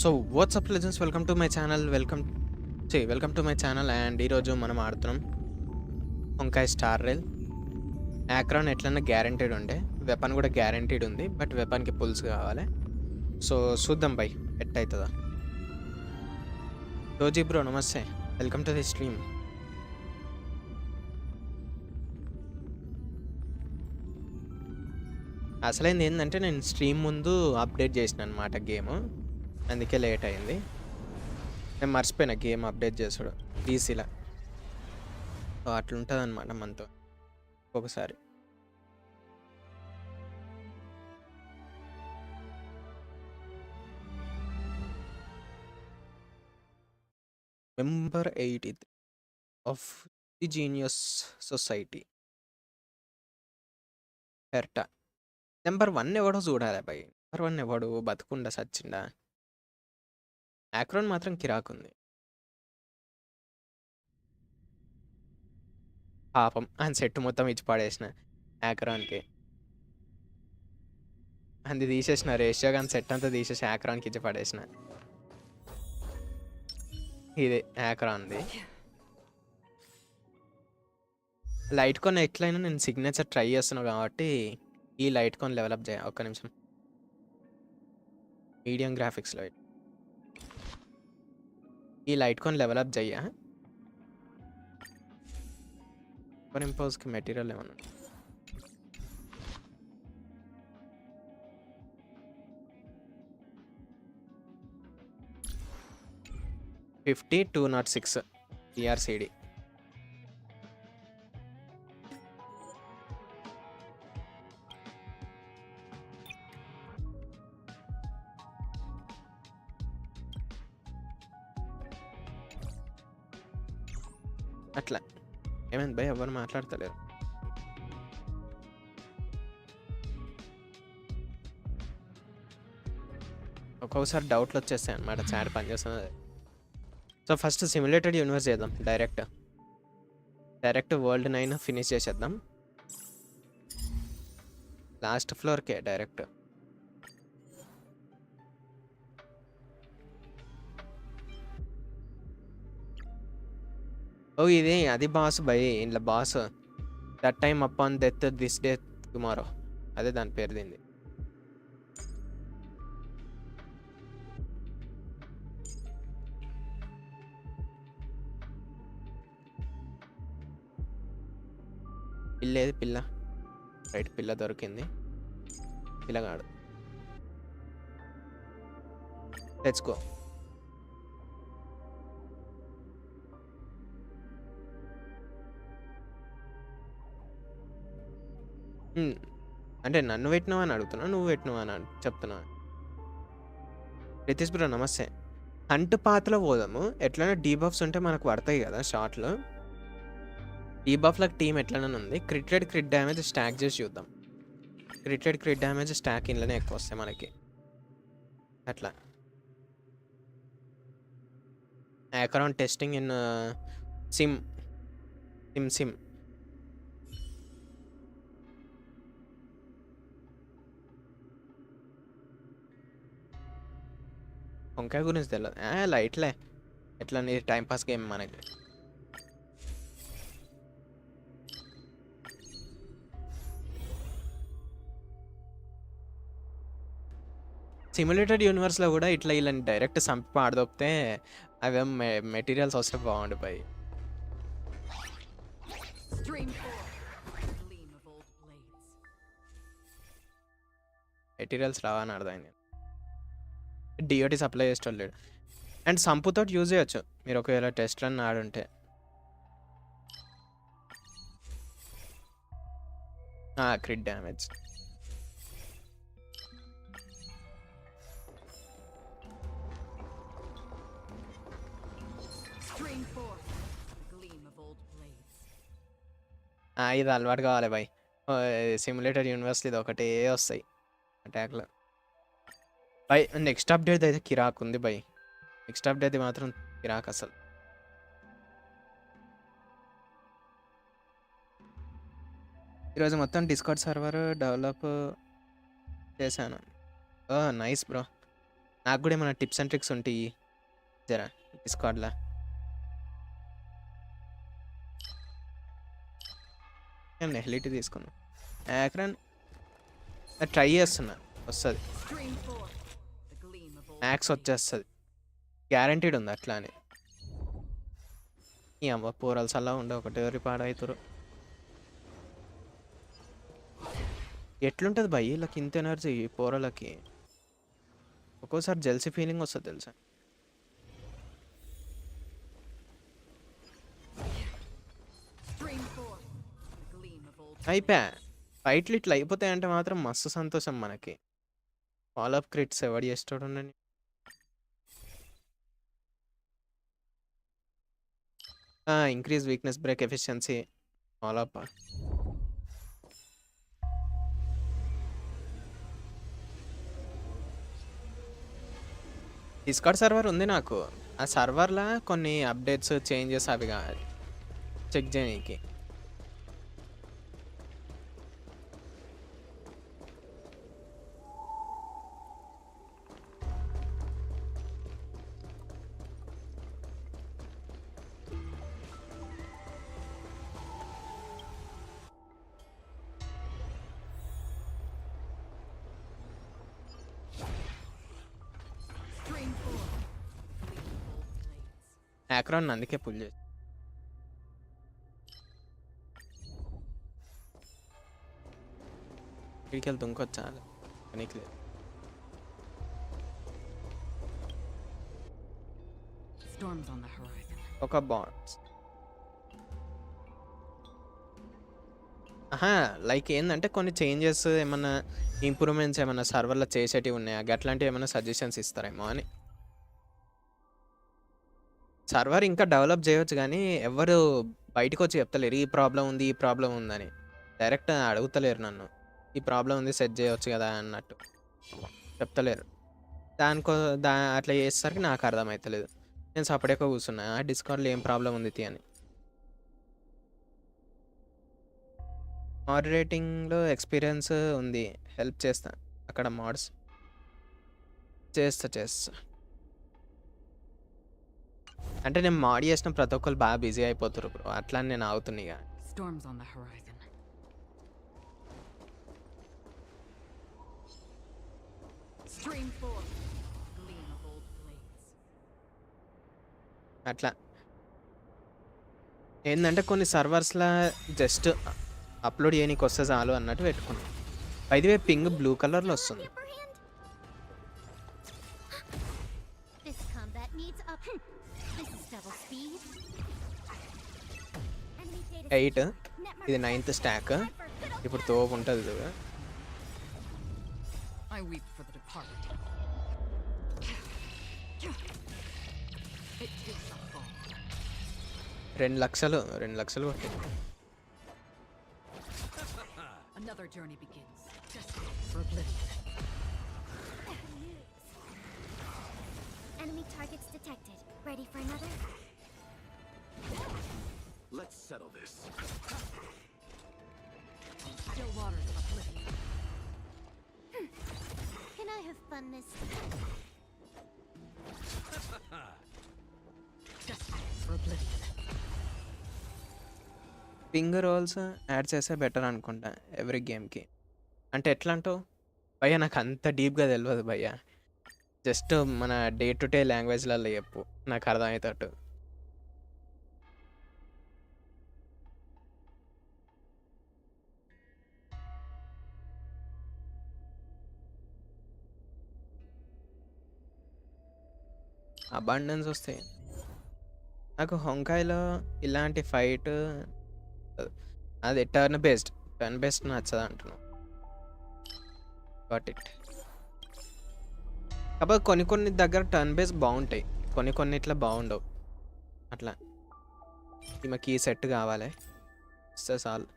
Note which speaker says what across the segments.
Speaker 1: So WhatsApp legends welcome to my channel welcome to my channel and ఈరోజు మనం ఆడుతున్నాం హొంకాయ్ star rail. యాక్రాన్ ఎట్లన్నా guaranteed ఉండే, వెపన్ కూడా గ్యారంటీడ్ ఉంది, బట్ వెపన్కి పుల్స్ కావాలి. సో చూద్దాం బై ఎట్టవుతుందా. రోజీ బ్రో నమస్తే, వెల్కమ్ టు ది స్ట్రీమ్. అసలైంది ఏంటంటే నేను స్ట్రీమ్ ముందు అప్డేట్ చేసిన అనమాట గేమ్, అందుకే లేట్ అయింది. నేను మర్చిపోయినా గేమ్ అప్డేట్ చేసుడు పీసీలో. సో అట్లుంటుంది అనమాట మనతో ఒకసారి. Member 83 of the genius society Herta. Number 1 ఎవడో చూడాలి భయ్. నెంబర్ 1 ఎవడు బతుకుండా సచ్చిండా? యాక్రోన్ మాత్రం కిరాకుంది పాపం. ఆయన సెట్ మొత్తం ఇచ్చి పడేసిన యాక్రాన్కి. అది తీసేసిన రేషియో కానీ సెట్ అంతా తీసేసి యాక్రాన్కి ఇచ్చి పడేసిన. ఇదే యాక్రాన్ది. లైట్ కొన్ ఎట్లయినా నేను సిగ్నేచర్ ట్రై చేస్తున్నాను కాబట్టి ఈ లైట్ కొన్ డెవలప్ చేయ. ఒక్క నిమిషం, మీడియం గ్రాఫిక్స్ లైట్ ఈ లైట్ కొన్ డెవలప్ చెయ్య. సూపర్ ఇంపోజ్కి మెటీరియల్ ఏమన్నా 50-206 ERCD. అట్లా ఏమైంది భయ్, ఎవరు మాట్లాడతలేరు. ఒక్కొక్కసారి డౌట్లు వచ్చేస్తాయి అన్నమాట చాట్ పనిచేస్తున్నది. సో ఫస్ట్ సిమ్యులేటెడ్ యూనివర్స్ చేద్దాం. డైరెక్ట్ వరల్డ్ 9 ఫినిష్ చేసేద్దాం. లాస్ట్ ఫ్లోర్కే డైరెక్ట్. ఓ ఇది అది బాస్ భయ్, ఇంట్లో boss. That time upon death this day tomorrow, అదే దాని పేరు. దీన్ని పిల్లేది పిల్ల, రైట్ పిల్ల దొరికింది. పిల్లగాడు తెచ్చుకో. అంటే నన్ను పెట్టినావా అని అడుగుతున్నా, నువ్వు పెట్టినావా అని చెప్తున్నా. రితీష్ బ్రో నమస్తే. హంట్ పాత్రలో పోదాము. ఎట్లైనా డీబఫ్స్ ఉంటే మనకు పడతాయి కదా షార్ట్లో. డీబఫ్లకు టీం ఎట్లనే ఉంది. క్రిట్ డ్యామేజ్ స్టాక్ చేసి చూద్దాం. క్రిట్ డ్యామేజ్ స్టాక్ ఇంట్లోనే ఎక్కువ వస్తాయి మనకి. అట్లా యాక్రాన్ టెస్టింగ్ ఇన్ సిమ్. వంకాయ గురించి తెలియదు. లైట్లే, ఎట్లా నీ టైంపాస్ గేమ్ మనకి. సిమ్యులేటెడ్ యూనివర్స్లో కూడా ఇట్లా ఇలా డైరెక్ట్ సంపి ఆడదొప్పితే అవేం మెటీరియల్స్ వస్తే బాగుండిపోయి. మెటీరియల్స్ రావని అర్థమైంది. డిఓటీ సప్లై చేసేటోళ్ళు అండ్ సంపుతో యూజ్ చేయొచ్చు మీరు ఒకవేళ టెస్ట్ రన్ ఆడుంటే. క్రిట్ డ్యామేజ్ ఇది అలవాటు కావాలి బాయ్. సిమ్యులేటెడ్ యూనివర్స్లో ఇది ఒకటే వస్తాయి అటాక్లో. బై నెక్స్ట్ అప్డేట్ అయితే కిరాక్ ఉంది బై. నెక్స్ట్ అప్డేట్ మాత్రం కిరాక్ అసలు. ఈరోజు మొత్తం డిస్కార్డ్ సర్వర్ డెవలప్ చేశాను. నైస్ బ్రో, నాకు కూడా ఏమైనా టిప్స్ అండ్ ట్రిక్స్ ఉంటాయి జరా డిస్కార్డ్లో. నేను నెహ్లిటీ తీసుకున్నా. యాక్రాన్ ట్రై చేస్తున్నా, వస్తుంది. మ్యాక్స్ వచ్చేస్తుంది, గ్యారంటీడ్ ఉంది అట్లా అని. ఈ అమ్మ పోరల్స్ అలా ఉండే ఒకటి ఎవరి పాడవుతారు. ఎట్లుంటుంది భయ్ వీళ్ళకి ఇంత ఎనర్జీ పోరలకి? ఒక్కోసారి జెల్సీ ఫీలింగ్ వస్తుంది తెలుసా. అయిపోయా ఫైట్లు ఇట్లా అయిపోతాయంటే మాత్రం మస్తు సంతోషం మనకి. ఫాలోఅప్ క్రిట్స్ ఎవడు చేస్తాడు. Increase weakness break efficiency follow up. Discard server ఉంది నాకు. ఆ సర్వర్లో కొన్ని అప్డేట్స్ చేంజెస్ అవి చెక్ చేయడానికి. Acheron అందుకే పుల్ చేసి ఇక్కడికి వెళ్తే ఇంకొచ్చా పనికి లేదు. ఒక బాండ్స్ లైక్ ఏంటంటే కొన్ని చేంజెస్ ఏమన్నా ఇంప్రూవ్మెంట్స్ ఏమన్నా సర్వర్లో చేసేటివి ఉన్నాయా అట్లాంటివి ఏమైనా సజెషన్స్ ఇస్తారేమో అని. సర్వర్ ఇంకా డెవలప్ చేయవచ్చు కానీ ఎవరు బయటకు వచ్చి చెప్తలేరు ఈ ప్రాబ్లం ఉంది ఈ ప్రాబ్లం ఉందని. డైరెక్ట్ అడుగుతలేరు నన్ను, ఈ ప్రాబ్లం ఉంది సెట్ చేయవచ్చు కదా అన్నట్టు చెప్తలేరు. అట్లా చేసేసరికి నాకు అర్థమవుతలేదు. నేను సపరేట్గా కూర్చున్నా డిస్కౌంట్లో ఏం ప్రాబ్లం ఉంది అని. మోడరేటింగ్లో ఎక్స్పీరియన్స్ ఉంది, హెల్ప్ చేస్తా అక్కడ మోడ్స్ చేస్తా. అంటే నేను మాడ్ చేసిన ప్రతి ఒక్కరు బాగా బిజీ అయిపోతారు బ్రో, అట్లా నేను ఆగుతున్నా ఇక. అట్లా ఏంటంటే కొన్ని సర్వర్స్లో జస్ట్ అప్లోడ్ చేయనీకి వస్తే చాలు అన్నట్టు పెట్టుకున్నాను. అయితే పింగ్ బ్లూ కలర్లో వస్తుంది. 8 ఇది 9th స్టాక్. ఇప్పుడు తోపు ఉంటుంది చూడ. రెండు లక్షలు కొట్టి
Speaker 2: Enemy targets detected. Ready for another?
Speaker 3: Let's settle this.
Speaker 2: Still waters of oblivion. Can I have fun this time?
Speaker 3: Just for oblivion.
Speaker 1: Ping rolls add చేస్తే బెటర్ అనుకుంటా ఎవ్రీ గేమ్కి. అంటే ఎట్లా అంటావు భయ్యా? నాకు అంత డీప్గా తెలియదు భయ్యా, జస్ట్ మన డే టు డే లాంగ్వేజ్లలో చెప్పు, నాకు అర్థమవుతాడు. అబాండెన్స్ వస్తాయి నాకు. హొంకాయిలో ఇలాంటి ఫైట్ అది టర్న్ బేస్డ్ నచ్చదు అంటున్నాను. Got it. కాకపోతే కొన్ని దగ్గర టర్న్ బేస్ బాగుంటాయి, కొన్ని ఇట్లా బాగుండవు. అట్లా ఈమెకి ఈ సెట్ కావాలి ఇస్తే చాలు.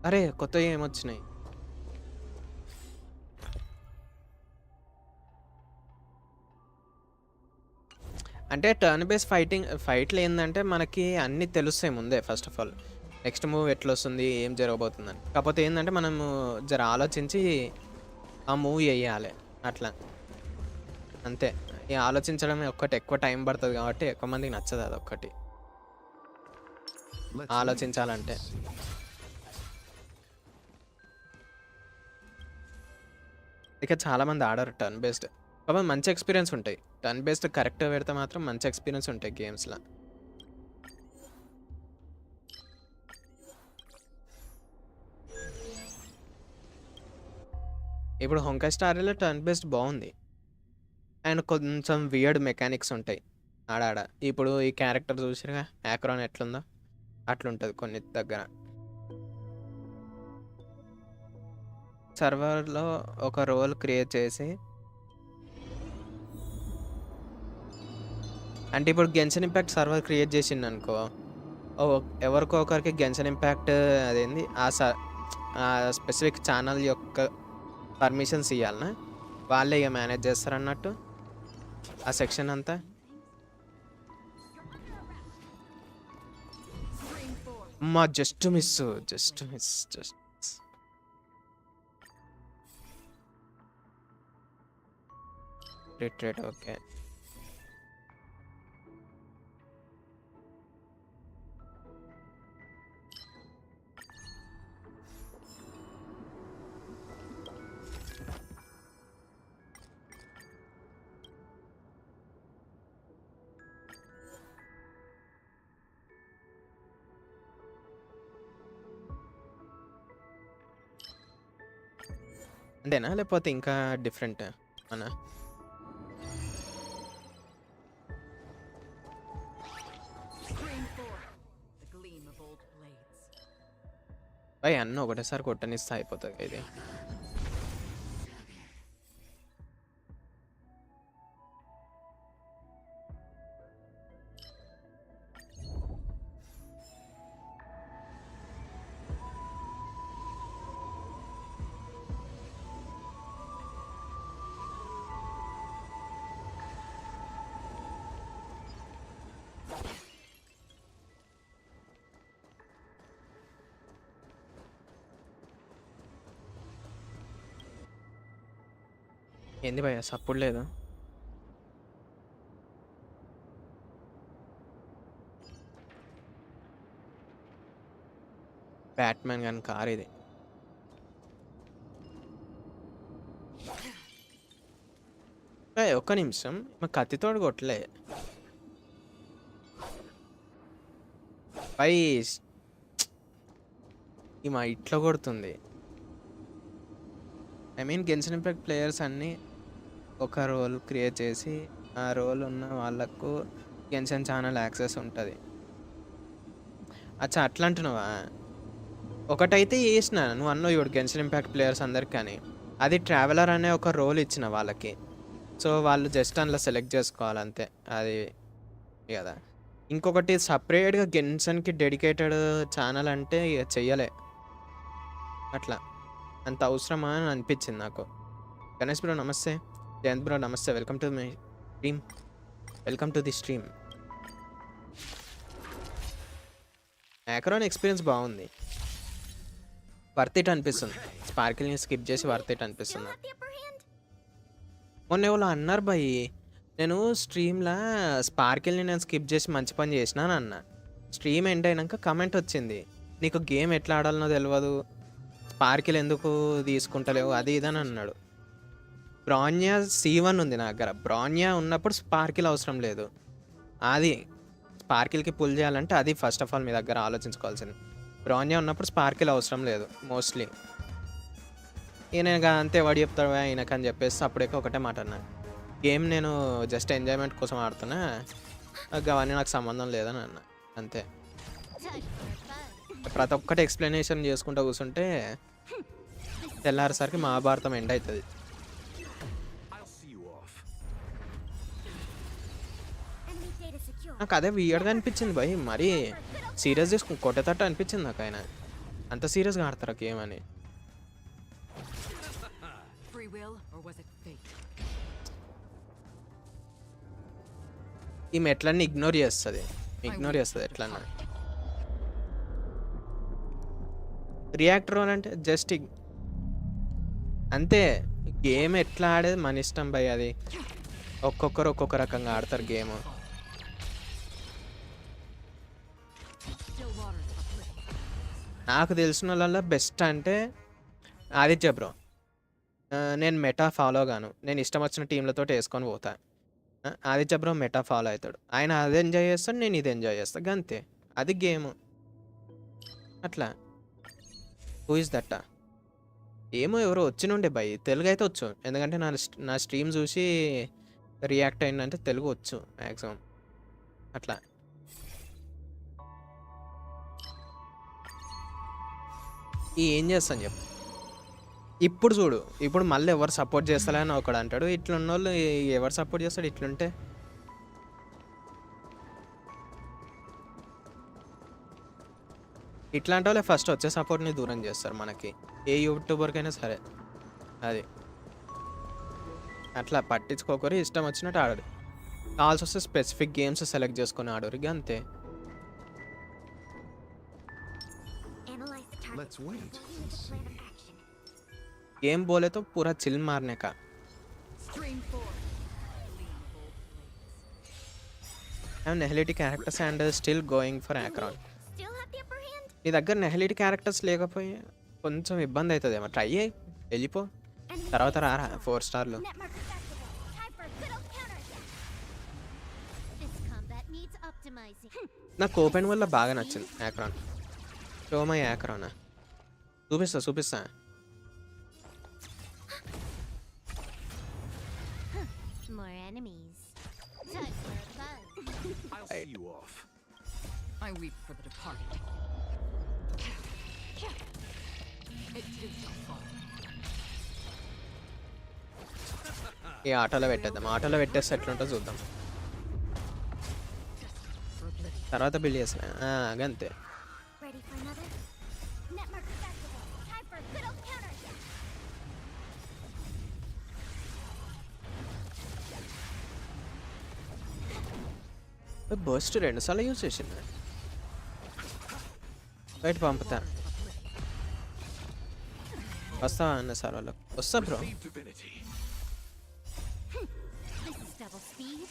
Speaker 1: అరే కొత్తవి ఏమొచ్చినాయి? అంటే టర్న్ బేస్ ఫైట్లు ఏంటంటే మనకి అన్నీ తెలుస్తాయి ముందే. First of all next move ఎట్లా వస్తుంది, ఏం జరగబోతుందని. కాకపోతే ఏంటంటే మనము జర ఆలోచించి ఆ మూవ్ వేయాలి. అట్లా అంతే. ఈ ఆలోచించడం ఒక్కటి ఎక్కువ టైం పడుతుంది కాబట్టి ఎక్కువ మందికి నచ్చదు అదొక్కటి
Speaker 3: Let's leave
Speaker 1: ఆలోచించాలంటే.
Speaker 3: this.
Speaker 1: ఇక చాలామంది ఆడరు టర్న్ బేస్డ్. కాబట్టి మంచి ఎక్స్పీరియన్స్ ఉంటాయి. టర్న్ బేస్డ్ కరెక్ట్గా పెడితే మాత్రం మంచి ఎక్స్పీరియన్స్ ఉంటాయి గేమ్స్లో. ఇప్పుడు హొంకై స్టార్లో టర్న్ బేస్డ్ బాగుంది. అండ్ కొంచెం వియర్డ్ మెకానిక్స్ ఉంటాయి ఆడాడ. ఇప్పుడు ఈ క్యారెక్టర్ చూసిరుగా యాక్రాన్ ఎట్లుందో అట్లుంటుంది కొన్ని దగ్గర. సర్వర్లో ఒక రోల్ క్రియేట్ చేసి అంటే ఇప్పుడు గెన్షన్ ఇంపాక్ట్ సర్వర్ క్రియేట్ చేసిండు అనుకో, ఎవరికో ఒకరికి గెన్షన్ ఇంపాక్ట్ అదేంది ఆ స్పెసిఫిక్ ఛానల్ యొక్క పర్మిషన్స్ ఇవ్వాలనా, వాళ్ళే ఇక మేనేజ్ చేస్తారు అన్నట్టు ఆ సెక్షన్ అంతా. అమ్మా జస్ట్ మిస్. Retreat okay. అంతేనా లేకపోతే ఇంకా డిఫరెంట్ అనా? అయ్యి అన్న ఒకటేసారి కొట్టనిస్తే అయిపోతుంది ఇది. ఏంది భయ్య సప్పుడు లేదు? బ్యాట్మెన్ కానీ కార్ ఇది. ఒక్క నిమిషం, మా కత్తితోడు కొట్టలే పై మా ఇట్లా కొడుతుంది. I mean Genshin impact players అన్నీ ఒక రోల్ క్రియేట్ చేసి ఆ రోల్ ఉన్న వాళ్ళకు గెన్షన్ ఛానల్ యాక్సెస్ ఉంటుంది. అచ్చా అట్లా అంటున్నావా? ఒకటైతే చేసిన నువ్వు అన్నావు ఇప్పుడు గెన్షన్ ఇంపాక్ట్ ప్లేయర్స్ అందరికి, కానీ అది ట్రావెలర్ అనే ఒక రోల్ ఇచ్చిన వాళ్ళకి. సో వాళ్ళు జస్ట్ అందులో సెలెక్ట్ చేసుకోవాలి అంతే, అది కదా. ఇంకొకటి సపరేట్గా గెన్షన్కి డెడికేటెడ్ ఛానల్ అంటే ఇక చెయ్యలే. అట్లా అంత అవసరమా అని అనిపించింది నాకు. గణేష్ బ్రో నమస్తే. జయంత్ బ్రో నమస్తే. Welcome to my stream. Welcome to the stream. Acheron experience బాగుంది, వర్త్ ఇట్ అనిపిస్తుంది. స్పార్కిల్ని స్కిప్ చేసి వర్త్ ఇట్ అనిపిస్తుంది.
Speaker 2: Still have the upper hand?
Speaker 1: మొన్న ఎవరో అన్నారు భయ్, నేను స్ట్రీమ్లో స్పార్కిల్ని నేను స్కిప్ చేసి మంచి పని చేసినాను అన్న. స్ట్రీమ్ ఎండ్ అయినాక కమెంట్ వచ్చింది, నీకు గేమ్ ఎట్లా ఆడాలనో తెలియదు, స్పార్కిల్ ఎందుకు తీసుకుంటలేవు అది ఇదని అన్నాడు. బ్రాన్యా C1 ఉంది నా దగ్గర. బ్రాన్యా ఉన్నప్పుడు స్పార్కిల్ అవసరం లేదు. అది స్పార్కిల్కి పుల్ చేయాలంటే అది ఫస్ట్ ఆఫ్ ఆల్ మీ దగ్గర ఆలోచించుకోవాల్సింది. బ్రాన్యా ఉన్నప్పుడు స్పార్కిల్ అవసరం లేదు మోస్ట్లీ. ఈయన అంతే వాడు చెప్తాడు ఈయనకని చెప్పేసి అప్పుడేక ఒకటే మాట అన్నాను, గేమ్ నేను జస్ట్ ఎంజాయ్మెంట్ కోసం ఆడుతున్నా, అవన్నీ నాకు సంబంధం లేదని అన్నా అంతే. ప్రతి ఒక్కటి ఎక్స్ప్లెనేషన్ చేసుకుంటూ కూర్చుంటే తెల్లారేసరికి మహాభారతం ఎండ్ అవుతుంది.
Speaker 3: I'll see you off.
Speaker 2: Enemy data secure.
Speaker 1: నాకు అదే వియర్డ్గా అనిపించింది భయ్, మరీ సీరియస్ చేసుకుని కొట్టేటట్టు అనిపించింది నాకు. ఆయన అంత సీరియస్గా ఆడతారు గేమ్ అని.
Speaker 4: Free will, or was it fate?
Speaker 1: ఈమె ఎట్లన్నీ ఇగ్నోర్ చేస్తుంది ఎట్లన్నా. రియాక్టర్ అని అంటే జస్ట్ అంతే, గేమ్ ఎట్లా ఆడేది మన ఇష్టం భయ్. అది ఒక్కొక్కరు ఒక్కొక్క రకంగా ఆడతారు గేమ్.
Speaker 4: Still waters uplifting.
Speaker 1: నాకు తెలిసిన వాళ్ళల్లో బెస్ట్ అంటే ఆదిత్య బ్రో. నేను మెటా ఫాలో గాను. నేను ఇష్టం వచ్చిన టీంలతోటి వేసుకొని పోతా. ఆదిత్య బ్రో మెటా ఫాలో అవుతాడు. ఆయన అది ఎంజాయ్ చేస్తాడు, నేను ఇది ఎంజాయ్ చేస్తాను గంతే. అది గేమ్ అట్లా. Who is that? ఏమో ఎవరో వచ్చినుండే భయ్. తెలుగు అయితే వచ్చు, ఎందుకంటే నా స్ట్రీమ్ చూసి రియాక్ట్ అయిందంటే తెలుగు వచ్చు మ్యాక్సిమం అట్లా. ఏం చేస్తాను చెప్పు. ఇప్పుడు చూడు, ఇప్పుడు మళ్ళీ ఎవరు సపోర్ట్ చేస్తలేని ఒకడు అంటాడు. ఇట్లున్న వాళ్ళు ఎవరు సపోర్ట్ చేస్తాడు ఇట్లుంటే? ఇట్లాంటి వాళ్ళే ఫస్ట్ వచ్చే సపోర్ట్ని దూరం చేస్తారు మనకి, ఏ యూట్యూబర్కైనా సరే. అది అట్లా పట్టించుకోకరు, ఇష్టం వచ్చినట్టు ఆడరు. కావాల్సి వస్తే స్పెసిఫిక్ గేమ్స్ సెలెక్ట్ చేసుకొని ఆడరు ఇక అంతే.
Speaker 2: Analyze the target.
Speaker 3: Let's wait
Speaker 2: Continue
Speaker 3: and
Speaker 2: the plan
Speaker 3: see.
Speaker 2: of action.
Speaker 1: Game बोले तो पूरा चिल मारने का.
Speaker 4: Stream forward. Lean bold blades.
Speaker 1: I have Nihility characters and still going for Acheron.
Speaker 2: Still have the upper hand?
Speaker 1: నీ దగ్గర నెహలిటీ characters లేకపోయి కొంచెం ఇబ్బంది అవుతుందేమో. ట్రై అయ్యి వెళ్ళిపో,
Speaker 2: Enemy
Speaker 1: తర్వాత రారా 4 స్టార్లు.
Speaker 2: net markers activated. Time for a good old counterattack. This combat needs optimizing.
Speaker 1: నాకు ఓపెన్ వల్ల బాగా నచ్చింది యాక్రాన్. షోమై యాక్రాన్ చూపిస్తా.
Speaker 2: More enemies. Time for a buzz.
Speaker 3: I'll see you off.
Speaker 4: I weep for the departed. It too shall fall.
Speaker 1: ఈ ఆటోలో పెట్టేద్దాం. ఆటోలో పెట్టేస్తే ఎట్లుంటో చూద్దాం,
Speaker 4: For oblivion.
Speaker 1: తర్వాత బిల్డ్ చేస్తా అంతే.
Speaker 2: Ready for another? Net markers activated. Time for a good old counterattack.
Speaker 1: Bust 2 సార్లు యూజ్ చేసింది. బయట పంపుతా. వస్తావా అన్న సార్ వాళ్ళకి? వస్తా bro.
Speaker 3: Receive divinity.
Speaker 2: This is double speed.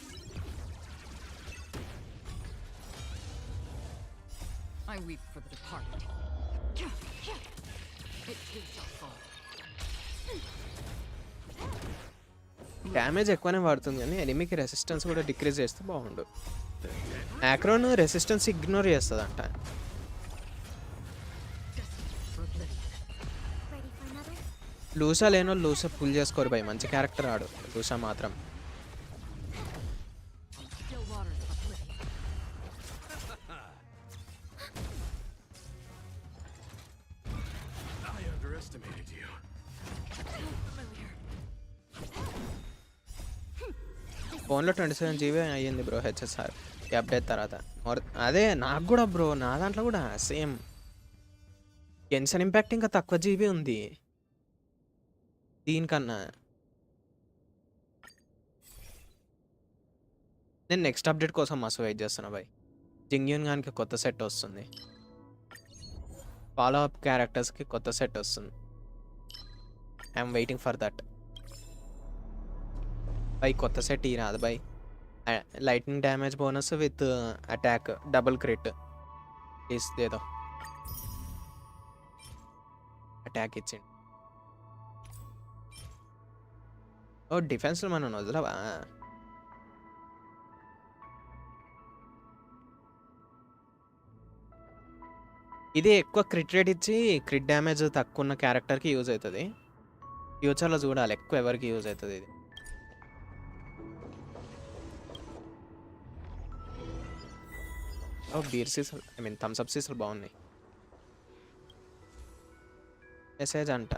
Speaker 4: I weep for the departed. It too shall fall.
Speaker 1: Damage ఎక్కువనే పడుతుంది కానీ ఎనిమికి రెసిస్టెన్స్ కూడా డిక్రీజ్ చేస్తే బాగుండు. యాక్రోన్ రెసిస్టెన్స్ ఇగ్నోర్ చేస్తుందంట.
Speaker 4: For oblivion.
Speaker 2: Ready for another?
Speaker 1: లూసా లేనో లూసా పుల్ చేసుకోరు భయ్. మంచి క్యారెక్టర్ ఆడు లూసా మాత్రం.
Speaker 4: Still waters uplifting.
Speaker 3: I underestimated you.
Speaker 4: Familiar.
Speaker 1: ఫోన్లో 27 GB అయ్యింది బ్రో హెచ్ఎస్ఆర్ ఈ అప్డేట్ తర్వాత. అదే నాకు కూడా బ్రో, నా దాంట్లో కూడా సేమ్. గెన్సన్ ఇంపాక్ట్ ఇంకా తక్కువ జీబీ ఉంది దీనికన్నా. నేను నెక్స్ట్ అప్డేట్ కోసం మస్తు వెయిట్ చేస్తున్నా బాయ్. జింగ్యూన్ గానికి కొత్త సెట్ వస్తుంది, ఫాలో అప్ క్యారెక్టర్స్కి కొత్త సెట్ వస్తుంది. I'm waiting for that. By కొత్త సెట్ ఈ రాదు by. Lighting damage bonus with attack double crit ఇదేదో అటాక్ ఇచ్చింది. ఓ డిఫెన్స్లో మనం వదలవా? ఇది ఎక్కువ క్రిట్ రేట్ ఇచ్చి క్రిట్ డ్యామేజ్ తక్కువ ఉన్న క్యారెక్టర్కి యూజ్ అవుతుంది. ఫ్యూచర్లో చూడాలి ఎక్కువ ఎవరికి యూజ్ అవుతుంది ఇది. ఓ బీర్ సీసాలు, ఐ మీన్ థమ్స్అప్ సీసాలు బాగున్నాయి. మెసేజ్ అంట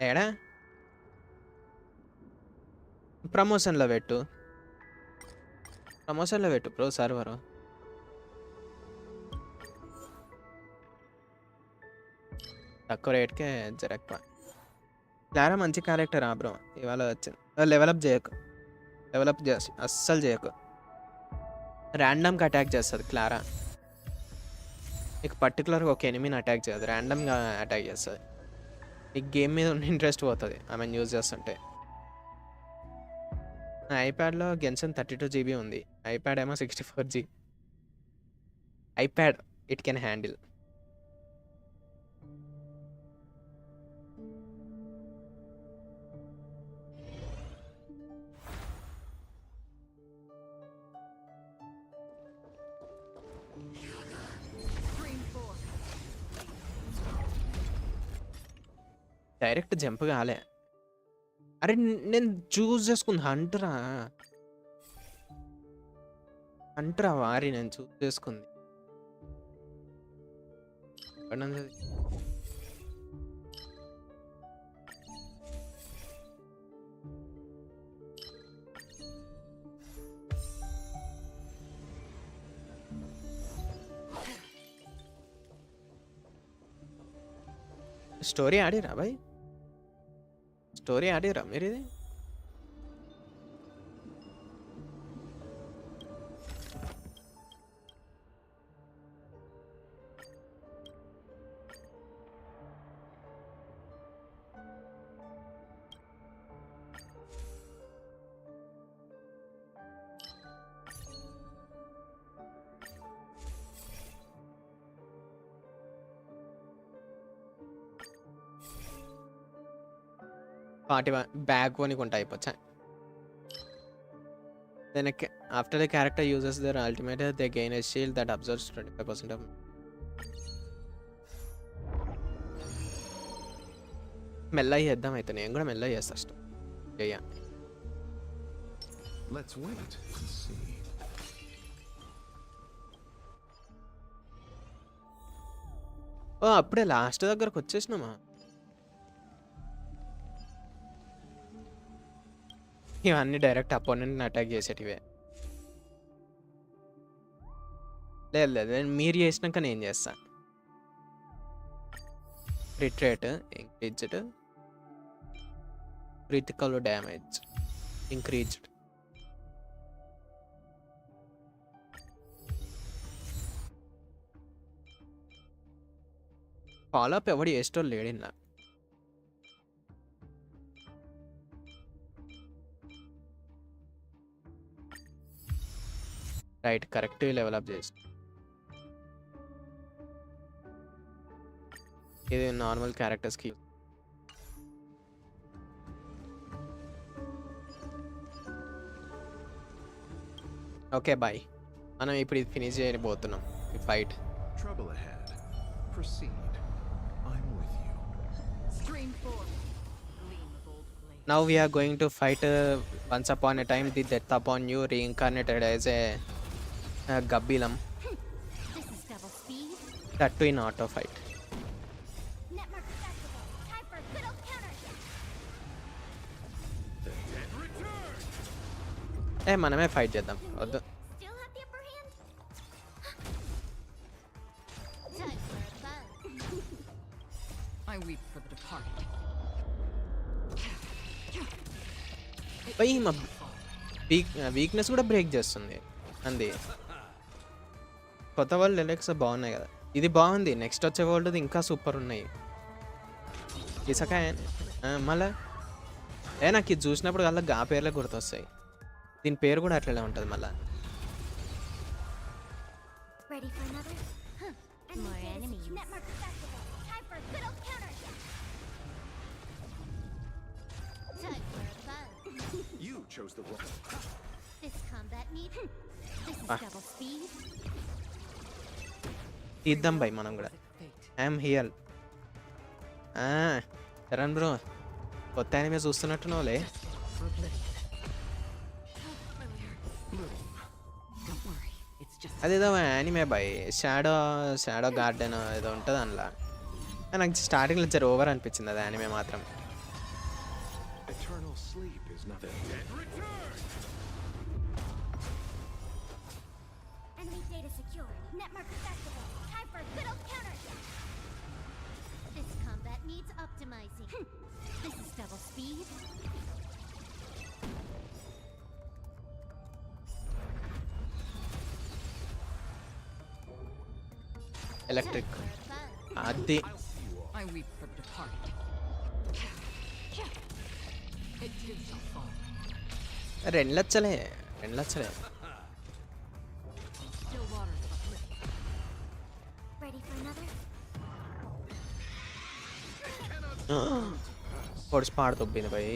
Speaker 1: ఏడా? ప్రమోషన్లో పెట్టు బ్రో సర్వరు. తక్కువ రేట్కే జరగ. క్లారా మంచి క్యారెక్టర్ బ్రో. ఇవాళ వచ్చింది. లెవెలప్ చేయకు, అస్సలు చేయకు. ర్యాండమ్గా అటాక్ చేస్తుంది క్లారా. నీకు పర్టికులర్గా ఒక ఎనిమిని అటాక్ చేయదు, ర్యాండమ్గా అటాక్ చేస్తుంది. నీకు గేమ్ మీద ఉన్న ఇంట్రెస్ట్ పోతుంది ఆమెను యూజ్ చేస్తుంటే. నా ఐప్యాడ్లో గెన్సన్ 32 GB ఉంది. ఐప్యాడ్ ఏమో 64 GB. IPad it can handle.
Speaker 4: Stream 4.
Speaker 1: Direct jump కాలే. అరే నేను చూస్ చేసుకుంది హంటరా వారి నేను చూస్ చేసుకుంది. ఎక్కడుంది అది? స్టోరీ ఆడిరా బాయ్, స్టోరీ ఆడిరా మీరు ఇది? పార్టీ బ్యాగ్ కొనికుంటా అయిపోచ్చా. Then after the character uses their ultimate, they gain a shield that absorbs 25% of. మెల్లగా చేద్దాం అయితే, నేను కూడా మెల్లగా చేస్తా first.
Speaker 3: Let's wait and see.
Speaker 1: ఓ అప్పుడే లాస్ట్ దగ్గరకు వచ్చేసినామా? ఇవన్నీ డైరెక్ట్ అపోనెంట్ని అటాక్ చేసేటివే. లేదు లేదు, నేను మీరు చేసినాక నేను చేస్తా. Retreat increased, critical damage increased. Follow up ఎవడు చేసేటోళ్ళు లేడిన్నా. రైట్, కరెక్ట్ లెవెల్ అప్ చేసి. ఇది నార్మల్ క్యారెక్టర్స్కి. ఓకే బాయ్, మనం ఇప్పుడు ఇది ఫినిష్ చేయబోతున్నాం ఈ fight.
Speaker 3: Trouble ahead. Proceed. I'm with you.
Speaker 4: Stream 4. Gleam of old blade.
Speaker 1: Now we are going to fight once upon a time the death upon you reincarnated as a Gabbilam.
Speaker 2: This is double speed.
Speaker 1: That too in auto fight.
Speaker 2: Netmark accessible. Time for a good old counter.
Speaker 1: మనమే fight చేద్దాం, వద్దు.
Speaker 2: Still have the upper hand? Time for a buzz.
Speaker 4: I weep for the departed.
Speaker 1: పోయి మా weakness కూడా break చేస్తుంది అంది. కొత్త world Alex బాగున్నాయి కదా, ఇది బాగుంది. నెక్స్ట్ వచ్చే వరల్డ్ ఇంకా సూపర్ ఉన్నాయి. ఇసకాయ మళ్ళా నాకు ఇది చూసినప్పుడు కల్లా గా పేర్లే గుర్తొస్తాయి. దీని పేరు కూడా అట్లనే ఉంటుంది మళ్ళా.
Speaker 2: Ready for another? More enemies. Netmark accessible. Time for a good old counter. Time for a buzz.
Speaker 3: You chose the wrong.
Speaker 2: This combat need. This is
Speaker 1: Ah.
Speaker 2: double speed.
Speaker 1: తీద్దాం బై మనం కూడా.
Speaker 4: Fate.
Speaker 1: I'm here. Charan bro, కొత్త anime చూస్తున్నట్టున్నావులే.
Speaker 4: For oblivion. Don't worry, it's just
Speaker 1: అదేదో anime బై, shadow garden ఏదో ఉంటుంది అందులో. నాకు స్టార్టింగ్లో జర ఓవర్ అనిపించింది అది యానిమే మాత్రం.
Speaker 3: Eternal sleep is nothing.
Speaker 2: Enemy data secured. Netmark accessible. Time for a good old counter. This combat needs optimizing. This is double speed.
Speaker 1: Electric
Speaker 2: For a buzz.
Speaker 1: అది.
Speaker 4: I weep for the departed. It too shall fall.
Speaker 1: 2 లక్షలే 2 లక్షలే.
Speaker 4: Still waters of oblivion.
Speaker 2: Ready for another?
Speaker 1: పొడిచి పాడు తొబ్బింది భయ్.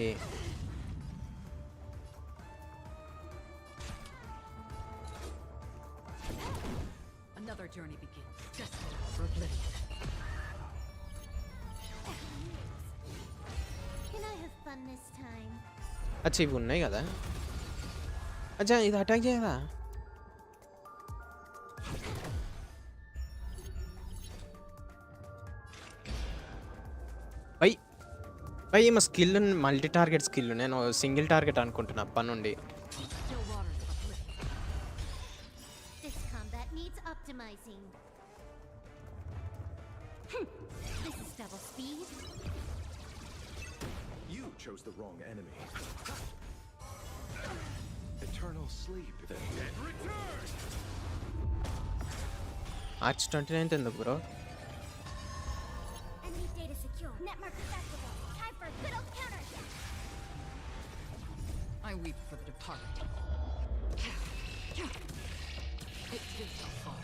Speaker 4: Another journey begins. Destined for oblivion.
Speaker 2: Can I have fun this time?
Speaker 1: అచ్చా ఇవి ఉన్నాయి కదా. అచ్చా ఇది అటాక్ చేయదా? భయ్ భయ్ మా స్కిల్ మల్టీ టార్గెట్ స్కిల్, నేను సింగిల్ టార్గెట్ అనుకుంటున్నా అప్పటి నుండి.
Speaker 4: Still waters of oblivion.
Speaker 2: This combat needs optimizing. This is double speed.
Speaker 3: You chose the wrong enemy. Eternal sleep then. And return!
Speaker 1: March 29th ఎందుకు bro?
Speaker 2: Enemy data secure. Network accessible. Time for a good old counter.
Speaker 4: I weep for the departed. It too shall fall.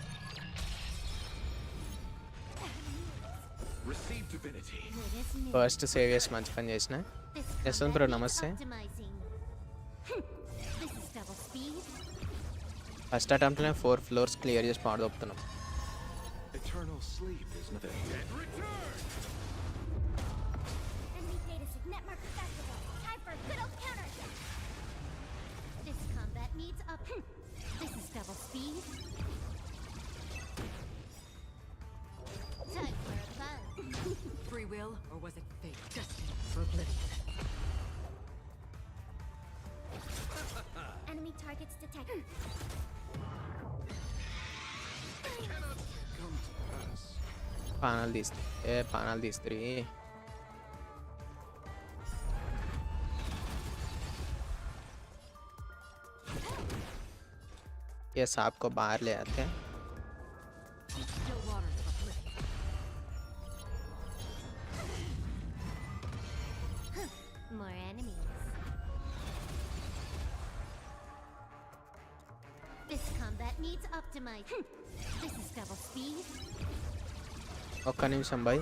Speaker 3: Receive divinity.
Speaker 2: It is new.
Speaker 1: First save చేసి మంచి పని చేసిన.
Speaker 2: This
Speaker 1: Yes,
Speaker 2: combat
Speaker 1: bro,
Speaker 2: needs
Speaker 1: namaste.
Speaker 2: optimizing. This is double speed.
Speaker 1: First అటెంప్ట్లోనే 4 floors clear చేసి పాడు తప్పుతున్నాం.
Speaker 3: Eternal sleep is nothing. And return!
Speaker 2: Enemy data network accessible. Time for a good old counter. This combat needs up. This is double speed. Time for a fun.
Speaker 4: Free will, or was it fate? Destined for oblivion.
Speaker 2: Enemy targets detected.
Speaker 3: Come to pass.
Speaker 1: పానాలు తీస్తే ये सांप को बाहर ले आते हैं.
Speaker 4: Still waters of oblivion.
Speaker 2: More enemies. This combat needs optimizing. This is double speed.
Speaker 1: ఒక్క నిమిషం boy.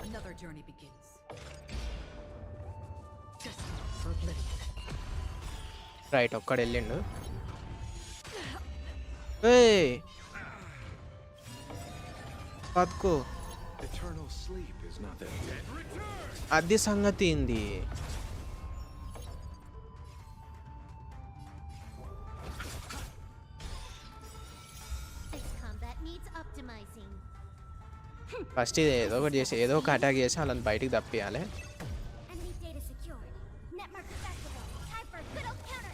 Speaker 4: Another journey begins. Destined for oblivion.
Speaker 1: Right ఒక్కడు వెళ్ళిండు. ఏయ్ బతుకు.
Speaker 3: Eternal sleep is nothing. And return!
Speaker 1: అది సంగతి ఏంది?
Speaker 2: This combat needs optimizing.
Speaker 1: First ఇది ఏదో ఒకటి చేసి ఏదో ఒక అటాక్ చేసి వాళ్ళని బయటికి తప్పియాలి.
Speaker 2: Enemy data secured. Network accessible. Time for a good old counter.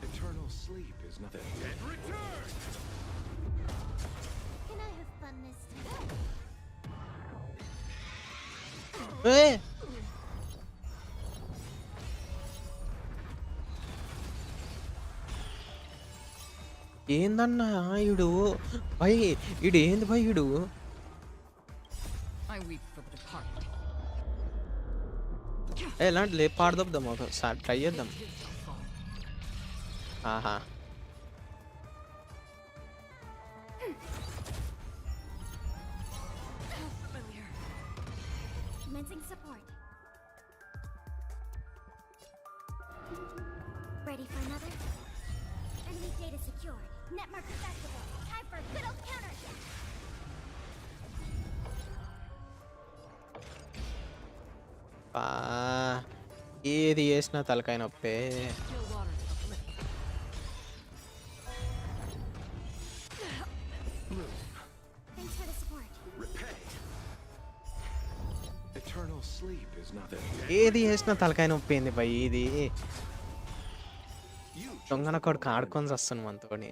Speaker 3: Eternal sleep is nothing. And return!
Speaker 2: Can I have fun this time?
Speaker 1: ఏయ్ ఏందన్నా ఈడు భయ్, ఈడు ఏంది భయ్ ఈడు?
Speaker 4: I weep for the departed.
Speaker 1: ఎలాంటి లేపు పాడదొద్దాం ఒకసారి ట్రై చేద్దాం.
Speaker 4: It too shall fall.
Speaker 1: ఆహా
Speaker 4: Familiar.
Speaker 2: Commencing support. Ready for another? Enemy data secured. Network accessible. Time for a good old counter.
Speaker 1: ఏది చేసినా తలకాయ నొప్పే.
Speaker 4: Still waters of oblivion.
Speaker 2: Thanks for the support.
Speaker 3: Repay. Eternal sleep is nothing.
Speaker 1: ఏది చేసినా తలకాయ నొప్పి ఏంది భయ్ ఇది?
Speaker 3: You
Speaker 1: దొంగన కొడుకు ఆడుకొని వస్తాను మనతోని.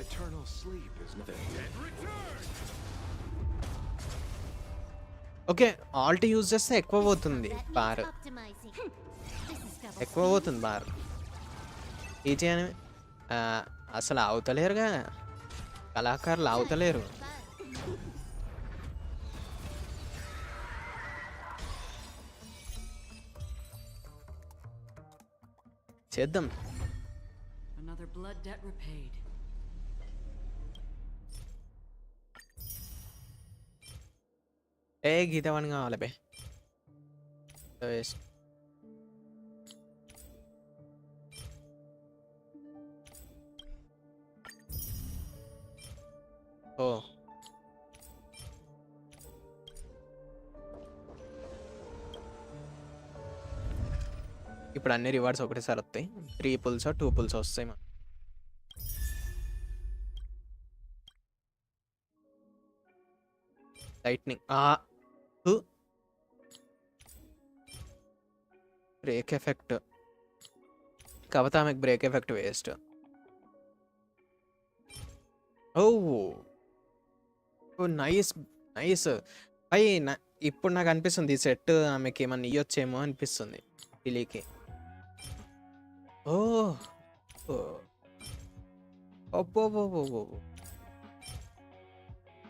Speaker 3: Eternal sleep is nothing. And return!
Speaker 1: Okay Alt use చేస్తే ఎక్కువ పోతుంది
Speaker 2: That
Speaker 1: bar,
Speaker 2: needs optimizing. This is double
Speaker 1: ఎక్కువ
Speaker 2: speed.
Speaker 1: పోతుంది బార్. ఈజీ అని అసలు అవుతలేరుగా, కళాకారులు అవుతలేరు.
Speaker 2: Fun.
Speaker 1: చేద్దాం.
Speaker 4: Another blood debt repaid.
Speaker 1: గీత వాడిని కావాలి బే. వేస్ట్. ఓ ఇప్పుడు అన్ని రివార్డ్స్ ఒకటేసారి వస్తాయి. 3 పుల్స్ 2 పుల్స్ వస్తాయి. Lightning break effect. కాకపోతే ఆమెకు బ్రేక్ ఎఫెక్ట్ వేస్ట్. ఓ నైస్ నైస్. ఇప్పుడు నాకు అనిపిస్తుంది ఈ సెట్ ఆమెకి ఏమన్నా ఇయ్యొచ్చేమో అనిపిస్తుంది ఢిల్లీకి. ఓ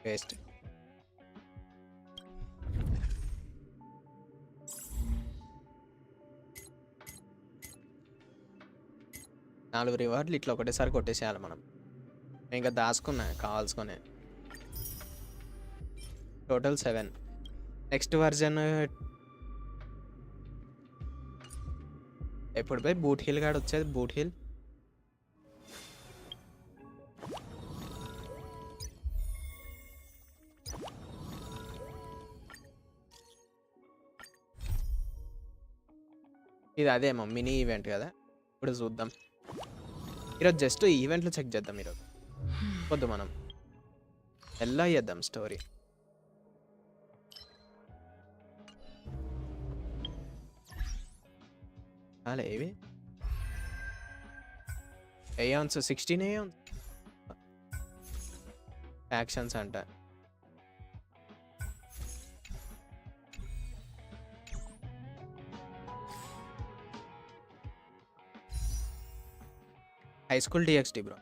Speaker 1: వేస్ట్. నాలుగు రివార్డులు ఇట్లా ఒకటేసారి కొట్టేసేయాలి మనం. ఇంకా దాచుకున్నా కావాల్సుకునే. టోటల్ 7. నెక్స్ట్ వర్జన్ ఎప్పుడు పోయి బూట్ హిల్ కాడ వచ్చేది. బూట్ హిల్ ఇది అదేమో మినీ ఈవెంట్ కదా. ఇప్పుడు చూద్దాం. ఈరోజు జస్ట్ ఈవెంట్లు చెక్ చేద్దాం. ఈరోజు వద్దు మనం ఎలా చేద్దాం స్టోరీ. అలా ఏవి ఏయన్స్ 16 ఏయన్స్ యాక్షన్స్ అంట. High school D X D bro.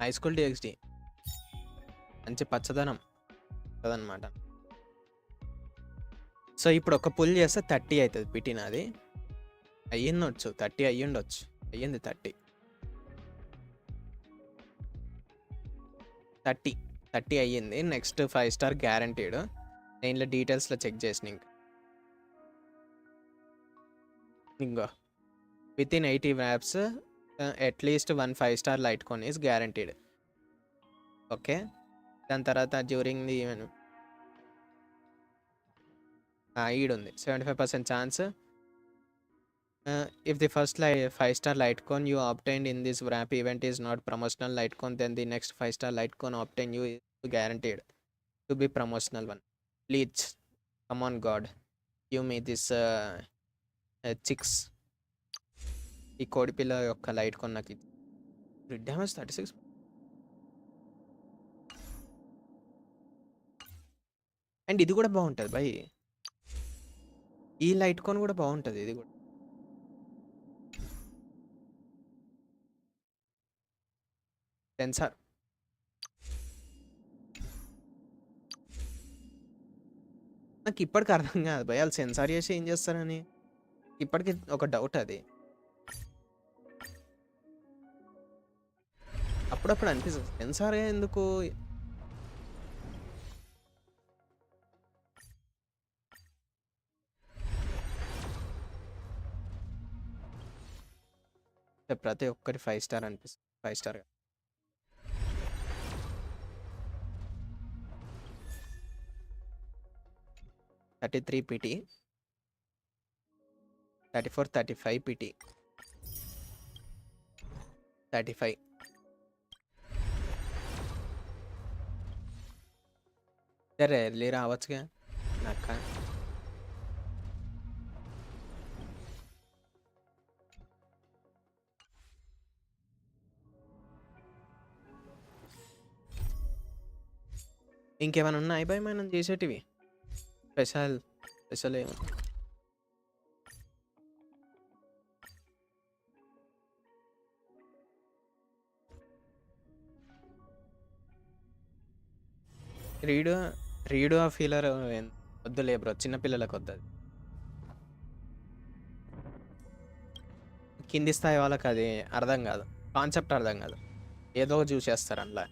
Speaker 1: High school D X D మంచి పచ్చదనం కదనమాట. సో ఇప్పుడు ఒక పుల్ చేస్తే 30 అవుతుంది. పిటినది అయ్యిండొచ్చు. 30 అయ్యిండొచ్చు. అయ్యింది 30 అయ్యింది. Next 5 star guaranteed. నేను డీటెయిల్స్లో చెక్ చేసిన ఇంకో within 80 warps at least 1 5 star light cone is guaranteed. Okay. దాని తర్వాత డ్యూరింగ్ ది ఈవెంట్ ఈడుంది 75% chance. If the first 5-star Litecoin you obtained in this wrap event is not promotional Litecoin, then the next 5-star Litecoin obtained you is guaranteed to be promotional one. Please, come on God, give me this chicks. ఈ కోడి పిల్ల యొక్క Litecoin నాకు crit damage 36. And ఇది కూడా బాగుంటుంది by. ఈ Litecoin కూడా బాగుంటుంది. ఇది కూడా సెన్సార్. నాకు ఇప్పటికి అర్థం కాదు భయ, వాళ్ళు సెన్సార్ చేసి ఏం చేస్తారని ఇప్పటికి ఒక డౌట్. అది అప్పుడప్పుడు అనిపిస్తుంది సెన్సార్ ఎందుకు. ప్రతి ఒక్కటి 5 స్టార్ అనిపిస్తుంది. 5 స్టార్ 33 PT, 34 35 PT, 35. సరే ఎర్లీ రావచ్చుగా నాక. ఇంకేమైనా ఉన్నాయి బాయ్ మనం చేసేటివి స్పెషల్ ఏమో. రీడు ఆ ఫీలర్ వద్దులే బ్రో, చిన్నపిల్లలకు వద్దు. కింది స్థాయి వాళ్ళకి అది అర్థం కాదు. కాన్సెప్ట్ అర్థం కాదు. ఏదో ఒకటి చూసేస్తారు అందులో.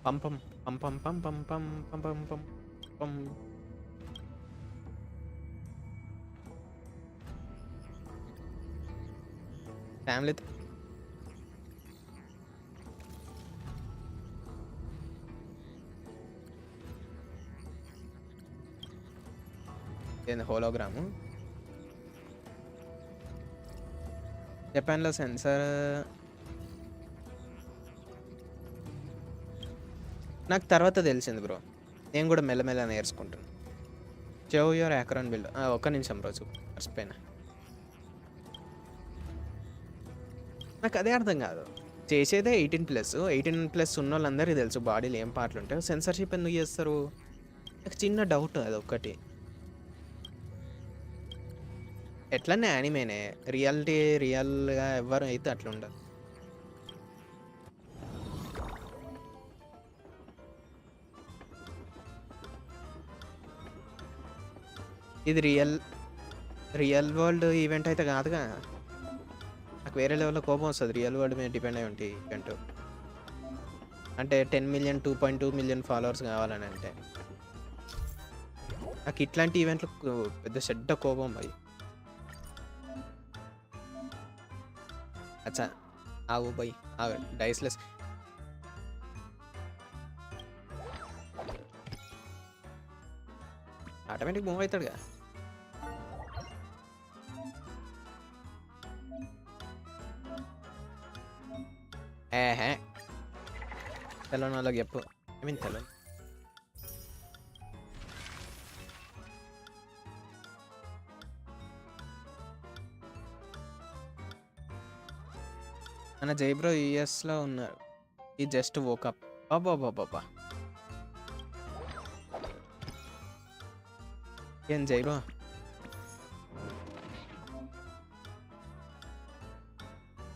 Speaker 1: పంపం పంపం పంపం పం పంపం పం పం. ఫ్యామిలీతో ఏంది హోలోగ్రాము. జపాన్లో సెన్సార్ నాకు తర్వాత తెలిసింది బ్రో. నేను కూడా మెల్లమెల్ల నేర్చుకుంటాను. చెవ్ యువర్ యాక్రాన్ బిల్డ్. ఒక్క నిమిషం రోజు మర్చిపోయినా. నాకు అదే అర్థం కాదు. చేసేదే 18+. 18+ ఉన్న వాళ్ళందరికీ తెలుసు బాడీలో ఏం పార్ట్లు ఉంటాయో. సెన్సర్షిప్ ఎందుకు చేస్తారు? నాకు చిన్న డౌట్ అదొక్కటి. ఎట్లనే యానిమేనే, రియల్గా ఎవరు అయితే అట్లా ఉండదు. ఇది రియల్ వరల్డ్ ఈవెంట్ అయితే కాదుగా. నాకు వేరే లెవెల్లో కోపం వస్తుంది రియల్ వరల్డ్ మీద డిపెండ్ అయి ఉంటే ఈవెంట్. అంటే 10 మిలియన్ 2.2 మిలియన్ ఫాలోవర్స్ కావాలని అంటే నాకు ఇట్లాంటి ఈవెంట్లు పెద్ద చెడ్డ కోపం అయ్యి. అచ్చా ఆవు బై డైస్లెస్. ఆటోమేటిక్ మూవ్ అవుతాడుగా. ఏహే తెలంగాణ వాళ్ళకి చెప్పు. ఐ మీన్ తెలంగాణ మన జైబ్రో యూఎస్లో ఉన్నారు. ఈ జస్ట్ వోకప్. బాబా ఏం జైబ్రో?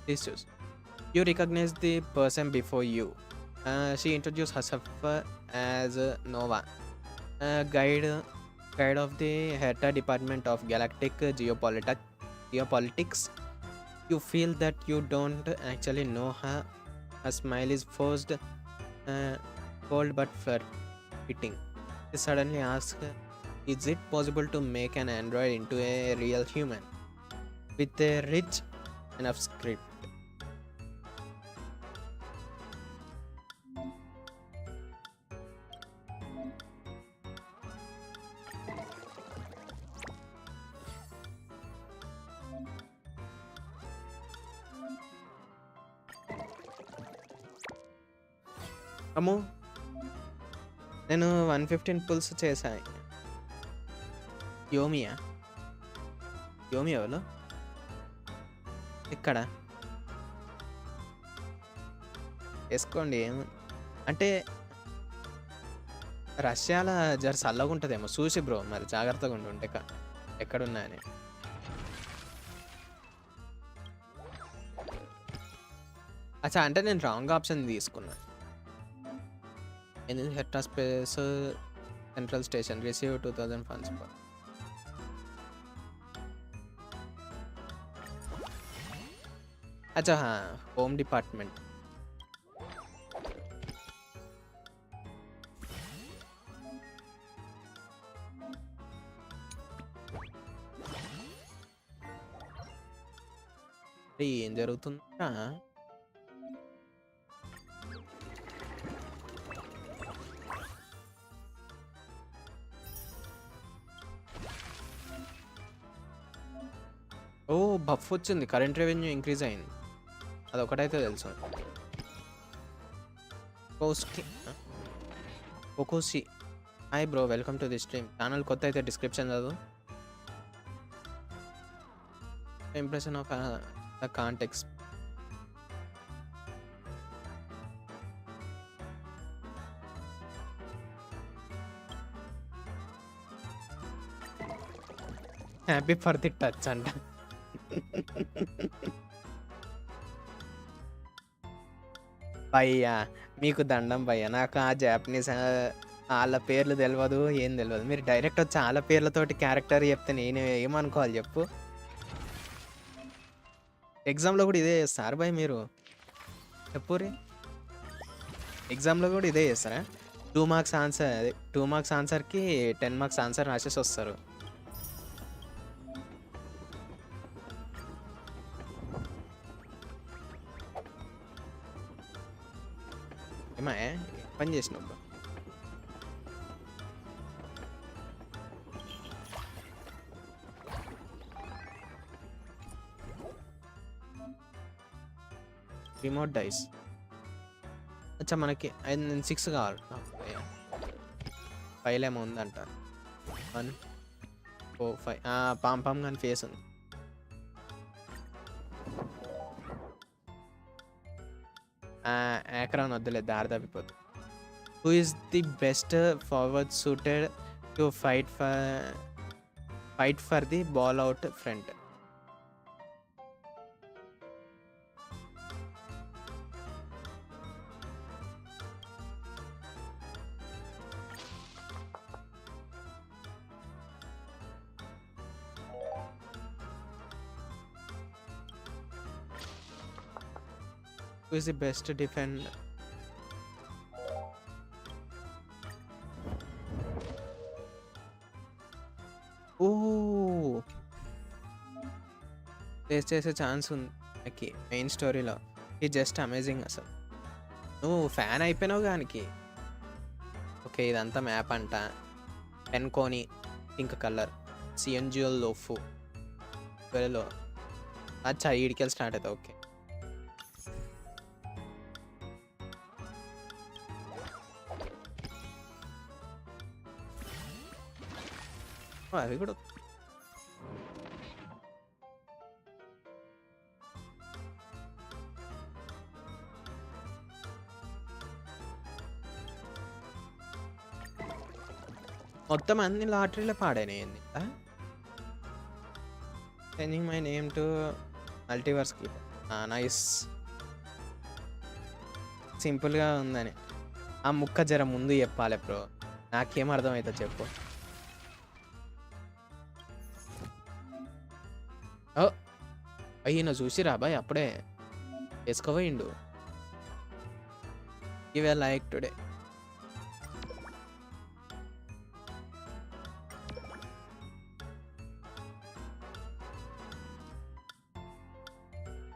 Speaker 1: Please choose. You recognize the person before you. She introduced herself as Nova, guide of the HERTA Department of Galactic Geopolitics. You feel that you don't actually know her. Her smile is forced, cold but fitting. She suddenly asks, "Is it possible to make an android into a real human with a rich enough script?" అమ్మో నేను 115 pulls చేశాను. యోమి ఎవరు ఇక్కడ వేసుకోండి. అంటే రష్యాలో జర చల్లగా ఉంటుందేమో చూసి బ్రో, మరి జాగ్రత్తగా ఉంటుంటే ఎక్కడున్నాయని. అచ్చా అంటే నేను రాంగ్ ఆప్షన్ తీసుకున్నా. In HERTA Space Central Station, receive 2000 funds per. अच्छा हाँ, होम डिपार्टमेंट. ఏం జరుగుతుందా? ఓ బఫ్ వచ్చింది, కరెంట్ రెవెన్యూ ఇంక్రీజ్ అయింది. అదొకటైతే తెలుసు. కోకోసి hi bro, welcome to the stream. Channel కొత్త అయితే డిస్క్రిప్షన్ చదువు. Impression of the context. Happy for the touch అంట. భయ్యా మీకు దండం భయ్యా, నాకు ఆ జాపనీస్ ఆళ్ళ పేర్లు తెలవదు. ఏం తెలవదు. మీరు డైరెక్ట్ వచ్చి ఆళ్ళ పేర్లతోటి క్యారెక్టర్ చెప్తే నేను ఏమనుకోవాలి చెప్పు? ఎగ్జామ్‌లో కూడా ఇదే చేస్తారా భయ్ మీరు? చెప్పుర్రి. ఎగ్జామ్‌లో కూడా ఇదే చేస్తారా? 2 మార్క్స్ ఆన్సర్ అదే 2 మార్క్స్ ఆన్సర్‌కి 10 మార్క్స్ ఆన్సర్ రాసేసి వస్తారు. ఏం పని చేసినావు బ్రో? Remote dice. అచ్చా మనకి 6 కావాలి. 5 ఏమో ఉందంట. 1 4 5 పామ్ గాని ఫేస్ ఉంది. Acheron వద్దులే దారి తప్పిపోతుంది. Who is the best forward suited to fight for the ball out front? Who is the best defender? Oh! Face చేసే ఛాన్స్ ఉంది మనకి మెయిన్ స్టోరీలో. ఇది జస్ట్ అమేజింగ్ అసలు. నువ్వు ఫ్యాన్ అయిపోయినావు దానికి. ఓకే ఇదంతా మ్యాప్ అంట. పెన్కోని పింక్ కలర్ సిఎన్జిఓల్ లోఫు వెలో. అచ్చా ఈడికెళ్ళి స్టార్ట్ అవుతాయి. ఓకే అవి కూడా మొత్తం అన్ని లాటరీలో పాడైనాయింది. Changing my name to multiverse keeper. Nice. సింపుల్గా ఉందని ఆ ముక్క జర ముందు చెప్పాలి బ్రో. నాకేం అర్థమవుతుంది చెప్పు. ఓ అయ్యి చూసిరా బాయ్ అప్పుడే వేసుకోపోయిండు. ఇవే లైక్ టుడే.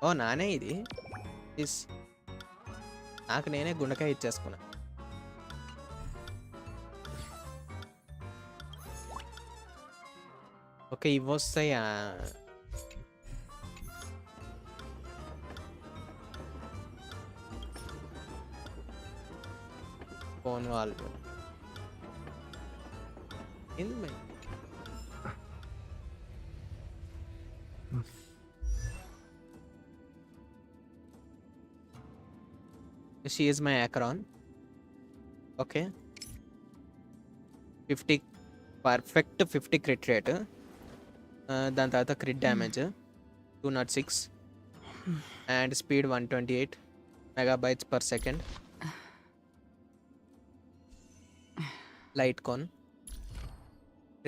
Speaker 1: ఓ నానే ఇది నాకు నేనే గుండెకాయ ఇచ్చేసుకున్నా. ఓకే ఇవి వస్తాయా? ఫోన్ వాళ్ళు ఏంది she is my Acheron. Okay 50 perfect 50 crit rate. దాని తర్వాత crit damage 206 and speed 128 megabytes per second. Light cone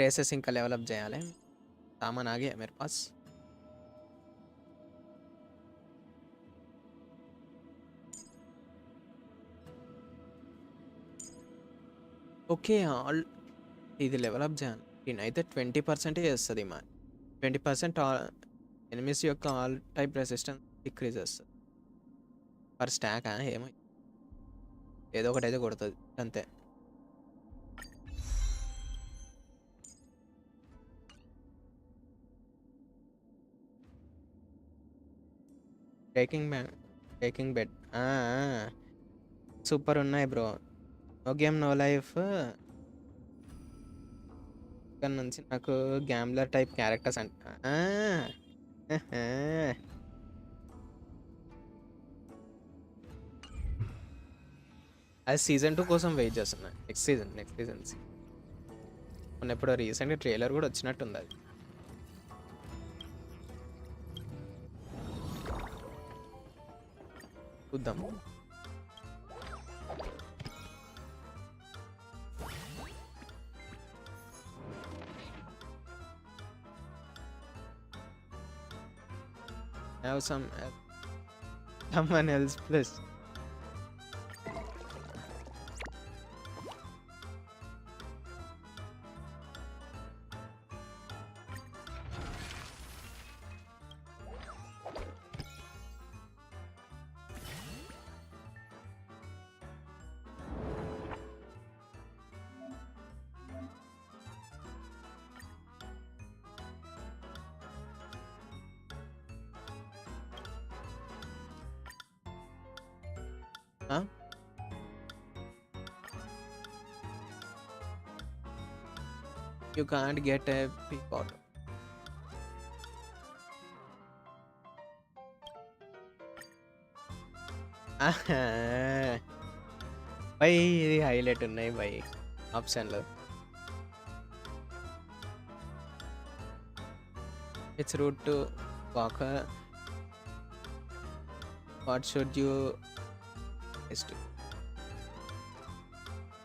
Speaker 1: races ఇంకా డెవలప్ చేయాలి. సామాన్ ఆగే మేరే పాస్. ఓకే ఇది డెవలప్ చేయాలి. నేనైతే 20% చేస్తుంది మా 20% ఎనిమిస్ యొక్క ఆల్ టైప్ రెసిస్టెన్స్ డిక్రీజ్ చేస్తుంది పర్ స్టాక్. ఏమో ఏదో ఒకటి అయితే కొడుతుంది అంతే. బ్రేకింగ్ బెడ్ సూపర్ ఉన్నాయి bro. No game no life ఇక్కడ నుంచి నాకు గ్యాంబ్లర్ టైప్ క్యారెక్టర్స్ అంట. అది సీజన్ 2 కోసం వెయిట్ చేస్తున్నా. నెక్స్ట్ సీజన్ మొన్న ఎప్పుడో రీసెంట్గా ట్రైలర్ కూడా వచ్చినట్టుంది. అది చూద్దాం. have someone else plus. Huh? You can't get a peapod. By ఇది హైలైట్ ఉన్నాయి బై ఆప్షన్లో. It's route to walk. What should you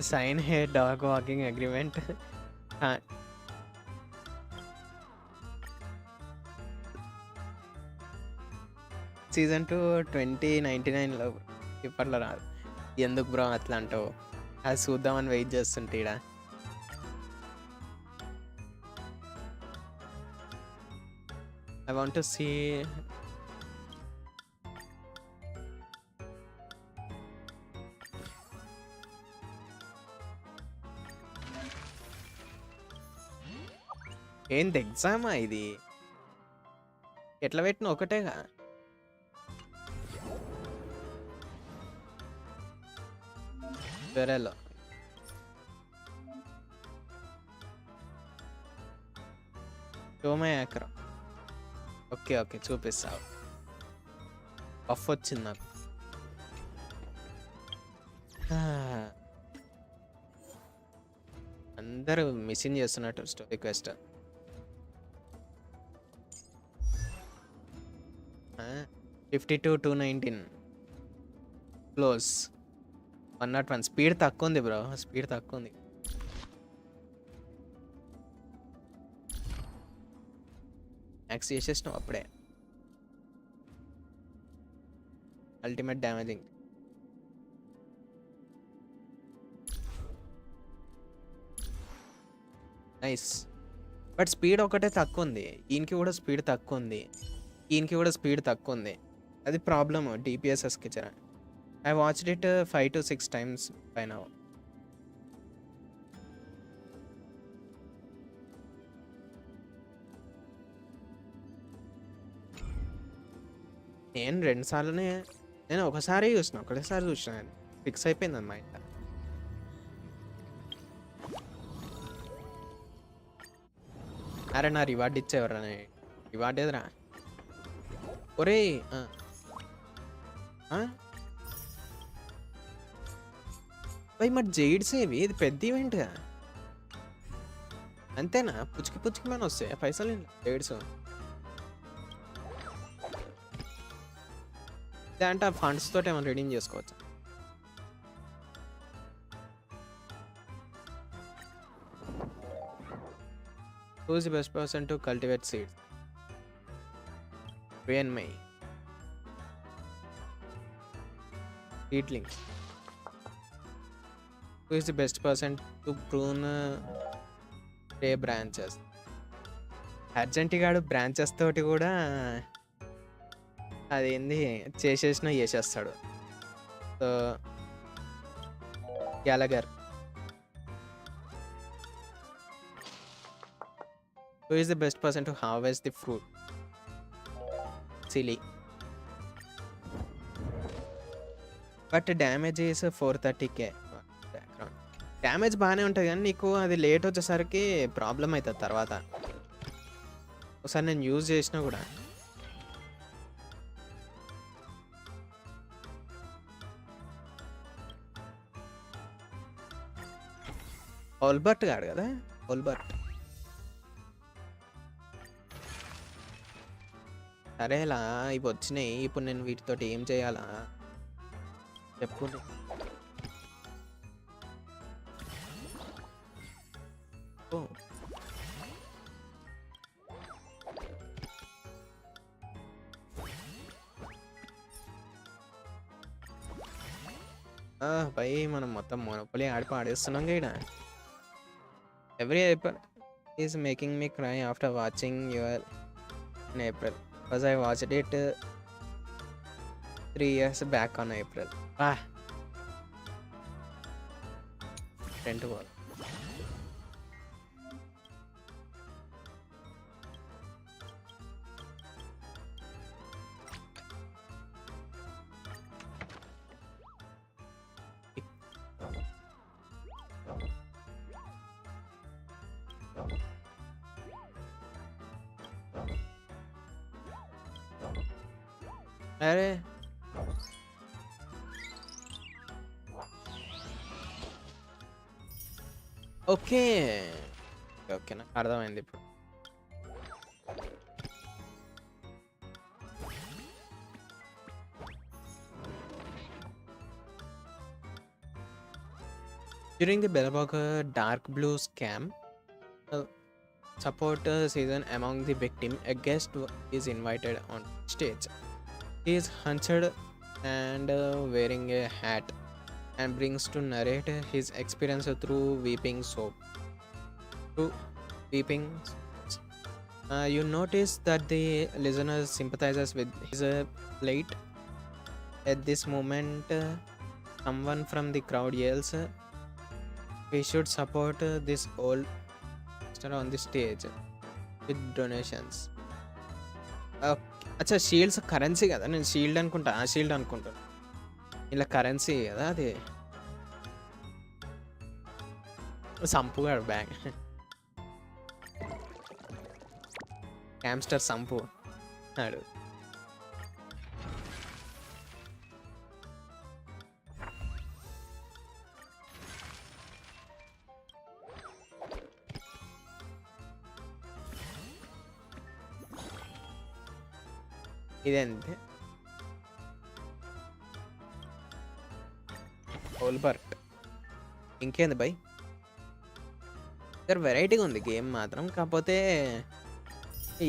Speaker 1: sign a dog walking agreement? Season 2 2099లో ఇప్పట్లో రాదు. ఎందుకు బ్రో అట్లా అంటావు? అది చూద్దామని వెయిట్ చేస్తుంటే ఈడ. I want to see. ఏంది ఎగ్జామా ఇది? ఎట్లా పెట్టిన ఒకటేగా. వేరేలో Acheron. ఓకే చూపిస్తావు. బఫ్ వచ్చింది నాకు. అందరూ మిస్సింగ్ చేస్తున్నట్టు స్టోరీ క్వెస్ట్. 52-219 క్లోజ్. 101 స్పీడ్ తక్కువ ఉంది బ్రో. స్పీడ్ తక్కువ ఉంది. మ్యాక్స్ చేసేసినావు అప్పుడే. Ultimate damaging. Nice. But speed ఒకటే తక్కువ ఉంది. ఈయనకి కూడా స్పీడ్ తక్కువ ఉంది. ఈయనకి కూడా స్పీడ్ తక్కువ ఉంది. అది ప్రాబ్లమ్ డిపిఎస్ఎస్కి ఇచ్చారా. I watched it 5 to 6 times by now. నేను 2 సార్లునే, నేను ఒకటేసారి చూసిన ఫిక్స్ అయిపోయింది అన్నమాట. అరే నా రివార్డ్ ఇచ్చేవరా? రివార్డ్ ఏదిరా? ఒరే భయ్ మరి జైడ్స్ ఏవి? ఇది పెద్ద ఈవెంట్ అంతేనా? పుచ్చుకి మన వస్తాయి పైసలు జైడ్స్. అంటే ఆ ఫండ్స్ తోటి ఏమైనా రీడింగ్ చేసుకోవచ్చు. Who is the best person to cultivate seeds? May. Seedling. Who is the best person to prune tree branches? Urgent గాడు బ్రాంచెస్ తోటి కూడా అదేంది చేసేస్తాడు. So గ్యాలగర్. Who is the best person to harvest the fruit? Silly. But damage is 430k. Damage బాగానే ఉంటుంది కానీ నీకు అది లేట్ వచ్చేసరికి ప్రాబ్లం అవుతుంది తర్వాత. ఒకసారి నేను యూజ్ చేసినా కూడా ఓల్బర్ట్ కాడు కదా. ఓల్బర్ట్ సరేలా ఇవి వచ్చినాయి. ఇప్పుడు నేను వీటితోటి ఏం చేయాలా చెప్పు. భయ్ మనం మొత్తం మొనోపొలి ఆడేస్తున్నాం ఈడ. Every April is making me cry after watching your in April because I watched it 3 years back on April. Rent పోవాలి. అరే ఓకే ఓకే నాకు అర్థమైంది ఇప్పుడు. During the Bellbocker Dark Blue scam support season, among the victim, a guest is invited on stage. He is hunched and wearing a hat and brings to narrate his experience through weeping soap. Through weeping, you notice that the listener sympathizes with his plight. At this moment, someone from the crowd yells, "We should support this old star on the stage with donations." అచ్చా shields currency కదా, నేను shield అనుకుంటా, ఆ shield అనుకుంటాను. ఇలా currency కదా అది. సంపుగాడు bag hamster sump ఆడు. ఇదేంటి ఓల్బర్ట్ ఇంకేంది బై. వెరైటీగా ఉంది గేమ్ మాత్రం, కాకపోతే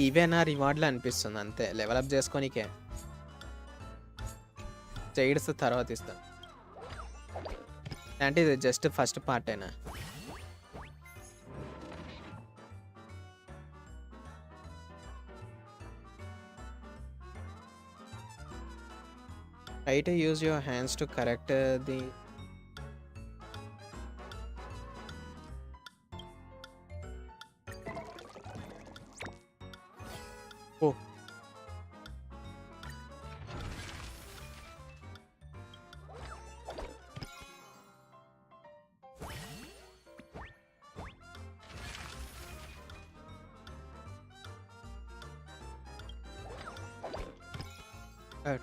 Speaker 1: ఇవేనా రివార్డ్లు అనిపిస్తుంది అంతే. లెవెలప్ చేసుకోనికే చైడ్స్ తర్వాత ఇస్తాను. అంటే ఇది జస్ట్ ఫస్ట్ పార్ట్ అయినా. Try to use your hands to correct the oh.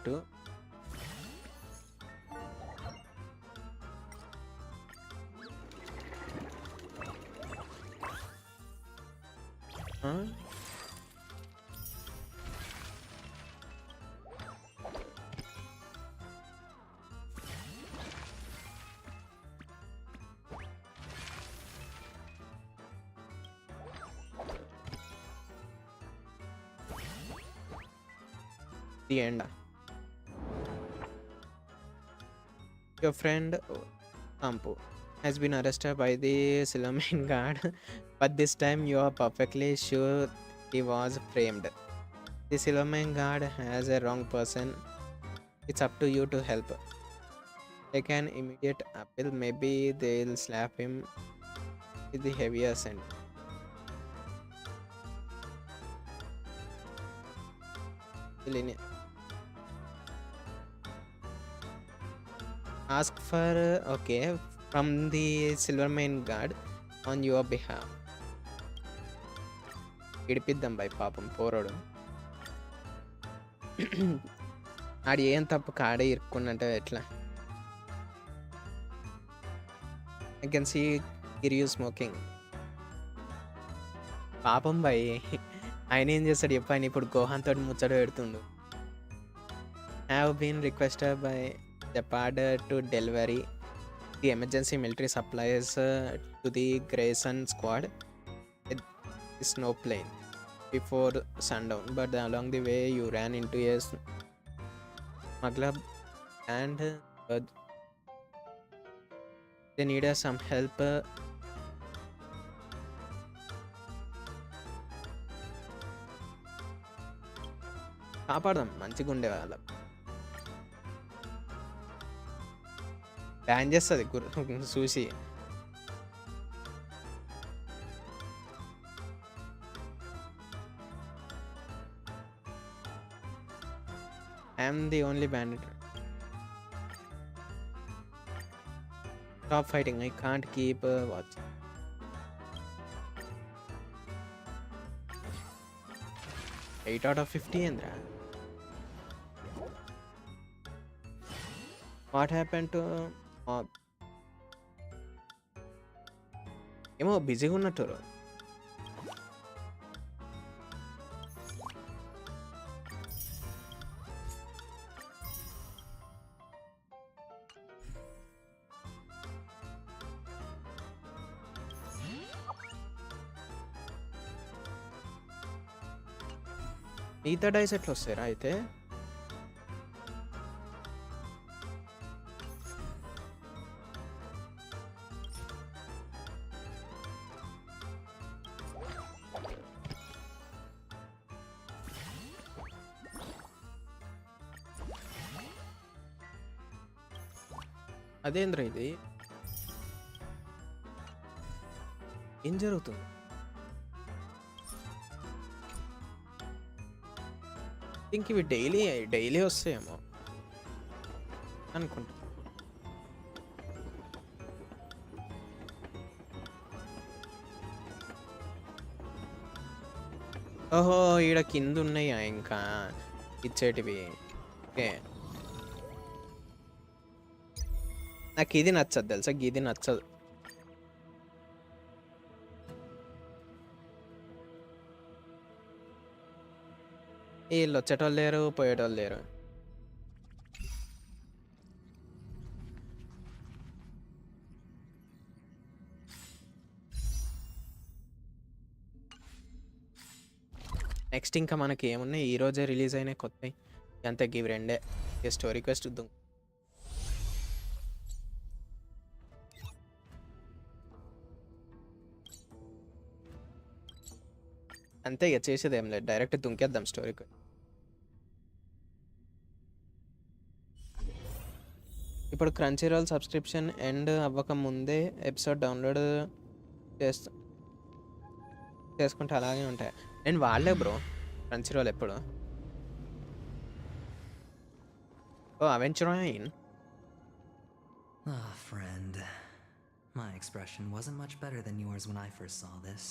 Speaker 1: To the end. Your friend Ampu has been arrested by the Silverman guard, but this time you are perfectly sure he was framed. The Silverman guard has a wrong person. It's up to you to help. Take an immediate appeal. Maybe they'll slap him with the heavier sentence. Ask for okay from the Silverman guard on your behalf. ఇడిపిద్దాం బై పాపం పోరాడు. ఆడు ఏం తప్పు కాడే ఇరుక్కున్నట్టు ఎట్లా. ఐ కెన్ సీ గిరియూ స్మోకింగ్. పాపం బై ఆయన ఏం చేస్తాడు చెప్పు. ఆయన ఇప్పుడు గోహాన్ తోటి ముచ్చట పెడుతుండు. Have been requested by Depard to delivery the emergency military supplies to the Grayson squad with the snow plane before sundown, but along the way you ran into a smuggler and they need some help. కాపాడదాం, మంచిగా ఉండే వాళ్ళం. Ban చేస్తుంది చూసి. I'm the only banded. Stop fighting, I can't keep watch. 8 out of 50 ఏంద్రా? What happen to ఏమో బిజీగా ఉన్నట్టు. మిగతా డైస్ ఎట్లా వస్తారా అయితే? అదేంద్ర ఇది? ఏం జరుగుతుంది? ఇంక ఇవి డైలీ వస్తాయేమో అనుకుంటా. ఓహో, ఈడ కింద ఉన్నాయా ఇంకా ఇచ్చేటివి? ఓకే, నాకు ఇది నచ్చదు తెలుసా, ఇది నచ్చదు. వీళ్ళు వచ్చేటోళ్ళు లేరు, పోయేటోళ్ళు లేరు. నెక్స్ట్ ఇంకా మనకి ఏమున్నాయి? ఈ రోజే రిలీజ్ అయినాయి కొత్తవి అంతే, ఇవి రెండే. స్టోరీ క్వెస్ట్ వద్దాం అంతే. ఇక చేసేది ఏం లేదు, డైరెక్ట్ దుంకేద్దాం స్టోరీకి. ఇప్పుడు క్రంచీ రోల్ సబ్స్క్రిప్షన్ ఎండ్ అవ్వక ముందే ఎపిసోడ్ డౌన్లోడ్ చేసుకుంటే అలాగే ఉంటాయి. నేను వాళ్ళే బ్రో క్రంచీ రోల్ ఎప్పుడు. ఓ అవెంచరాయిన్.
Speaker 5: Ah, friend. My expression wasn't much better than yours when I first saw this.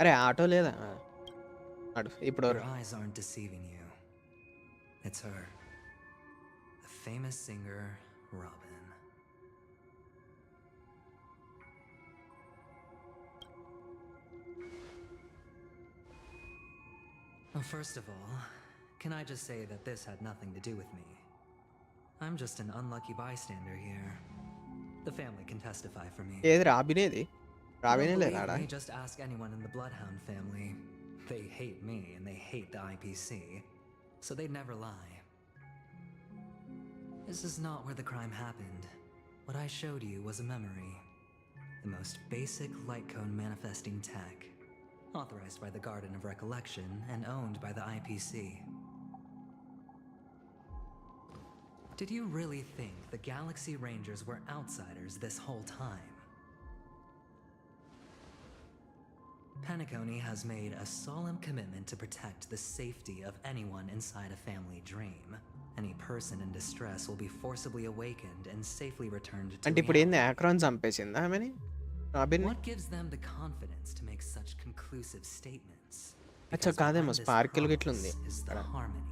Speaker 1: అరే ఆటో లేదా? అడు ఇప్పుడు
Speaker 5: Your eyes aren't deceiving you. It's her. The famous singer, Robin. Well, first of all, can I just say that this had nothing to do with me? I'm just an unlucky bystander here. The family can testify for me.
Speaker 1: ఏది రాబినేది? రాబినే
Speaker 5: Don't
Speaker 1: లేదా?
Speaker 5: believe me, just ask anyone in the Bloodhound family. They hate me and they hate the IPC, so they'd never lie. This is not where the crime happened. What I showed you was a memory. The most basic light cone manifesting tech. Authorized by the Garden of Recollection and owned by the IPC. Did you really think the Galaxy Rangers were outsiders this whole time? Penacony has made a solemn commitment to protect the safety of anyone inside a family dream. Any person in distress will be forcibly awakened and safely returned to
Speaker 1: అంటే ఇప్పుడు ఏంది,
Speaker 5: reality.
Speaker 1: ఆక్రాన్ చంపేసిందా ఆమెని? Robin
Speaker 5: What gives them the confidence to make such conclusive statements?
Speaker 1: అచ్చా
Speaker 5: Because
Speaker 1: కాదేమో,
Speaker 5: behind this
Speaker 1: sprinkle గిట్ల ఉంది
Speaker 5: promise is
Speaker 1: ఇక్కడ.
Speaker 5: the harmony.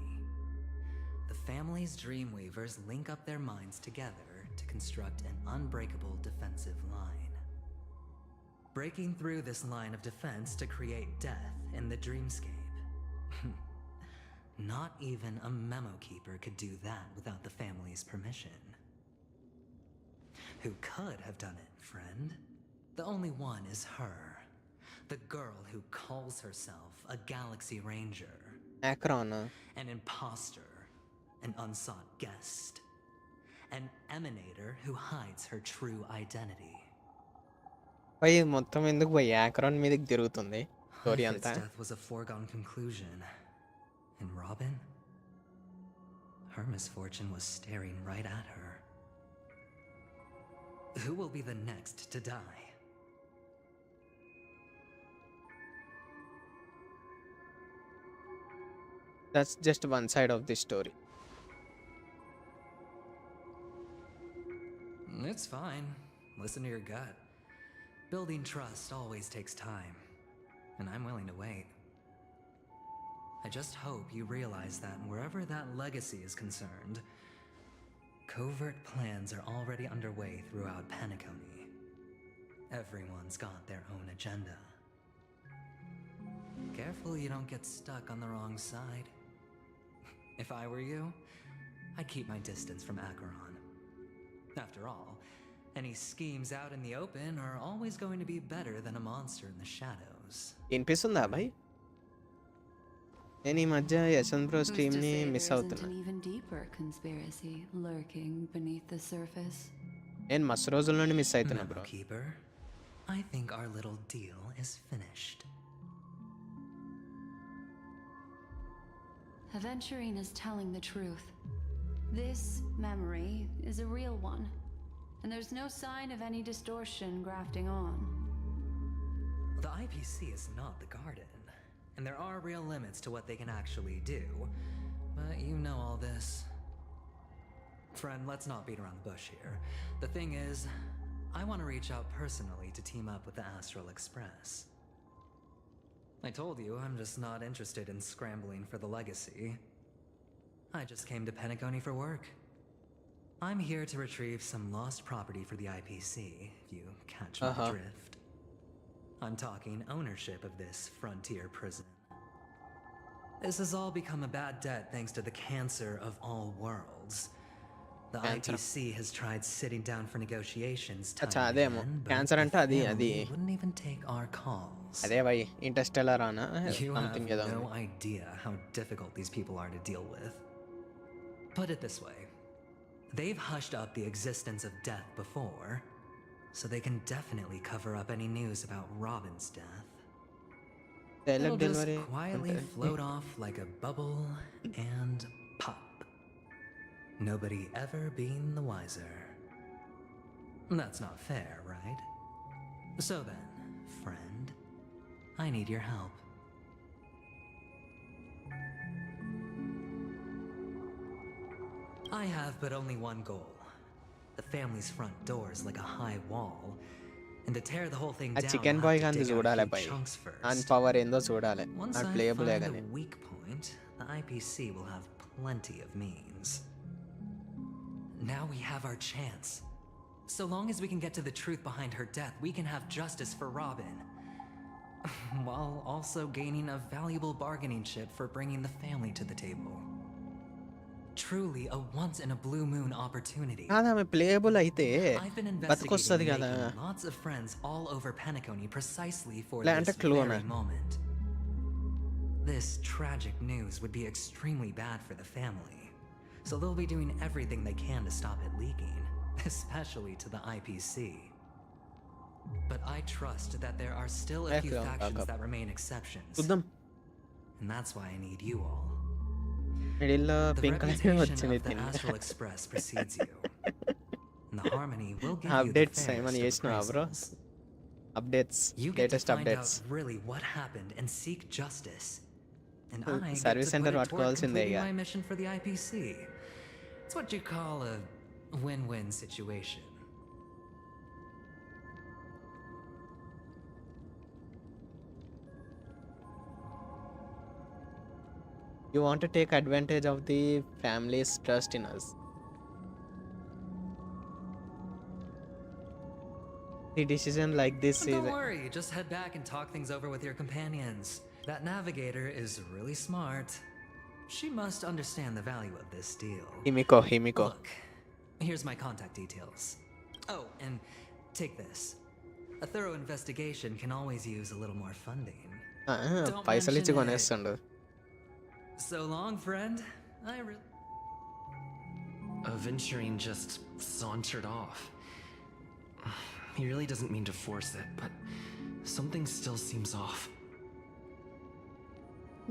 Speaker 5: The family's dreamweavers link up their minds together to construct an unbreakable defensive line. Breaking through this line of defense to create death in the dreamscape. Not even a memo keeper could do that without the family's permission. Who could have done it, friend? The only one is her. The girl who calls herself a Galaxy Ranger.
Speaker 1: ఆక్రాన్.
Speaker 5: An imposter. An unsought guest. an emanator who hides her true identity.
Speaker 1: పై మొత్తం ఎందుకు పోయి యాక్రాన్ మీదకి తిరుగుతుంది story
Speaker 5: Ifrit's
Speaker 1: అంతా.
Speaker 5: death was a foregone conclusion. And Robin? Her misfortune was staring right at her. Who will be the next to die?
Speaker 1: That's just one side of the story.
Speaker 5: It's fine. Listen to your gut. Building trust always takes time, and I'm willing to wait. I just hope you realize that wherever that legacy is concerned, covert plans are already underway throughout Penacony. Everyone's got their own agenda. Careful you don't get stuck on the wrong side. If I were you, I'd keep my distance from Acheron. After all, any schemes out in the open are always going to be better than a monster in the shadows.
Speaker 1: వినిపిస్తుందా భయ్? నేను ఈ మధ్య Yashwant bro
Speaker 6: Who's to
Speaker 1: స్ట్రీమ్ని
Speaker 6: say
Speaker 1: miss
Speaker 6: there
Speaker 1: అవుతున్నా.
Speaker 6: isn't an even deeper conspiracy lurking beneath the surface?
Speaker 1: నేను మస్తు రోజుల నుండి మిస్ అవుతున్నా bro.
Speaker 5: Keeper, I think our little deal is finished.
Speaker 6: Aventurine is telling the truth. This memory is a real one, and there's no sign of any distortion grafting on.
Speaker 5: The IPC is not the Garden, and there are real limits to what they can actually do. But you know all this. Friend, let's not beat around the bush here. The thing is, I want to reach out personally to team up with the Astral Express. I told you I'm just not interested in scrambling for the legacy. I just came to Penacony for work. I'm here to retrieve some lost property for the IPC, if you catch my drift. I'm talking ownership of this frontier prison. This has all become a bad debt thanks to the cancer of all worlds. The IPC has tried sitting down for negotiations time
Speaker 1: అచ్చా
Speaker 5: and
Speaker 1: అదేమో
Speaker 5: again, but
Speaker 1: cancer అంటే
Speaker 5: the
Speaker 1: అది
Speaker 5: family wouldn't even take our calls.
Speaker 1: అదే భయ్ Interstellar అనా
Speaker 5: You
Speaker 1: something
Speaker 5: have
Speaker 1: ఏదో
Speaker 5: no
Speaker 1: ఉంది.
Speaker 5: idea how difficult these people are to deal with. Put it this way. They've hushed up the existence of death before, so they can definitely cover up any news about Robin's death.
Speaker 1: Dialogue
Speaker 5: It'll just
Speaker 1: delivery
Speaker 5: quietly float off like a bubble and pop. Nobody ever being the wiser. That's not fair, right? So then, friend, I need your help. I have but only one goal. The family's front door is like a high wall. And to tear the whole thing
Speaker 1: ఆ
Speaker 5: down,
Speaker 1: chicken
Speaker 5: I'll
Speaker 1: boy
Speaker 5: have to
Speaker 1: కానీ
Speaker 5: dig out a
Speaker 1: చూడాలి
Speaker 5: few
Speaker 1: భయ్
Speaker 5: chunks
Speaker 1: అని
Speaker 5: first.
Speaker 1: Power ఏందో చూడాలి
Speaker 5: Once
Speaker 1: అది
Speaker 5: I
Speaker 1: ప్లేయబులే
Speaker 5: find
Speaker 1: కానీ
Speaker 5: a weak point, the IPC will have plenty of means. Now we have our chance. So long as we can get to the truth behind her death, we can have justice for Robin. While also gaining a valuable bargaining chip for bringing the family to the table. Truly a once-in-a-blue-moon opportunity.
Speaker 1: కాదు ఆమె playable అయితే
Speaker 5: I've been
Speaker 1: బతుకొస్తుంది
Speaker 5: investigating
Speaker 1: కదా.
Speaker 5: making lots of friends all over Penacony precisely for
Speaker 1: Plant
Speaker 5: this
Speaker 1: a clue on
Speaker 5: very
Speaker 1: it.
Speaker 5: moment. This tragic news would be extremely bad for the family, so they'll be doing everything they can to stop it leaking, especially to the IPC. But I trust that there are still a few factions that remain exceptions,
Speaker 1: చూద్దాం.
Speaker 5: and that's why I need you all.
Speaker 1: మిడిల్లో
Speaker 5: The
Speaker 1: pink
Speaker 5: reputation
Speaker 1: వచ్చింది
Speaker 5: of the Astral Express precedes you, and the Harmony will give you the
Speaker 1: updates
Speaker 5: fairest
Speaker 1: ఏమని
Speaker 5: of
Speaker 1: చేసినావా bro?
Speaker 5: appraisals.
Speaker 1: Updates
Speaker 5: You get to
Speaker 1: latest
Speaker 5: find
Speaker 1: updates
Speaker 5: out really what happened and seek justice. And
Speaker 1: Hmm,
Speaker 5: I get
Speaker 1: service
Speaker 5: to
Speaker 1: center
Speaker 5: put it toward
Speaker 1: పట్టుకోవాల్సిందే
Speaker 5: completing
Speaker 1: ఇక.
Speaker 5: my mission for the IPC. It's what you call a win-win situation.
Speaker 1: You want to take advantage of the family's trust in us. The decision like this
Speaker 5: But
Speaker 1: is
Speaker 5: don't worry, just head back and talk things over with your companions. That navigator is really smart. She must understand the value of this deal.
Speaker 1: Himiko.
Speaker 5: Look, here's my contact details. Oh, and take this. A thorough investigation can always use a little more funding.
Speaker 1: పైసలు ఇచ్చి
Speaker 5: mention it.
Speaker 1: కొనేస్తుండు.
Speaker 5: So long, friend. I really...
Speaker 7: Aventurine just sauntered off. He really doesn't mean to force it, but something still seems off.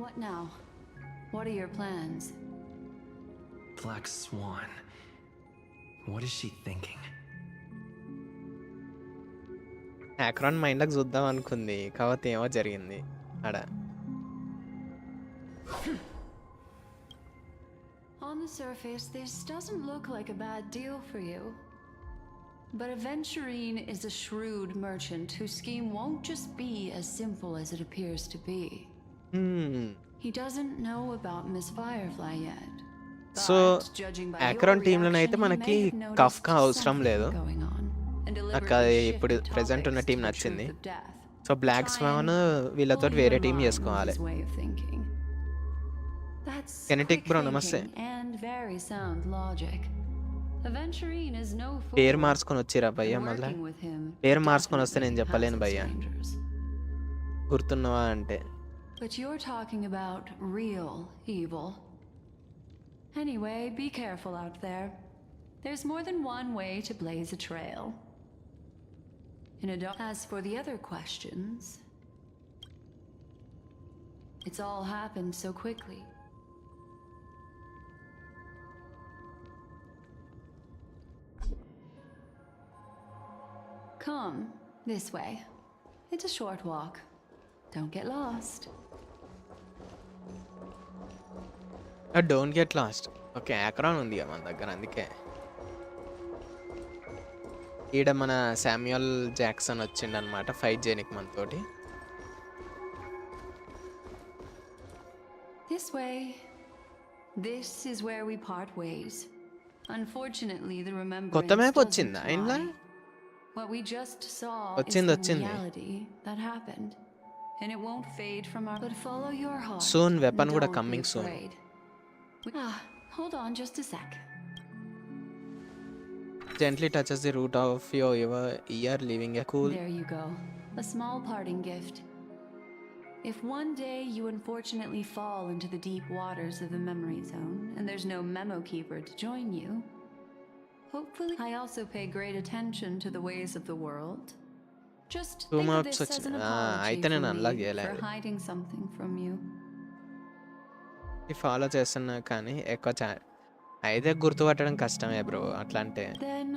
Speaker 6: What now? What are your plans?
Speaker 7: Black Swan. What is she thinking?
Speaker 1: యాక్రాన్ మైండ్కి చూద్దాం అనుకుంది, కాకపోతే ఏమో జరిగింది ఆడ.
Speaker 6: On the surface, this doesn't look like a bad deal for you. But Aventurine is a shrewd merchant whose scheme won't just be as simple as it appears to be. He doesn't know about Miss Firefly yet.
Speaker 1: So
Speaker 6: But judging by
Speaker 1: యాక్రాన్
Speaker 6: your
Speaker 1: టీంలోనైతే
Speaker 6: reaction, he
Speaker 1: మనకి
Speaker 6: may have noticed
Speaker 1: Kafka అవసరం
Speaker 6: something
Speaker 1: లేదు.
Speaker 6: going on and
Speaker 1: నాకు
Speaker 6: deliberately
Speaker 1: అది
Speaker 6: shifted
Speaker 1: ఇప్పుడు present ఉన్న
Speaker 6: topics
Speaker 1: team
Speaker 6: to the
Speaker 1: నచ్చింది.
Speaker 6: truth of death.
Speaker 1: So black swan వీళ్ళతో
Speaker 6: Pull
Speaker 1: వేరే
Speaker 6: you
Speaker 1: team
Speaker 6: in line with
Speaker 1: చేసుకోవాలి.
Speaker 6: his way of thinking. That's
Speaker 1: Kinetic
Speaker 6: quick
Speaker 1: bro, namaste.
Speaker 6: thinking and very sound logic. Aventurine is no fool.
Speaker 1: పేరు మార్చుకొని వచ్చిరా భయ్య,
Speaker 6: and
Speaker 1: మళ్ళా
Speaker 6: working with him
Speaker 1: పేరు మార్చుకొని వస్తే నేను
Speaker 6: definitely
Speaker 1: చెప్పలేను
Speaker 6: has its
Speaker 1: భయ్య,
Speaker 6: dangers.
Speaker 1: గుర్తున్నవా అంటే.
Speaker 6: But you're talking about real evil. Anyway, be careful out there. There's more than one way to blaze a trail. As for the other questions, it's all happened so quickly. Come this way. It's a short walk. Don't get lost.
Speaker 1: Don't get lost. Okay, Acheron ఉంది మన దగ్గర, అందుకే. ఈడ మన Samuel Jackson వచ్చిండనమాట fight చేయనికి మనతోటి.
Speaker 6: This way. This is where we part ways. Unfortunately, the remembrance
Speaker 1: కొత్త మ్యాప్
Speaker 6: doesn't
Speaker 1: వచ్చిందా ఇంట్లో?
Speaker 6: lie. What we just saw
Speaker 1: వచ్చింది,
Speaker 6: is the
Speaker 1: వచ్చింది.
Speaker 6: reality that happened. And it won't fade from our... But follow your heart.
Speaker 1: Soon,
Speaker 6: and
Speaker 1: weapon కూడా
Speaker 6: don't be
Speaker 1: coming soon.
Speaker 6: afraid. Hold on just a sec.
Speaker 1: Gently touches the root of your ear, leaving a cool.
Speaker 6: There you go. A small parting gift. If one day you unfortunately fall into the deep waters of the memory zone and there's no memo keeper to join you, hopefully I also pay great attention to the ways of the world. Just
Speaker 1: Two
Speaker 6: think of
Speaker 1: maps
Speaker 6: this as an
Speaker 1: వచ్చి-
Speaker 6: apology
Speaker 1: అయితే నేను
Speaker 6: from
Speaker 1: unlock
Speaker 6: me
Speaker 1: చేయలేదు.
Speaker 6: for hiding something from you.
Speaker 1: Follow చేస్తున్నా కానీ ఎక్కువ అయితే గుర్తుపట్టడం కష్టమే బ్రో, అట్లా అంటే.
Speaker 6: Then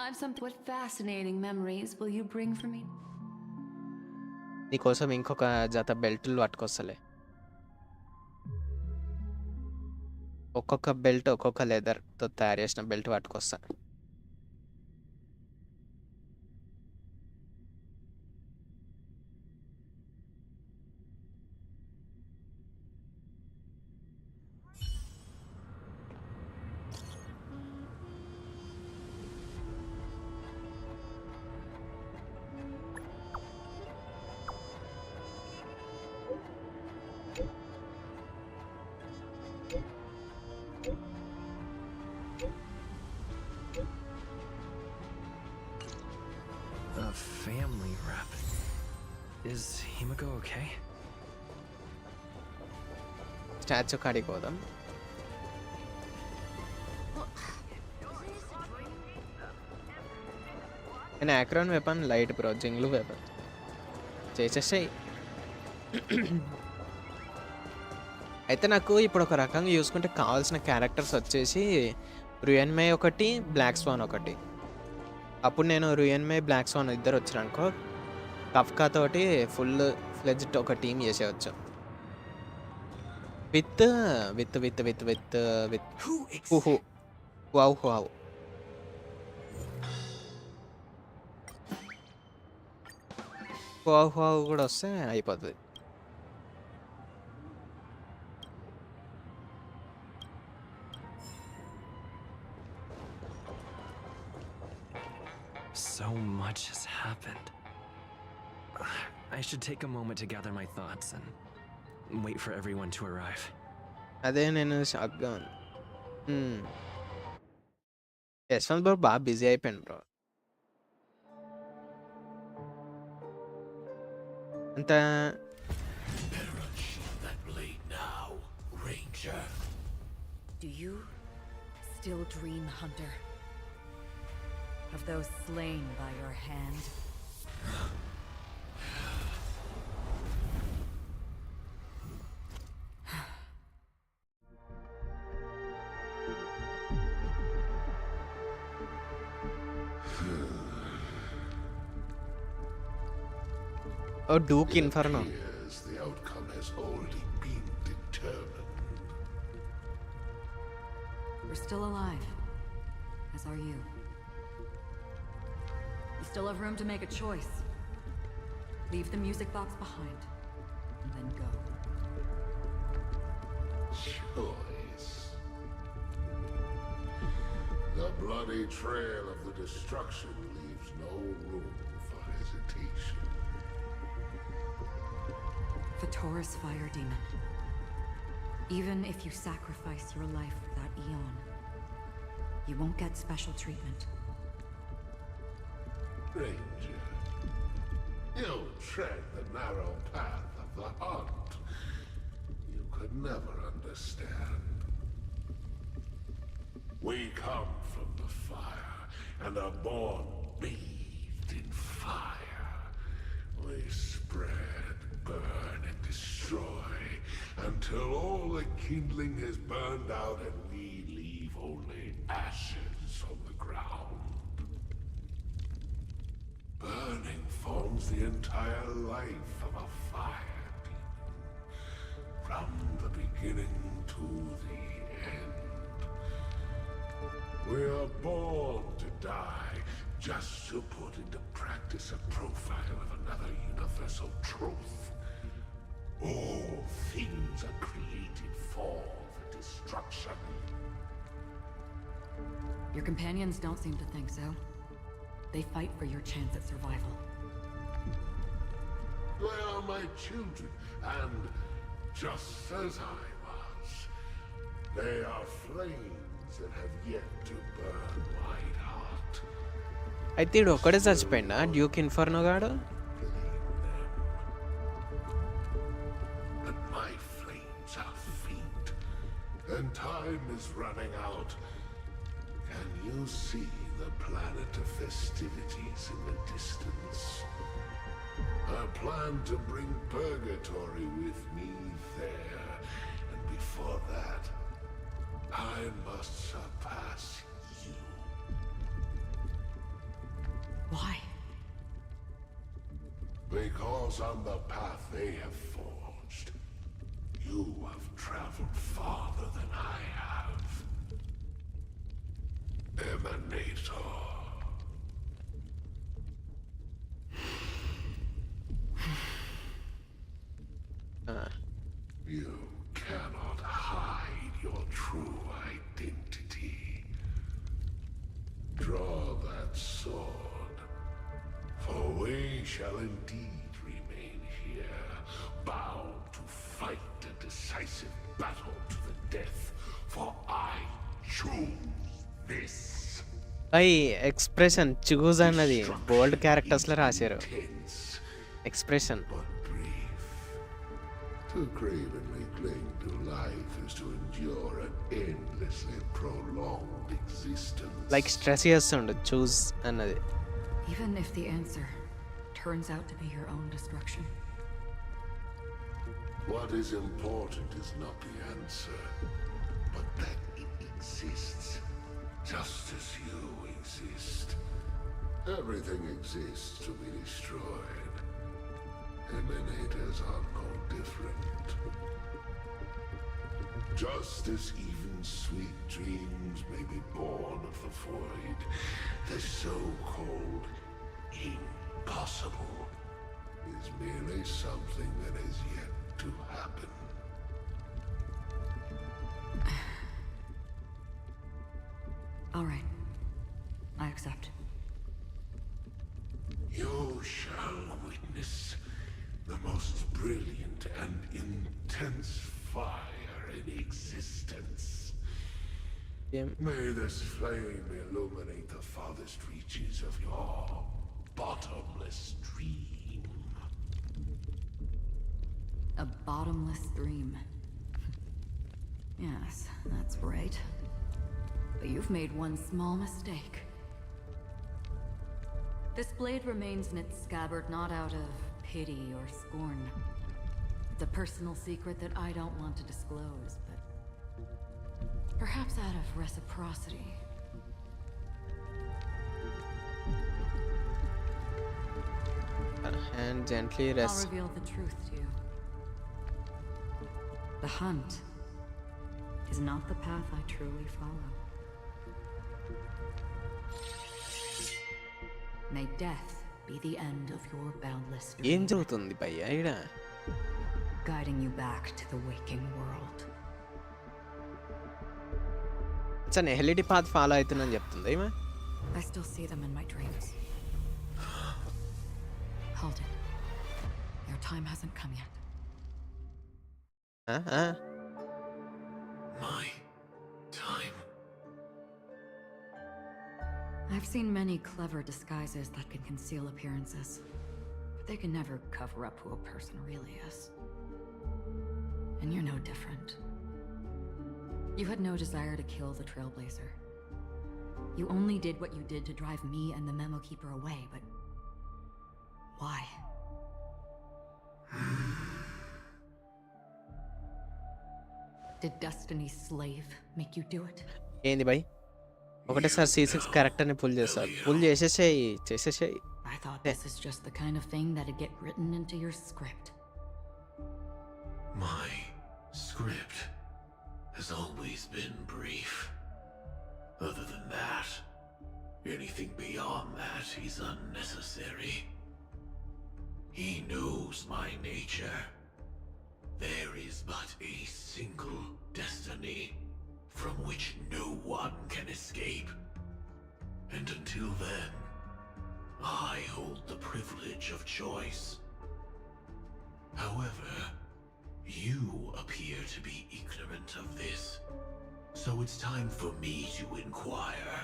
Speaker 6: I've some. What fascinating memories will you bring for me?
Speaker 1: నీకోసం ఇంకొక జత బెల్ట్లు పట్టుకొస్తలే. ఒక్కొక్క బెల్ట్ ఒక్కొక్క లెదర్తో తయారు చేసిన బెల్ట్ పట్టుకొస్తా.
Speaker 7: A family rep. Is Himiko okay?
Speaker 1: Statue కాడికి పోదాం. నేను యాక్రాన్ వెపన్ లైట్ బ్రో, జింగ్లు వెపన్ చేసేసాయి. అయితే నాకు ఇప్పుడు ఒక రకంగా చూసుకుంటే కావాల్సిన క్యారెక్టర్స్ వచ్చేసి రుయన్మే ఒకటి, బ్లాక్ స్వాన్ ఒకటి. అప్పుడు నేను రుయన్మే, బ్లాక్ స్వాన్ ఇద్దరు వచ్చారనుకో, కఫ్కా తోటి ఫుల్ ఫ్లెడ్జ్డ్ ఒక టీం చేసేవచ్చు. With with with with with with who wow wow. Wow wow కూడా వస్తే అయిపోతుంది.
Speaker 7: So much has happened. I should take a moment to gather my thoughts and wait for everyone to arrive.
Speaker 1: అదే నేను షాక్గా ఉంది. Yashwant bro బాగా busy అయిపోయాను bro. అంత
Speaker 8: Do you
Speaker 4: still dream, Hunter? Of those slain by your hand?
Speaker 1: Oh, Duke
Speaker 8: It
Speaker 1: Inferno.
Speaker 8: appears the outcome has already been determined.
Speaker 4: We're still alive. As are you. You still have room to make a choice. Leave the music box behind, and then go.
Speaker 8: Choice. The bloody trail of the destruction leaves no room for hesitation.
Speaker 4: Taurus Fire Demon. Even if you sacrifice your life for that eon, you won't get special treatment.
Speaker 8: Ranger, you tread the narrow path of the hunt. You could never understand. We come from the fire, and are born bathed in fire. We spread, burn, and destroy, until all the kindling has burned out and we leave only ashes on the ground. Burning forms the entire life of a fire demon, from the beginning to the end. We are born to die, just to put into practice a profile of another universal truth. All things are created for the destruction.
Speaker 4: Your companions don't seem to think so. They fight for your chance at survival.
Speaker 8: They are my children, and just as I was, they are flames that have yet to burn White Heart.
Speaker 1: అయితే ఈడు ఒక్కడే చచ్చిపోయిందా Duke ఇన్ఫర్నో గాడు?
Speaker 8: But my flames are faint, and time is running out. Can you see the planet of festivities in the distance? I plan to bring Purgatory with me there, and before that, I must surpass you.
Speaker 4: Why?
Speaker 8: Because on the path they have forged, you have traveled farther than I have. Emanator. You cannot hide your true identity. Draw that sword, for we shall indeed remain here, bound to fight a decisive battle to the death, for I choose this.
Speaker 1: అయ్యి expression choose అన్నది బోల్డ్ క్యారెక్టర్స్లో రాశారు.
Speaker 8: Tense,
Speaker 1: expression
Speaker 8: but brief. To cravenly cling to life is to endure an endlessly prolonged existence.
Speaker 1: Like stress చేస్తుండు choose అన్నది.
Speaker 4: Even if the answer turns out to be your own destruction.
Speaker 8: What is important is not the answer, but that it exists, just as you exist. Everything exists to be destroyed. Emanators are no different. Just as even sweet dreams may be born of the void, the so-called impossible is merely something that is yet to happen.
Speaker 4: All right. I accept.
Speaker 8: You shall witness the most brilliant and intense fire in existence. May this flame illuminate the farthest reaches of your bottomless dream.
Speaker 4: A bottomless dream. Yes, that's right. But you've made one small mistake. This blade remains in its scabbard not out of pity or scorn. It's a personal secret that I don't want to disclose, but perhaps out of reciprocity.
Speaker 1: Her hand gently
Speaker 4: I'll
Speaker 1: rests.
Speaker 4: reveal the truth to you. The hunt is not the path I truly follow. May death be the end of your boundless
Speaker 1: ఏం
Speaker 4: dream,
Speaker 1: జరుగుతుంది భయ్యా ఈడ?
Speaker 4: guiding you back to the waking world.
Speaker 1: Nihility path follow అవుతుందని చెప్తుంది ఏమా?
Speaker 4: I still see them in my dreams. Hold it. Your time hasn't come yet.
Speaker 8: My time.
Speaker 4: I've seen many clever disguises that can conceal appearances, but they can never cover up who a person really is. And you're no different. You had no desire to kill the Trailblazer. You only did what you did to drive me and the Memo Keeper away, but why? Did Destiny's slave make you do it?
Speaker 1: ఏంది భయ్? ఒకటేసారి C6 క్యారెక్టర్ని pull చేస్తారు. Pull చేసేసేయి.
Speaker 4: I thought this is just the kind of thing that'd get written into your script.
Speaker 8: My script has always been brief. Other than that, anything beyond that is unnecessary. He knows my nature. There is but a single destiny from which no one can escape. And until then, I hold the privilege of choice. However, you appear to be ignorant of this, so it's time for me to inquire.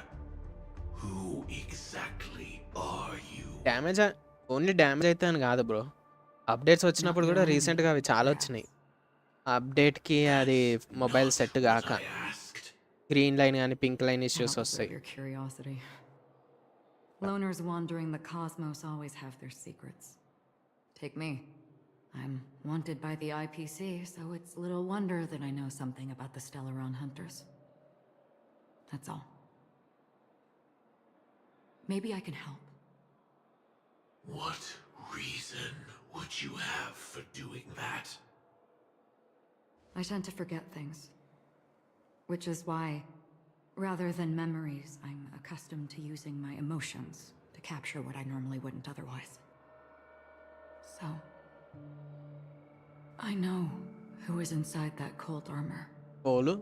Speaker 8: Who exactly are you?
Speaker 1: Damage only damage అయితే అని కాదు bro. Updates వచ్చినప్పుడు కూడా రీసెంట్గా అవి చాలా వచ్చినాయి. అప్డేట్కి అది మొబైల్ సెట్ కాక
Speaker 8: I asked.
Speaker 1: గ్రీన్ లైన్ కానీ పింక్ లైన్ ఇష్యూస్
Speaker 4: I'll
Speaker 1: వస్తాయి.
Speaker 4: observe your curiosity. Loners wandering the cosmos always have their secrets. Take me. I'm wanted by the IPC, so it's little wonder that I know something about the Stellaron hunters. That's all. Maybe I can help.
Speaker 8: What reason would you have for doing that?
Speaker 4: I tend to forget things. Which is why, rather than memories, I'm accustomed to using my emotions to capture what I normally wouldn't otherwise. So, I know who is inside that cold armor.
Speaker 1: పోలు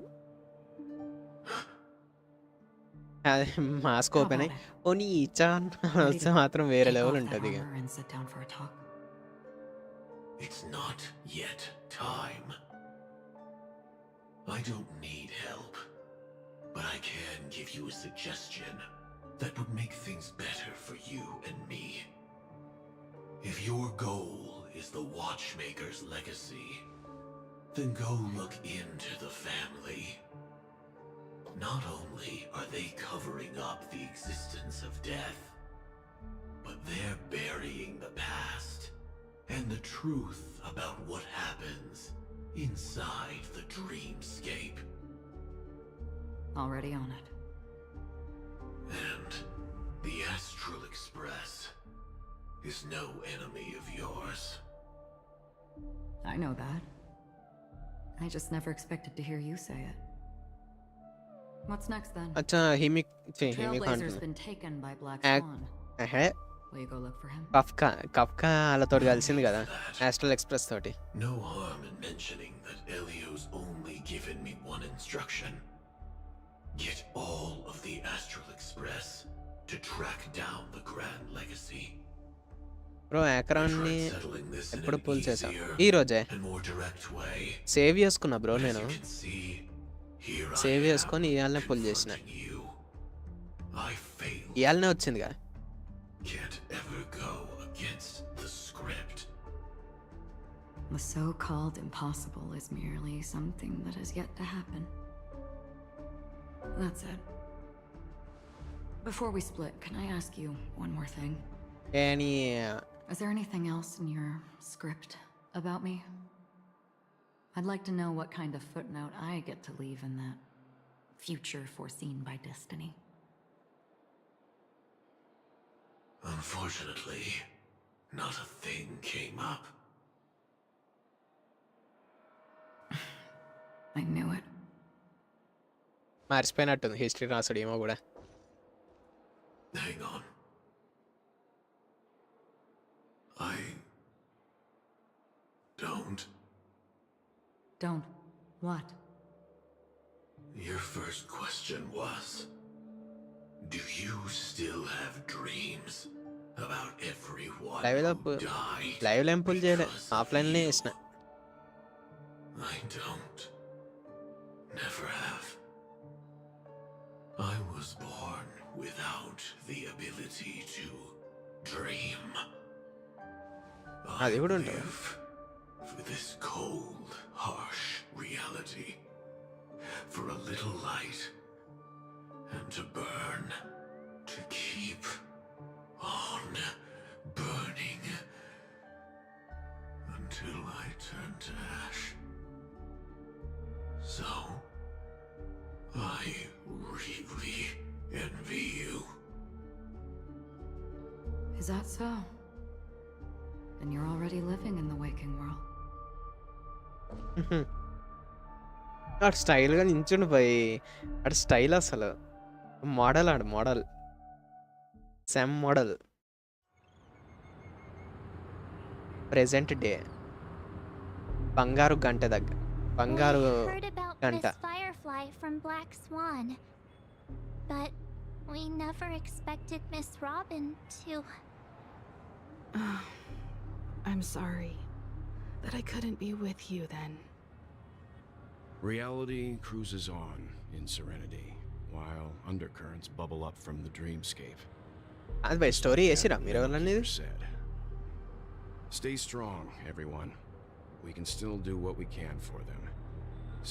Speaker 1: అది mask open అయ్యి ఓనీ చాన్ వస్తే మాత్రం వేరే
Speaker 4: Take
Speaker 1: level
Speaker 4: off that
Speaker 1: ఉంటుంది ఇక.
Speaker 4: armor and sit down for a talk.
Speaker 8: It's not yet time. I don't need help, but I can give you a suggestion that would make things better for you and me. If your goal is the Watchmaker's legacy, then go look into the family. Not only are they covering up the existence of death, but they're burying the past and the truth about what happens inside the dreamscape.
Speaker 4: Already on it.
Speaker 8: And the Astral Express is no enemy of yours.
Speaker 4: I know that. I just never expected to hear you say it. What's next then?
Speaker 1: అచ్చా humic
Speaker 4: Trailblazer's
Speaker 1: అంటున్నా.
Speaker 4: been taken by Black
Speaker 1: Ac-
Speaker 4: Swan.
Speaker 1: అహే
Speaker 4: Will you go look for him?
Speaker 1: Kafka వాళ్ళతో కలిసింది కదా astral express తోటి.
Speaker 8: No harm in mentioning that Elio's only given me one instruction. Get all of the Astral Express to track down the Grand Legacy.
Speaker 1: Bro
Speaker 8: I
Speaker 1: యాక్రాన్ని
Speaker 8: tried settling this in
Speaker 1: ఎప్పుడు
Speaker 8: an
Speaker 1: pull చేసాం
Speaker 8: easier
Speaker 1: ఈ రోజే
Speaker 8: and more direct way.
Speaker 1: Save చేసుకున్నా bro
Speaker 8: As
Speaker 1: నేను.
Speaker 8: you can see, here I
Speaker 1: save
Speaker 8: am,
Speaker 1: చేసుకొని ఇవాళనే pull చేసిన.
Speaker 8: confronting you. I failed.
Speaker 1: ఇవాళనే వచ్చిందిగా.
Speaker 8: Can't ever go against the script.
Speaker 4: The so-called impossible is merely something that has yet to happen. That's it. Before we split, can I ask you one more thing?
Speaker 1: any
Speaker 4: Is there anything else in your script about me? I'd like to know what kind of footnote I get to leave in that future foreseen by destiny.
Speaker 8: Unfortunately, not a thing came up.
Speaker 4: I knew it.
Speaker 1: మర్చిపోయినట్టుంది history రాసుడు ఏమో కూడా.
Speaker 8: Hang on. I don't.
Speaker 4: Don't. What?
Speaker 8: Your first question was, do you still have dreams about everyone
Speaker 1: లైవ్లో
Speaker 8: who died?
Speaker 1: లైవ్లో ఏం pull చేయలే,
Speaker 8: because
Speaker 1: ఆఫ్లైన్లోనే
Speaker 8: you?
Speaker 1: వేసిన.
Speaker 8: I don't. Never have. I was born without the ability to dream.
Speaker 1: అది
Speaker 8: I
Speaker 1: కూడా ఉంటుంది.
Speaker 8: live for this cold, harsh reality. For a little light and to burn, to keep on burning until I turn to ash. So, I really envy you.
Speaker 4: Is that so? Then you're already living in the waking world.
Speaker 1: అటు స్టైల్గా నించుండు పోయి, అటు style అసలు model, ఆడు model, sem model. Present day బంగారు గంట దగ్గర, బంగారు
Speaker 2: We heard about
Speaker 1: గంట.
Speaker 2: Miss Firefly from Black Swan, but we never expected Miss Robin to.
Speaker 9: I'm sorry that I couldn't be with you then.
Speaker 10: Reality cruises on in serenity, while undercurrents bubble up from the dreamscape.
Speaker 1: అది by story వేసిరా మీరు ఎవరన్నా ఇది?
Speaker 10: Said. Stay strong, everyone. We can still do what we can for them,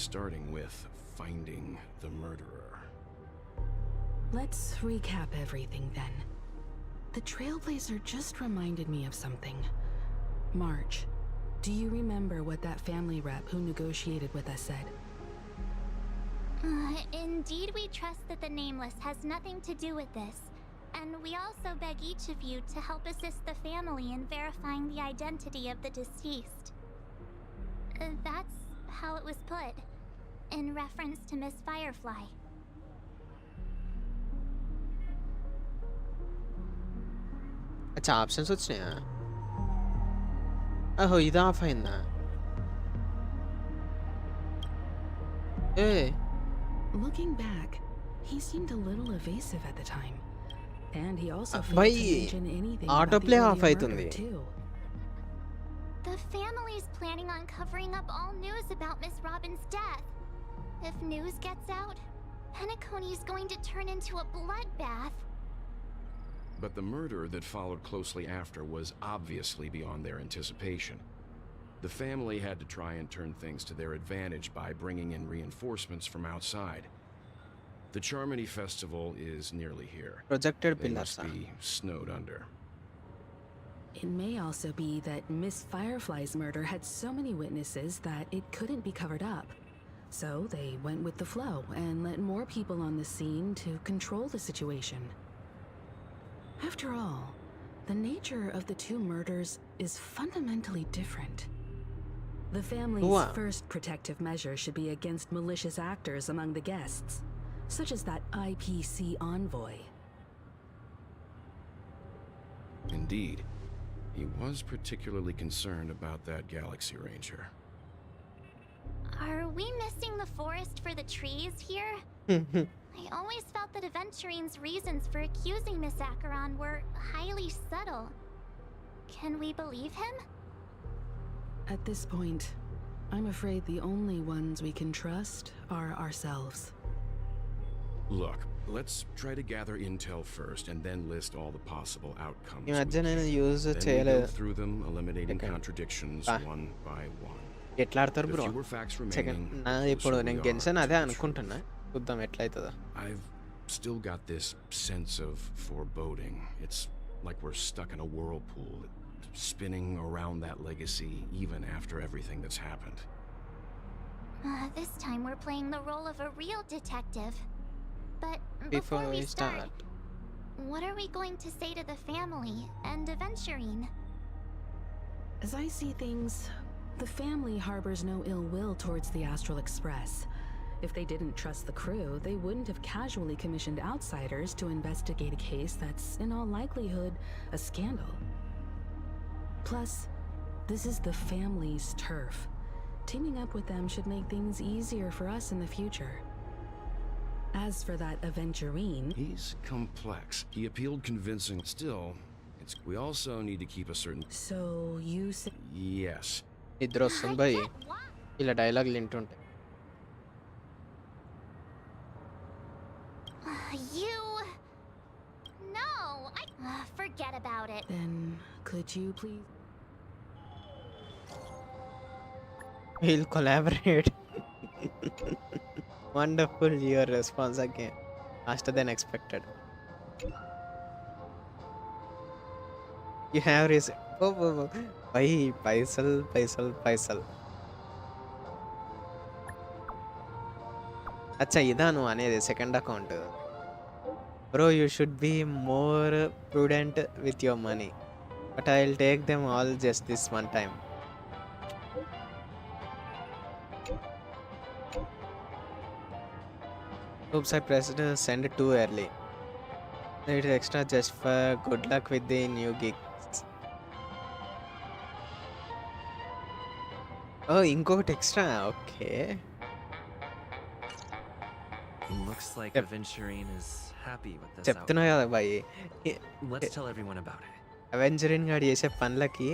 Speaker 10: starting with finding the murderer.
Speaker 9: Let's recap everything then. The Trailblazer just reminded me of something. March, do you remember what that family rep who negotiated with us said?
Speaker 2: Indeed, we trust that the Nameless has nothing to do with this. And we also beg each of you to help assist the family in verifying the identity of the deceased. That's how it was put, in reference to Miss Firefly.
Speaker 1: అచ్చా options వచ్చినాయా? అహో ఇది of అయిందా? ఏ
Speaker 9: Looking back, he seemed a little evasive at the time. And he also failed
Speaker 1: Bhai,
Speaker 9: to mention anything about
Speaker 1: autoplay
Speaker 9: the
Speaker 1: off
Speaker 9: earlier
Speaker 1: aitundi.
Speaker 9: murder too.
Speaker 2: The family's planning on covering up all news about Miss Robin's death. If news gets out, Penacony is going to turn into a bloodbath.
Speaker 10: But the murder that followed closely after was obviously beyond their anticipation. The family had to try and turn things to their advantage by bringing in reinforcements from outside. The Charmony Festival is nearly here.
Speaker 1: Projected
Speaker 10: They
Speaker 1: pillars.
Speaker 10: must be snowed under.
Speaker 9: It may also be that Miss Firefly's murder had so many witnesses that it couldn't be covered up. So they went with the flow and let more people on the scene to control the situation. After all, the nature of the two murders is fundamentally different. The family's
Speaker 1: Wow.
Speaker 9: first protective measure should be against malicious actors among the guests, such as that IPC envoy.
Speaker 10: Indeed, he was particularly concerned about that Galaxy Ranger.
Speaker 2: Are we missing the forest for the trees here? I always felt that Aventurine's reasons for accusing Miss Acheron were highly subtle. Can we believe him?
Speaker 9: At this point, I'm afraid the only ones we can trust are ourselves.
Speaker 10: Look, let's try to gather intel first and then list all the possible outcomes.
Speaker 1: ఈ
Speaker 10: we
Speaker 1: మధ్య నేను
Speaker 10: can.
Speaker 1: Use
Speaker 10: Then we go
Speaker 1: చేయలేదు.
Speaker 10: through them, eliminating
Speaker 1: Okay.
Speaker 10: contradictions
Speaker 1: Ah.
Speaker 10: one by one.
Speaker 1: ఎట్లా ఆడతారు
Speaker 10: The
Speaker 1: bro?
Speaker 10: fewer facts
Speaker 1: second
Speaker 10: remaining,
Speaker 1: నా
Speaker 10: the
Speaker 1: ఇప్పుడు
Speaker 10: closer
Speaker 1: నేను
Speaker 10: we are
Speaker 1: గెలిచాను
Speaker 10: to
Speaker 1: అదే
Speaker 10: the
Speaker 1: అనుకుంటున్నా, చూద్దాం ఎట్లయితుందో.
Speaker 10: I've still got this sense of foreboding. It's like we're stuck in a whirlpool, spinning around that legacy even after everything that's happened.
Speaker 2: This time we're playing the role of a real detective. But
Speaker 1: Before
Speaker 2: before we
Speaker 1: we
Speaker 2: start,
Speaker 1: start,
Speaker 2: what are we going to say to the family and Aventurine?
Speaker 9: As I see things, the family harbors no ill will towards the Astral Express. If they didn't trust the crew, they wouldn't have casually commissioned outsiders to investigate a case that's, in all likelihood, a scandal. Plus, this is the family's turf. Teaming up with them should make things easier for us in the future. As for that Aventurine,
Speaker 10: He's complex. He appealed convincing. Still, we also need to keep a certain...
Speaker 9: so you say
Speaker 10: Yes.
Speaker 1: నిద్ర వస్తుంది భయ్ ఇలా డైలాగులు వింటుంటే.
Speaker 2: You... No, forget about it.
Speaker 9: then could you please
Speaker 1: We'll collaborate. Wonderful, your response again. Faster than expected. You have received. Oh. Paisal. అచ్చా ఇదా నువ్వు అనేది second account. Bro you should be more prudent with your money but I will take them all just this one time. Oops, I pressed send too early. It is extra just for good luck with the new gigs. Oh, ఇంకొకటి extra. Okay.
Speaker 7: Looks like
Speaker 1: Yep.
Speaker 7: Aventurine is happy with this
Speaker 1: చెప్తున్నా
Speaker 7: outcome.
Speaker 1: కదా boy,
Speaker 7: Let's tell everyone about it.
Speaker 1: Aventurine గాడు చేసే పనులకి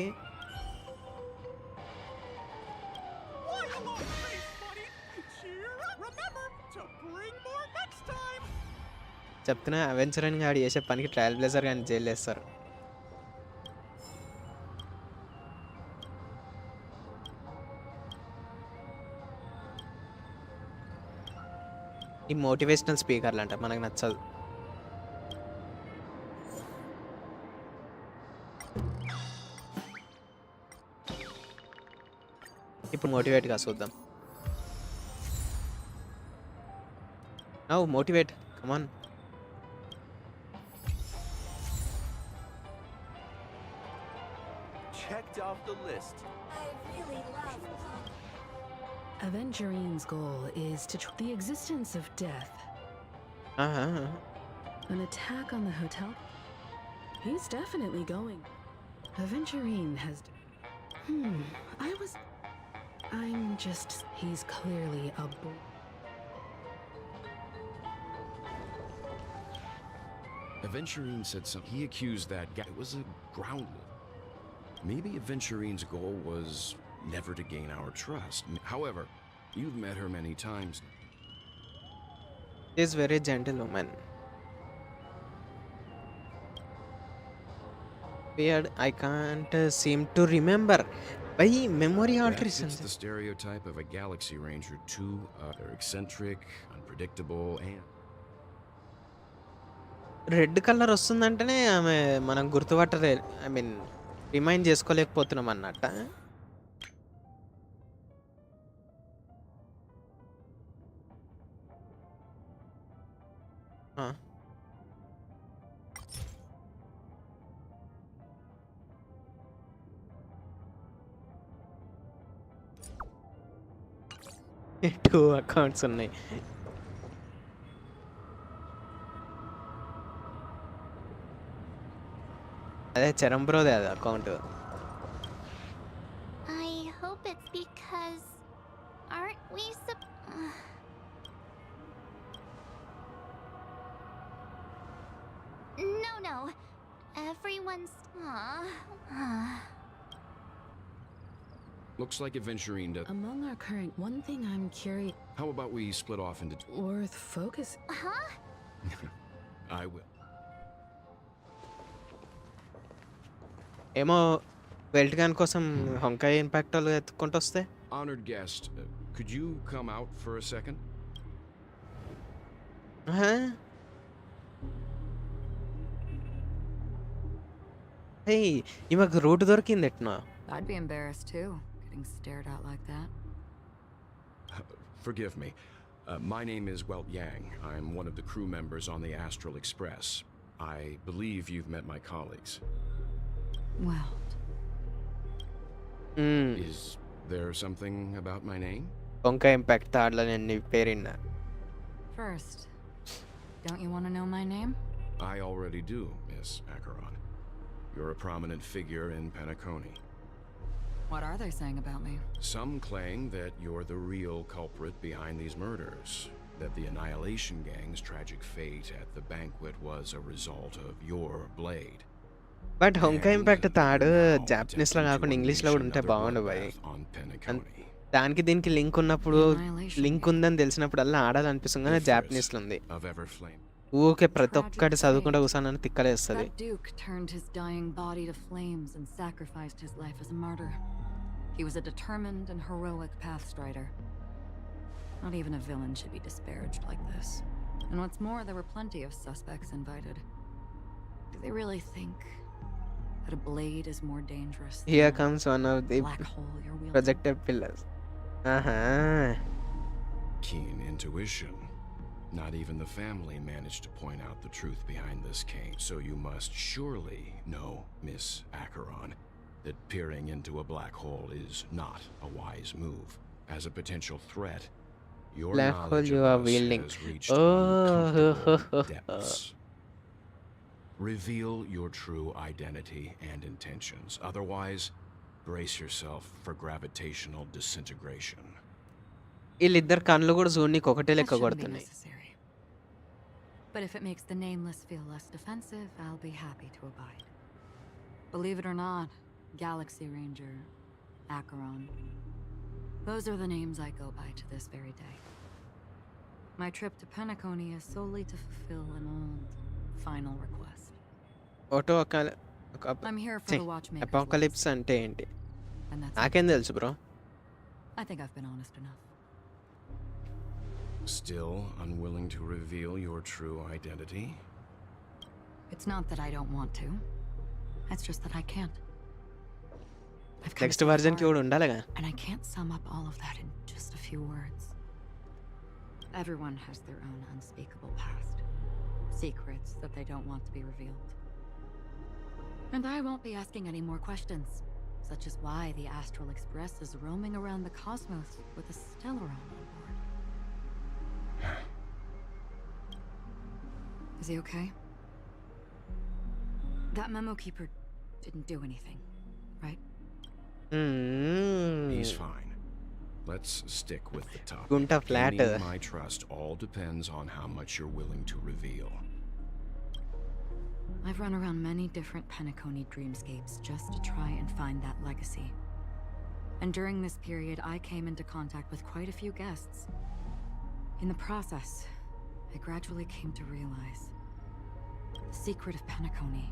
Speaker 1: చెప్తున్నా, అవెంజరిన్ గాడు చేసే పనికి ట్రయల్ బ్లేజర్ కానీ జైలు వేస్తారు. ఈ మోటివేషనల్ స్పీకర్లు అంట మనకు నచ్చదు. ఇప్పుడు మోటివేట్గా చూద్దాం. Motivate come on.
Speaker 11: Checked off the list.
Speaker 2: I really love
Speaker 9: Aventurine's goal is to the existence of death. An attack on the hotel? He's definitely going. Aventurine has... He's clearly a...
Speaker 10: Aventurine said something. He accused that guy. It was a groundless. Maybe Aventurine's goal was never to gain our trust. However, you've met her many times.
Speaker 1: She is very gentle woman. Weird, I can't seem to remember. By memory alteration.
Speaker 10: It's the stereotype of a Galaxy Ranger too. They're eccentric, unpredictable, and...
Speaker 1: red colour వస్తుందంటేనే ఆమె మనం గుర్తుపట్టలే, I mean remind చేసుకోలేకపోతున్నాం అన్నట్ట. Two accounts ఉన్నాయి. అదే చరంబ్రోదే అది account.
Speaker 2: I hope it's because... Aren't we No. Everyone's...
Speaker 10: Looks like Aventurine does.
Speaker 9: Among our current... One thing I'm curious...
Speaker 10: How about we split off into...
Speaker 9: Worth focus...
Speaker 2: Huh?
Speaker 10: I will.
Speaker 1: ఏమో belt gun కోసం హొంకాయ్ impact వాళ్ళు ఎత్తుకుంటూ వస్తే.
Speaker 10: Honored guest, could you come out for a second?
Speaker 1: ఏయ్! ఈమెకు route దొరికింది ఎట్నో.
Speaker 4: I'd be embarrassed too, getting stared at like that.
Speaker 10: Forgive me. My name is Welt Yang. I'm one of the crew members on the Astral Express. I believe you've met my colleagues.
Speaker 4: Well,
Speaker 10: Is there something about my name?
Speaker 1: వంకాయ impact థర్డ్‌లో నేను నీ పేరిన్నా.
Speaker 4: first, don't you want to know my name?
Speaker 10: I already do, Miss Acheron. You're a prominent figure in Penacony.
Speaker 4: What are they saying about me?
Speaker 10: Some claim that you're the real culprit behind these murders, that the Annihilation Gang's tragic fate at the banquet was a result of your blade.
Speaker 1: But వంకాయ impact
Speaker 10: And
Speaker 1: third
Speaker 10: you're now
Speaker 1: జాపనీస్‌లో
Speaker 10: attempting to
Speaker 1: కాకుండా ఇంగ్లీష్‌లో
Speaker 10: unleash
Speaker 1: కూడా ఉంటే
Speaker 10: another
Speaker 1: బాగుండు భయ్.
Speaker 10: bloodbath on Penacony.
Speaker 1: దానికి దీనికి లింక్ ఉన్నప్పుడు
Speaker 4: Annihilation
Speaker 1: లింక్
Speaker 4: Gang.
Speaker 1: ఉందని తెలిసినప్పుడల్లా ఆడాలనిపిస్తుంది కానీ
Speaker 10: Ifrit
Speaker 1: జాపనీస్‌లో ఉంది.
Speaker 10: of Everflame.
Speaker 1: ఊకే ప్రతి ఒక్కటి
Speaker 4: Tragic
Speaker 1: చదువుకుంటూ
Speaker 4: fate.
Speaker 1: కూర్చోనని తిక్కలేస్తది.
Speaker 4: That Duke turned his dying body to flames and sacrificed his life as a martyr. He was a determined and heroic pathstrider. Not even a villain should be disparaged like this. And what's more, there were plenty of suspects invited. Do they really think that a blade is more dangerous than
Speaker 1: here
Speaker 4: a
Speaker 1: comes one of the
Speaker 4: black hole you're wielding?
Speaker 1: Projected pillars. ఆహా!
Speaker 10: Keen intuition. Not even the family managed to point out the truth behind this case. So you must surely know, Miss Acheron, that peering into a black hole is not a wise move. As a potential threat, your
Speaker 1: Black hole
Speaker 10: knowledge
Speaker 1: you
Speaker 10: of
Speaker 1: are
Speaker 10: us
Speaker 1: wielding.
Speaker 10: has reached
Speaker 1: Oh.
Speaker 10: uncomfortable depths. Reveal your true identity and intentions. Otherwise, brace yourself for gravitational disintegration.
Speaker 1: వీళ్ళిద్దరు కళ్ళు కూడా చూడనీకి ఒకటే
Speaker 4: That
Speaker 1: లెక్క
Speaker 4: shouldn't be
Speaker 1: కొడుతున్నాయి.
Speaker 4: necessary. But if it makes the nameless feel less defensive, I'll be happy to abide. Believe it or not, Galaxy Ranger, Acheron, those are the names I go by to this very day. My trip to Penacony is solely to fulfill an old, final request.
Speaker 1: Auto
Speaker 4: I'm here for the watchmaker's
Speaker 1: Apocalypse
Speaker 4: legacy,
Speaker 1: అంటే ఏంటి?
Speaker 4: and that's it.
Speaker 1: నాకేం తెలుసు bro.
Speaker 4: I think I've been honest enough.
Speaker 10: Still unwilling to reveal your true identity?
Speaker 4: It's not that I don't want to. It's just that I can't. I've come
Speaker 1: next
Speaker 4: so
Speaker 1: వర్జన్కి
Speaker 4: far,
Speaker 1: కూడా ఉండాలిగా.
Speaker 4: and I can't sum up all of that in just a few words. Everyone has their own unspeakable past, secrets that they don't want to be revealed. And I won't be asking any more questions, such as why the Astral Express is roaming around the cosmos with a Stellaron on board. Is he okay? That memo keeper didn't do anything, right?
Speaker 10: He's fine. Let's stick with the topic.
Speaker 1: Gunta flat.
Speaker 10: Gaining my trust all depends on how much you're willing to reveal.
Speaker 4: I've run around many different Penacony dreamscapes just to try and find that legacy. And during this period, I came into contact with quite a few guests. In the process, I gradually came to realize the secret of Penacony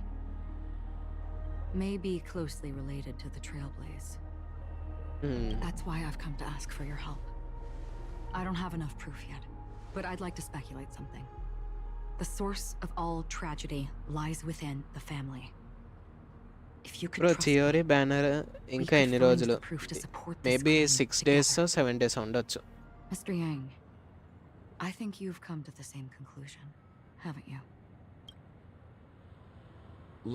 Speaker 4: may be closely related to the Trailblaze. That's why I've come to ask for your help. I don't have enough proof yet, but I'd like to speculate something. The source of all tragedy lies within the family. If you could
Speaker 1: bro
Speaker 4: trust
Speaker 1: theory
Speaker 4: me,
Speaker 1: banner
Speaker 4: we
Speaker 1: ఇంకా
Speaker 4: could
Speaker 1: ఎన్ని
Speaker 4: find
Speaker 1: రోజులు?
Speaker 4: the proof to support this
Speaker 1: maybe
Speaker 4: claim
Speaker 1: 6 days
Speaker 4: together.
Speaker 1: 7 days ఉండొచ్చు.
Speaker 4: Mr. Yang, I think you've come to the same conclusion, haven't you?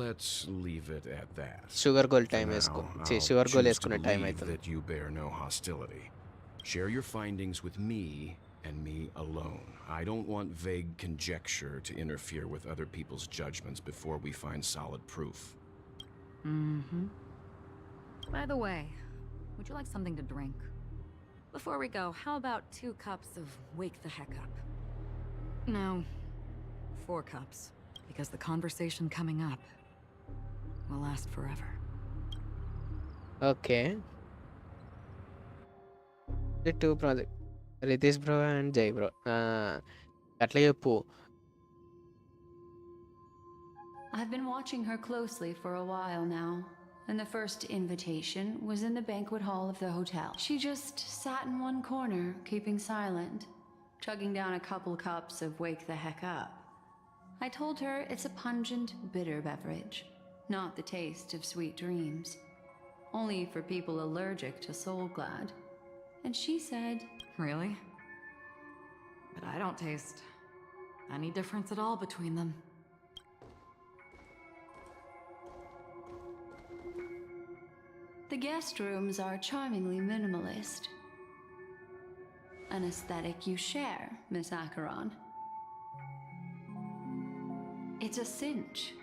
Speaker 10: Let's leave it at that.
Speaker 1: Sugar goal
Speaker 10: For
Speaker 1: time
Speaker 10: now,
Speaker 1: వేసుకో.
Speaker 10: I'll
Speaker 1: sugar goal
Speaker 10: choose to
Speaker 1: వేసుకునే time
Speaker 10: believe
Speaker 1: అవుతుంది.
Speaker 10: that you bear no hostility. Share your findings with me and me alone. I don't want vague conjecture to interfere with other people's judgments before we find solid proof.
Speaker 4: Mm-hmm. By the way, would you like something to drink? Before we go, how about 2 cups of Wake the Heck Up? No, 4 cups, because the conversation coming up will last forever.
Speaker 1: Okay. Two project Ritish bro and Jai bro అట్లా చెప్పు.
Speaker 6: I've been watching her closely for a while now, and the first invitation was in the banquet hall of the hotel. She just sat in one corner, keeping silent, chugging down a couple cups of Wake the Heck Up. I told her it's a pungent, bitter beverage, not the taste of sweet dreams. Only for people allergic to Soul Glad. And she said,
Speaker 4: Really? But I don't taste any difference at all between them.
Speaker 6: the guest rooms are charmingly minimalist. An aesthetic you share, Miss Acheron. It's a cinch.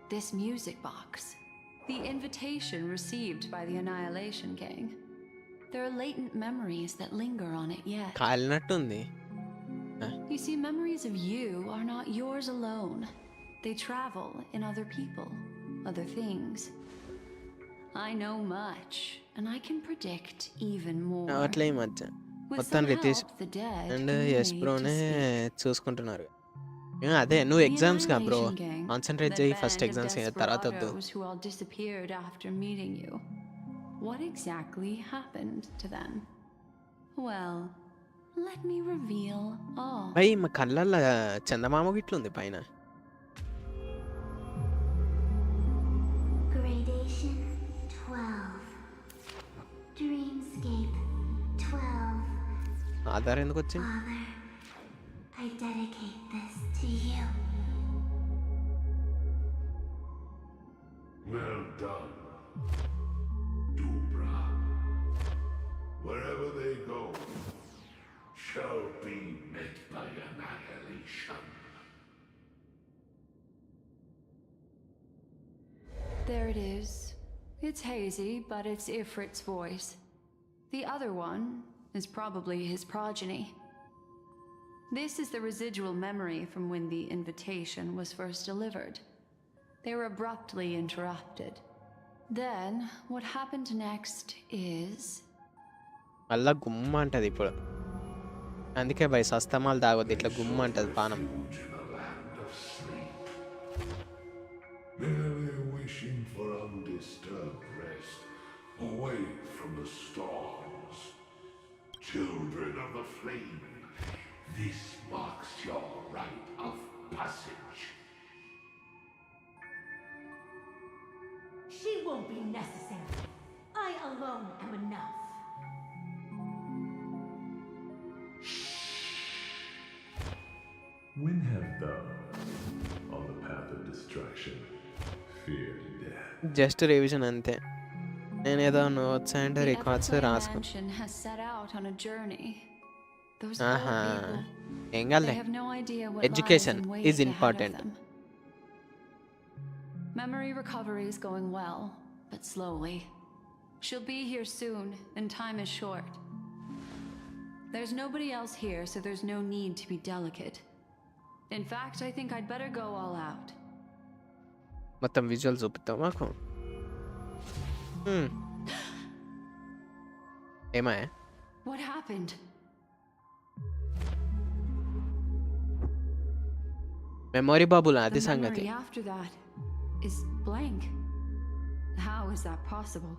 Speaker 6: This music box. The invitation received by the Annihilation Gang. There are latent memories that linger on it yet.
Speaker 1: కాలినట్టుంది.
Speaker 6: You see, memories of you are not yours alone. They travel in other people, other things. I know much, and I can predict even more.
Speaker 1: అట్లా ఈ మధ్య
Speaker 6: With
Speaker 1: మొత్తం
Speaker 6: some
Speaker 1: Ritish
Speaker 6: help, the dead
Speaker 1: and
Speaker 6: can
Speaker 1: yes
Speaker 6: be
Speaker 1: బ్రోనే
Speaker 6: made to speak.
Speaker 1: చూసుకుంటున్నారు. అదే నువ్వు
Speaker 6: The
Speaker 1: exams గా bro
Speaker 6: Annihilation Gang,
Speaker 1: concentrate
Speaker 6: that
Speaker 1: చేయి
Speaker 6: band
Speaker 1: ఫస్ట్
Speaker 6: of
Speaker 1: ఎగ్జామ్స్ తర్వాత వద్దు.
Speaker 6: desperados who all disappeared after meeting you. What exactly happened to them? Well, let me reveal all.
Speaker 1: భయ్ మా కళ్ళల్లో చందమామ గిట్లుంది పైన.
Speaker 2: Gradation 12. Dreamscape 12.
Speaker 1: ఆధార్ ఎందుకు వచ్చింది?
Speaker 2: Father, I dedicate this to you.
Speaker 8: Well done, Dubra. Wherever they go, shall be met by annihilation.
Speaker 6: There it is. It's hazy, but it's Ifrit's voice. The other one is probably his progeny. This is the residual memory from when the invitation was first delivered. They were abruptly interrupted. Then, what happened next is...
Speaker 1: మళ్ళా గుమ్మ అంటది ఇప్పుడు. అందుకే భయ్ సస్తమాలు తాగొద్దు, ఇట్లా గుమ్మ అంటది పానం.
Speaker 8: Refuge in a land of sleep, merely wishing for undisturbed rest, away from the storms. Children of the flame, this marks your rite of passage.
Speaker 11: She won't be necessary. I alone am enough.
Speaker 12: When have those on the path of destruction feared death?
Speaker 1: Just revision అంతే. నేనేదో notes and
Speaker 6: The
Speaker 1: records
Speaker 6: Everflame
Speaker 1: రాసుకో.
Speaker 6: Mansion has set out on a journey. Those
Speaker 1: ఆహా
Speaker 6: poor people,
Speaker 1: ఏం
Speaker 6: they
Speaker 1: కాదులే.
Speaker 6: have no idea what
Speaker 1: Education
Speaker 6: lies in wait
Speaker 1: is
Speaker 6: ahead of
Speaker 1: important.
Speaker 6: them. Memory recovery is going well, but slowly. She'll be here soon, and time is short. There's nobody else here, so there's no need to be delicate. In fact, I think I'd better go all out.
Speaker 1: మొత్తం visual చూపిస్తావు మాకు. ఏమా
Speaker 6: What happened?
Speaker 1: Memory బాబులా అది
Speaker 6: The
Speaker 1: సంగతి.
Speaker 6: memory after that is blank. How is that possible?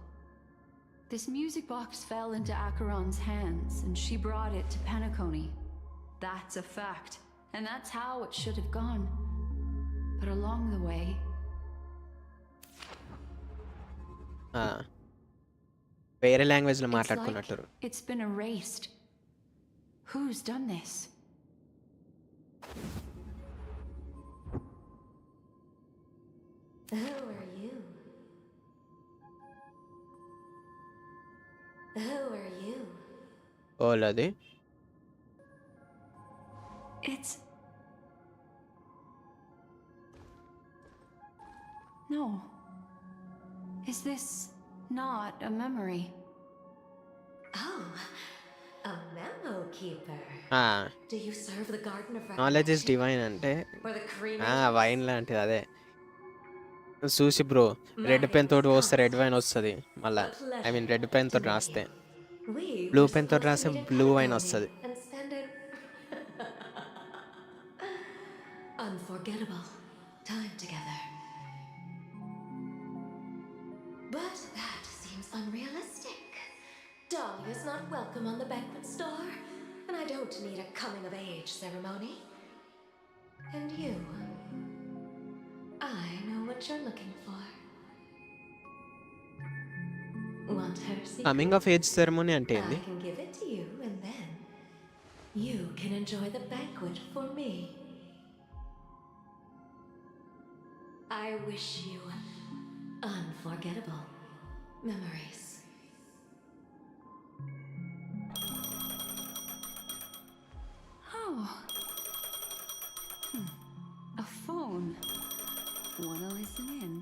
Speaker 6: This music box fell into Acheron's hands, and she brought it to Penacony. That's a fact, and that's how it should have gone. But along the way,
Speaker 1: వేరే language లో
Speaker 6: it's
Speaker 1: మాట్లాడుకున్నట్టు.
Speaker 6: like it's been erased. Who's done this?
Speaker 11: Who are you? Who are you?
Speaker 1: ఓలది
Speaker 6: It's... No. Is this not a memory?
Speaker 11: Oh, a memo keeper. Do you serve the Garden of
Speaker 1: knowledge is
Speaker 11: Recollection?
Speaker 1: Divine అంటే
Speaker 11: Or the cremation?
Speaker 1: Wine లాంటిది అదే. చూసి bro red pen తోటి వస్తే red wine వస్తుంది మళ్ళా. I mean red pen తోటి రాస్తే
Speaker 11: We
Speaker 1: బ్లూ
Speaker 11: were
Speaker 1: పెన్ తోటి
Speaker 11: supposed to
Speaker 1: రాస్తే
Speaker 11: meet in
Speaker 1: blue wine
Speaker 11: Penacony
Speaker 1: వస్తుంది.
Speaker 11: and spend an unforgettable time together. But that seems unrealistic. Dolly is not welcome on the banquet store, and I don't need a coming-of-age ceremony. And you, I know what you're looking for. want her secret?
Speaker 1: Coming of age ceremony అంటే ఏంది?
Speaker 11: I can give it to you, and then you can enjoy the banquet for me. I wish you unforgettable memories.
Speaker 6: Oh. A phone. Wanna listen in?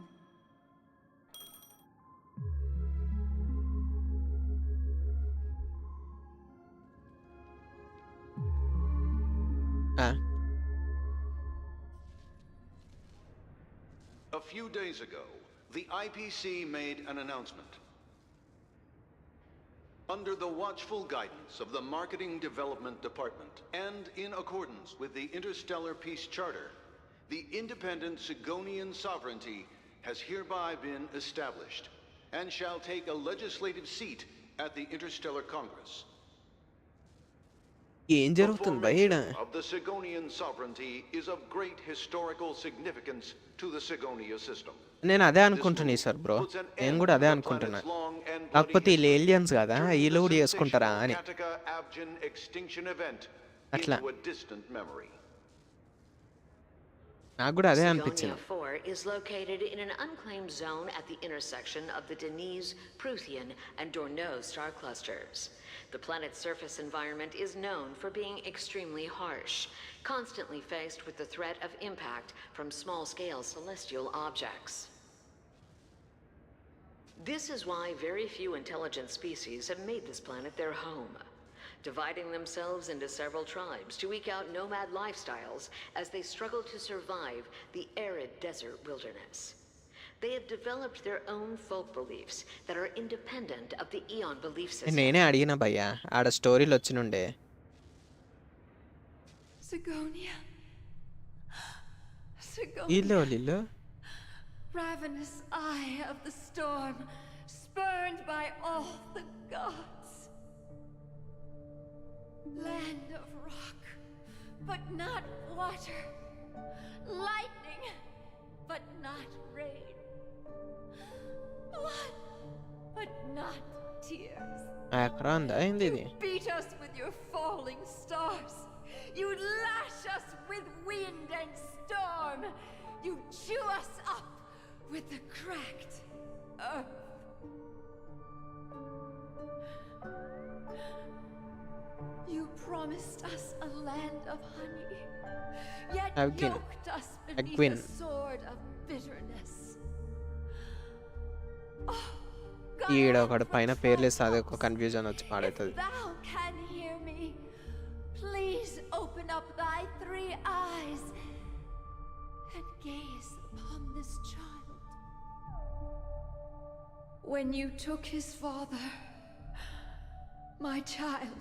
Speaker 13: A few days ago, the IPC made an announcement. Under the watchful guidance of the Marketing Development Department and in accordance with the Interstellar Peace Charter, the independent Sigonian sovereignty has hereby been established and shall take a legislative seat at the Interstellar Congress.
Speaker 1: ఏం జరుగుతుంది బయట?
Speaker 13: Of the Sigonian sovereignty is of great historical significance to the Sigonia system.
Speaker 1: నేను అదే అనుకుంటున్నా sir bro, నేను కూడా అదే అనుకుంటున్నా. కాకపోతే వీళ్ళు ఏలియన్స్ కదా, వీళ్ళు కూడా చేసుకుంటారా అని అట్లా నాకు కూడా అదే అనిపించింది.
Speaker 14: Sigonia 4 is located in an unclaimed zone at the intersection of the Denise, Prothean, and Dorneau star clusters. The planet's surface environment is known for being extremely harsh, constantly faced with the threat of impact from small-scale celestial objects. This is why very few intelligent species have made this planet their home, dividing themselves into several tribes to eke out nomad lifestyles as they struggle to survive the arid desert wilderness. They have developed their own folk beliefs that are independent of the Eon belief system.
Speaker 1: నేనే అడిగిన భయ్యా, ఆడ స్టోరీలు వచ్చినుండే.
Speaker 6: Sigonia.
Speaker 1: ఇల్లు
Speaker 6: Ravenous eye of the storm, spurned by all the gods. Land of rock, but not water. Lightning, but not rain. Blood, but not tears.
Speaker 1: Acheron ఏంది ఇది?
Speaker 6: You beat us with your falling stars. You lash us with wind and storm. You chew us up with the cracked earth. You promised us a land of honey, yet yoked us beneath a sword of bitterness.
Speaker 1: ఈడ ఒకడు పైన పేర్లేస్తే అదే ఒక confusion వచ్చి పాడవుతుంది.
Speaker 6: Thou can hear me. Please open up thy three eyes and gaze upon this child. When you took his father, my child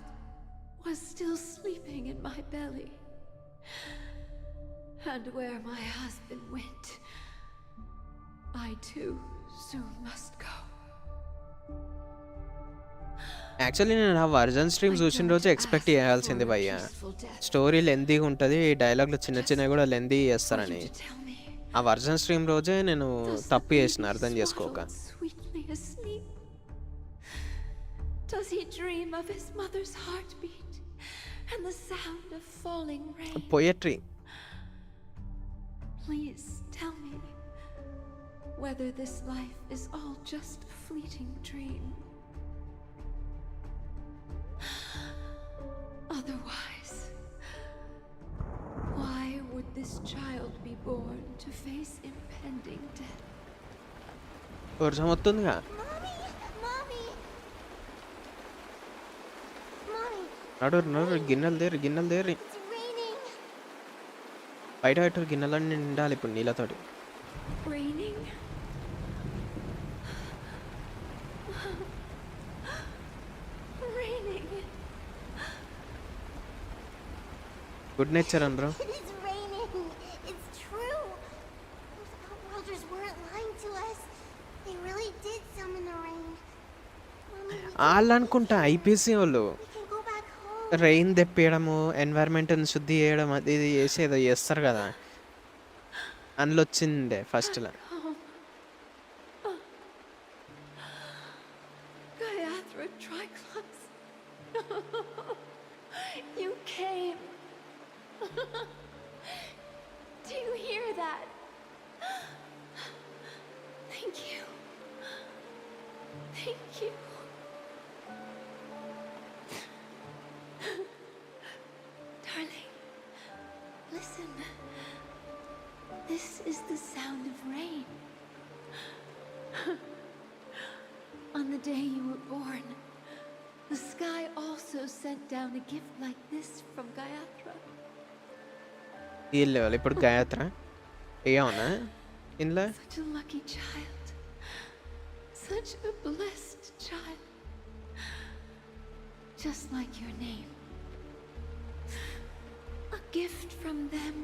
Speaker 6: was still sleeping in my belly. And where my husband went, I too soon must go.
Speaker 1: Actually నేను ఆ version stream చూసిన రోజు expect చేయాల్సింది భయ్య, story లెందీగా ఉంటుంది, డైలాగ్లు చిన్న చిన్నవి కూడా లెందీ చేస్తారని. ఆ వర్జన్ స్ట్రీమ్ రోజే నేను తప్పు చేసిన, అర్థం చేసుకోక.
Speaker 6: Does he dream of his mother's heartbeat and the sound of falling rain?
Speaker 1: Poetry.
Speaker 6: Please tell me whether this life is all just a fleeting dream. Otherwise, why would this child be born to face impending death?
Speaker 1: వర్షం వస్తుందిగా. నడు గిన్నెలు దేరి బయట పెట్టు, గిన్నెలన్నీ నిండాలి ఇప్పుడు నీళ్ళతోటి. Good nature అందరూ. వాళ్ళు అనుకుంటా ఐపీసీ వాళ్ళు రెయిన్ తెప్పేయడము, ఎన్వైర్న్మెంట్ని శుద్ధి చేయడం, అది ఇది చేసి ఏదో చేస్తారు కదా, అందులో వచ్చిందే ఫస్ట్లో.
Speaker 6: Thank you. Darling, listen. This is the sound of rain. On the day you were born, the sky also sent down a gift like this from Gayatra.
Speaker 1: ఈ లెవెల్ ఇప్పుడు గాయత్ర ఏమన్నా ఇందులో
Speaker 6: Such a lucky child. Such a blessed child. Just like your name. A gift from them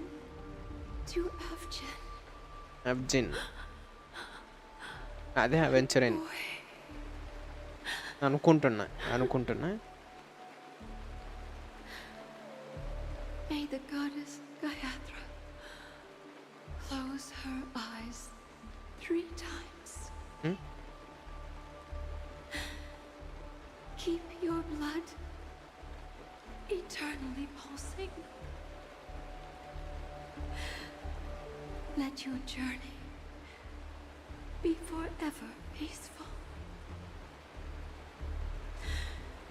Speaker 6: to Avjen.
Speaker 1: అబ్జిన్ అదే అవెంచరైన్ అనుకుంటున్నా
Speaker 6: May the goddess Gayatra close her eyes 3 times. Keep your blood eternally pulsing. Let your journey be forever peaceful.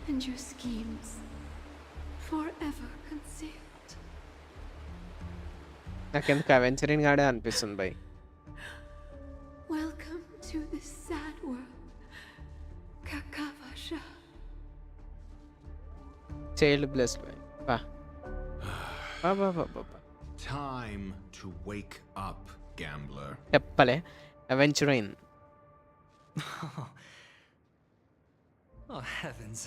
Speaker 6: And your schemes forever concealed.
Speaker 1: నాకెందుకు అవెంచరైన్ గాడే అనిపిస్తుంది by.
Speaker 6: Welcome to this sad world, Kakavasha.
Speaker 1: Child blessed by.
Speaker 3: Time to wake up, gambler.
Speaker 1: చెప్పలే అవెంచరైన్.
Speaker 5: Oh, heavens.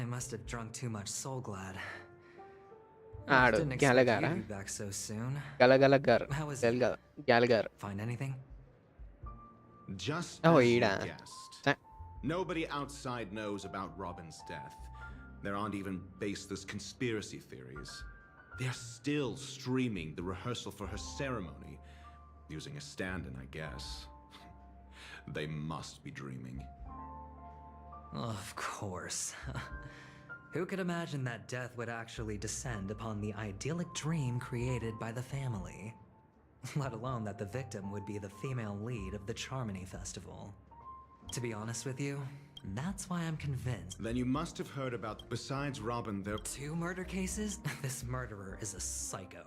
Speaker 5: I must have drunk too much Soul Glad.
Speaker 1: ఆడు
Speaker 5: Didn't expect
Speaker 1: గ్యాలగారా
Speaker 5: you to be back so soon.
Speaker 1: గలగలగారు
Speaker 5: How is
Speaker 1: గ్యాలగారు.
Speaker 5: Find anything?
Speaker 3: Just
Speaker 1: Oh,
Speaker 3: as you
Speaker 1: ఈడా.
Speaker 3: guessed. Nobody outside knows about Robin's death. There aren't even baseless conspiracy theories. They're still streaming the rehearsal for her ceremony, using a stand-in, I guess. They must be dreaming.
Speaker 5: Of course. Who could imagine that death would actually descend upon the idyllic dream created by the family? Let alone that the victim would be the female lead of the Charmony Festival. To be honest with you, that's why I'm convinced.
Speaker 3: Then you must have heard about, besides Robin, there...
Speaker 5: 2 murder cases? This murderer is a psycho.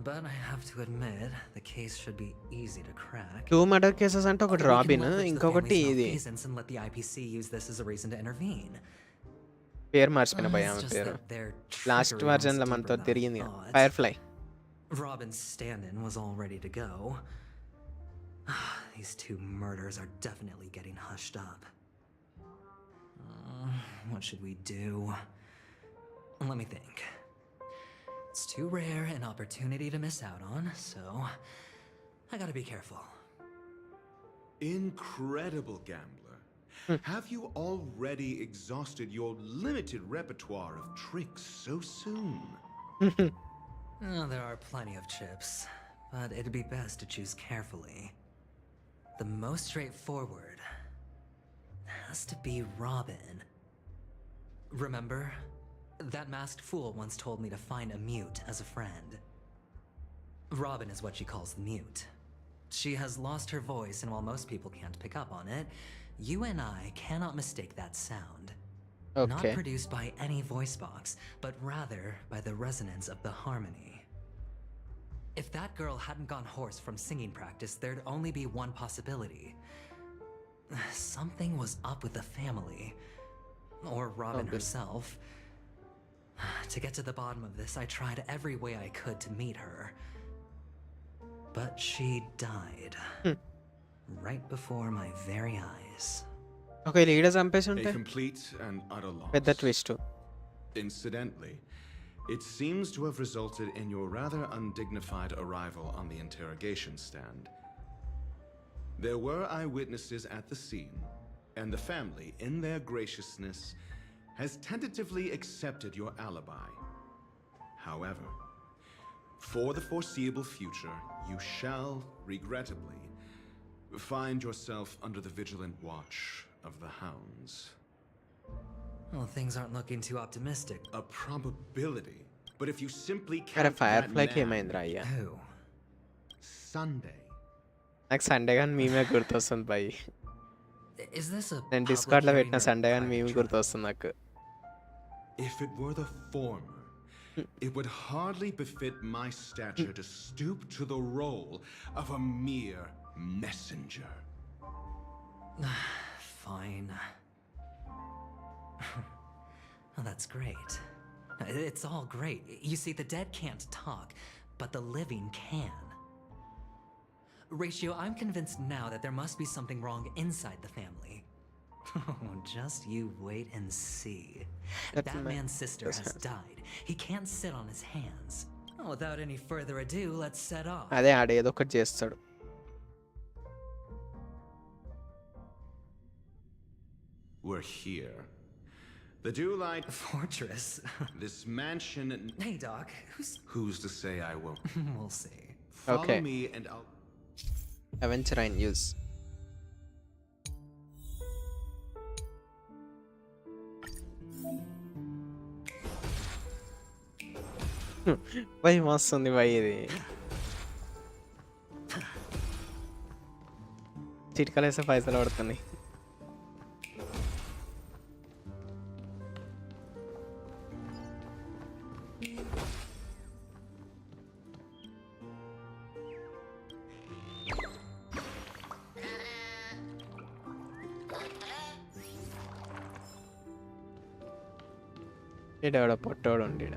Speaker 5: But I have to admit, the case should be easy to crack.
Speaker 1: 2 murder cases అంటే ఒకటి robin, ఇంకొకటి ఇది
Speaker 5: And let the IPC use this as a reason to intervene.
Speaker 1: పేరు మర్చిపోయిన భయ ఆమె
Speaker 5: It's just
Speaker 1: పేరు.
Speaker 5: that their
Speaker 1: last
Speaker 5: trickery
Speaker 1: version లో
Speaker 5: runs
Speaker 1: మనతో
Speaker 5: deeper than I
Speaker 1: తిరిగింది
Speaker 5: thought.
Speaker 1: Firefly.
Speaker 5: Robin's stand-in was all ready to go. These 2 murders are definitely getting hushed up. What should we do? Let me think. It's too rare an opportunity to miss out on, so I gotta be careful.
Speaker 3: Incredible, gambler. Have you already exhausted your limited repertoire of tricks so soon?
Speaker 5: There are plenty of chips, but it'd be best to choose carefully. The most straightforward has to be Robin. Remember? That masked fool once told me to find a mute as a friend. Robin is what she calls the mute. She has lost her voice, and while most people can't pick up on it, you and I cannot mistake that sound. Not
Speaker 1: Okay.
Speaker 5: produced by any voice box, but rather by the resonance of the harmony. If that girl hadn't gone hoarse from singing practice, there'd only be one possibility. Something was up with the family. Or Robin herself. To get to the bottom of this, I tried every way I could to meet her. But she died. Right before my very eyes.
Speaker 1: ఒక leader చంపేసి
Speaker 3: A
Speaker 1: ఉంటే
Speaker 3: complete and utter loss.
Speaker 1: పెద్ద twist.
Speaker 3: Incidentally, it seems to have resulted in your rather undignified arrival on the interrogation stand. There were eyewitnesses at the scene, and the family, in their graciousness, has tentatively accepted your alibi. However, for the foreseeable future, you shall, regrettably, find yourself under the vigilant watch of the hounds.
Speaker 5: Well, things aren't looking too optimistic.
Speaker 3: A probability. But if you simply
Speaker 1: అరే
Speaker 3: count
Speaker 1: firefly
Speaker 3: that
Speaker 1: కి
Speaker 3: now,
Speaker 1: ఏమైందిరా అయ్యా?
Speaker 5: Who?
Speaker 3: Sunday.
Speaker 1: నాకు Sunday కానీ మేమే గుర్తొస్తుంది భయ్.
Speaker 5: Is this a
Speaker 1: నేను
Speaker 5: public
Speaker 1: డిస్కార్డ్లో
Speaker 5: hearing
Speaker 1: పెట్టిన
Speaker 5: or a
Speaker 1: సండే అని
Speaker 5: private
Speaker 1: మేము
Speaker 5: trial?
Speaker 1: గుర్తొస్తుంది నాకు.
Speaker 3: If it were the former, it would hardly befit my stature to stoop to the role of a mere messenger.
Speaker 5: Fine. Oh, that's great. It's all great. You see, the dead can't talk, but the living can. Ratio, I'm convinced now that there must be something wrong inside the family. Oh, just you wait and see. That man's sister has died. He can't sit on his hands. Oh, without any further ado, let's set off.
Speaker 1: అదే ఆడ ఏదో ఒకటి చేస్తాడు.
Speaker 3: We're here. The Dewlight
Speaker 5: Fortress.
Speaker 3: This mansion.
Speaker 5: Hey, Doc.
Speaker 3: Who's to say I won't?
Speaker 5: We'll see.
Speaker 3: Follow
Speaker 1: Okay.
Speaker 3: me and I'll.
Speaker 1: Aventurine use. భయం వస్తుంది భయ్ ఇది. చిట్కలేసే పైసలు పడుతున్నాయి. ఈడెవడో పొట్టోడు ఉండీడ.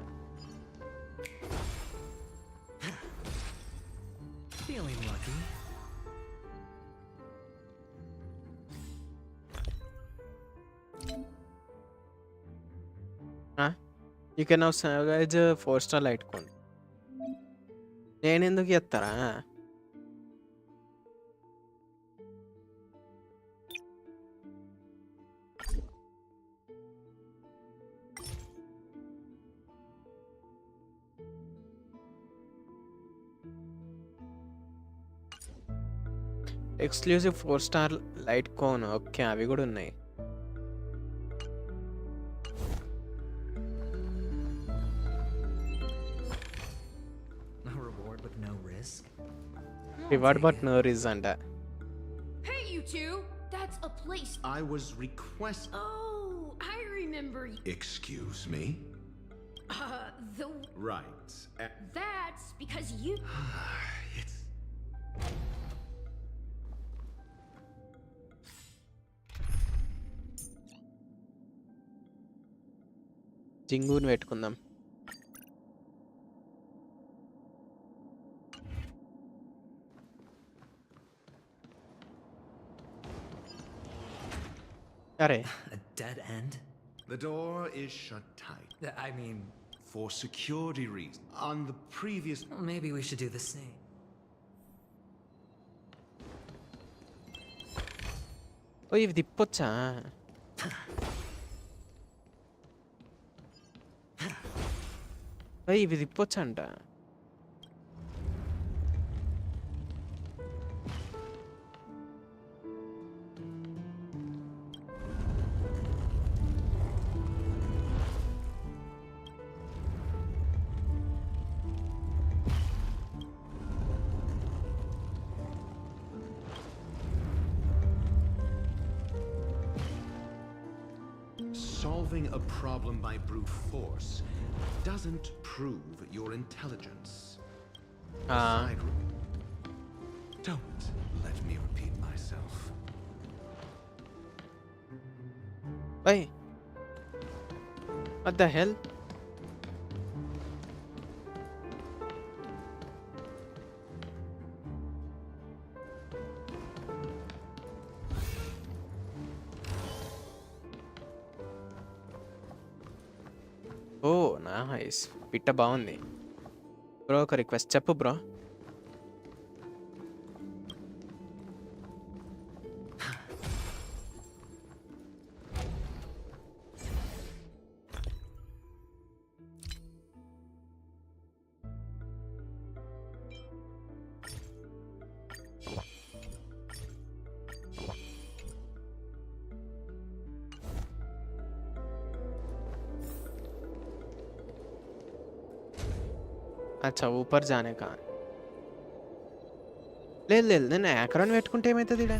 Speaker 5: Feeling lucky.
Speaker 1: You can now salvage 4-star light cone. నేను ఎందుకు ఎత్తారా? Exclusive 4-star light cone. Okay, అవి కూడా ఉన్నాయి.
Speaker 5: A reward with no risk.
Speaker 1: Reward but no risk అంట.
Speaker 15: Hey, you two! That's a place.
Speaker 3: I was request.
Speaker 15: Oh, I remember.
Speaker 3: Excuse me?
Speaker 15: The.
Speaker 3: Right.
Speaker 15: That's because you.
Speaker 3: It's.
Speaker 1: జింగుని పెట్టుకుందాం. అరే
Speaker 5: A dead end?
Speaker 3: The door is shut tight.
Speaker 5: I mean,
Speaker 3: For security reasons. On the previous.
Speaker 5: well, maybe we should do the same.
Speaker 1: ఓ ఇవి తిప్పొచ్చా? ఇవి తిప్పొచ్చా అంట.
Speaker 3: Solving a problem by brute force doesn't prove your intelligence. Side room. Don't let me repeat myself.
Speaker 1: Hey, what the hell? Oh nice, పిట్ట బాగుంది bro. ఒక request చెప్పు bro. अच्छा ऊपर जाने का లేదు లేదు, నేను యాక్రాన్ పెట్టుకుంటే ఏమవుతుంది ఇక్కడ?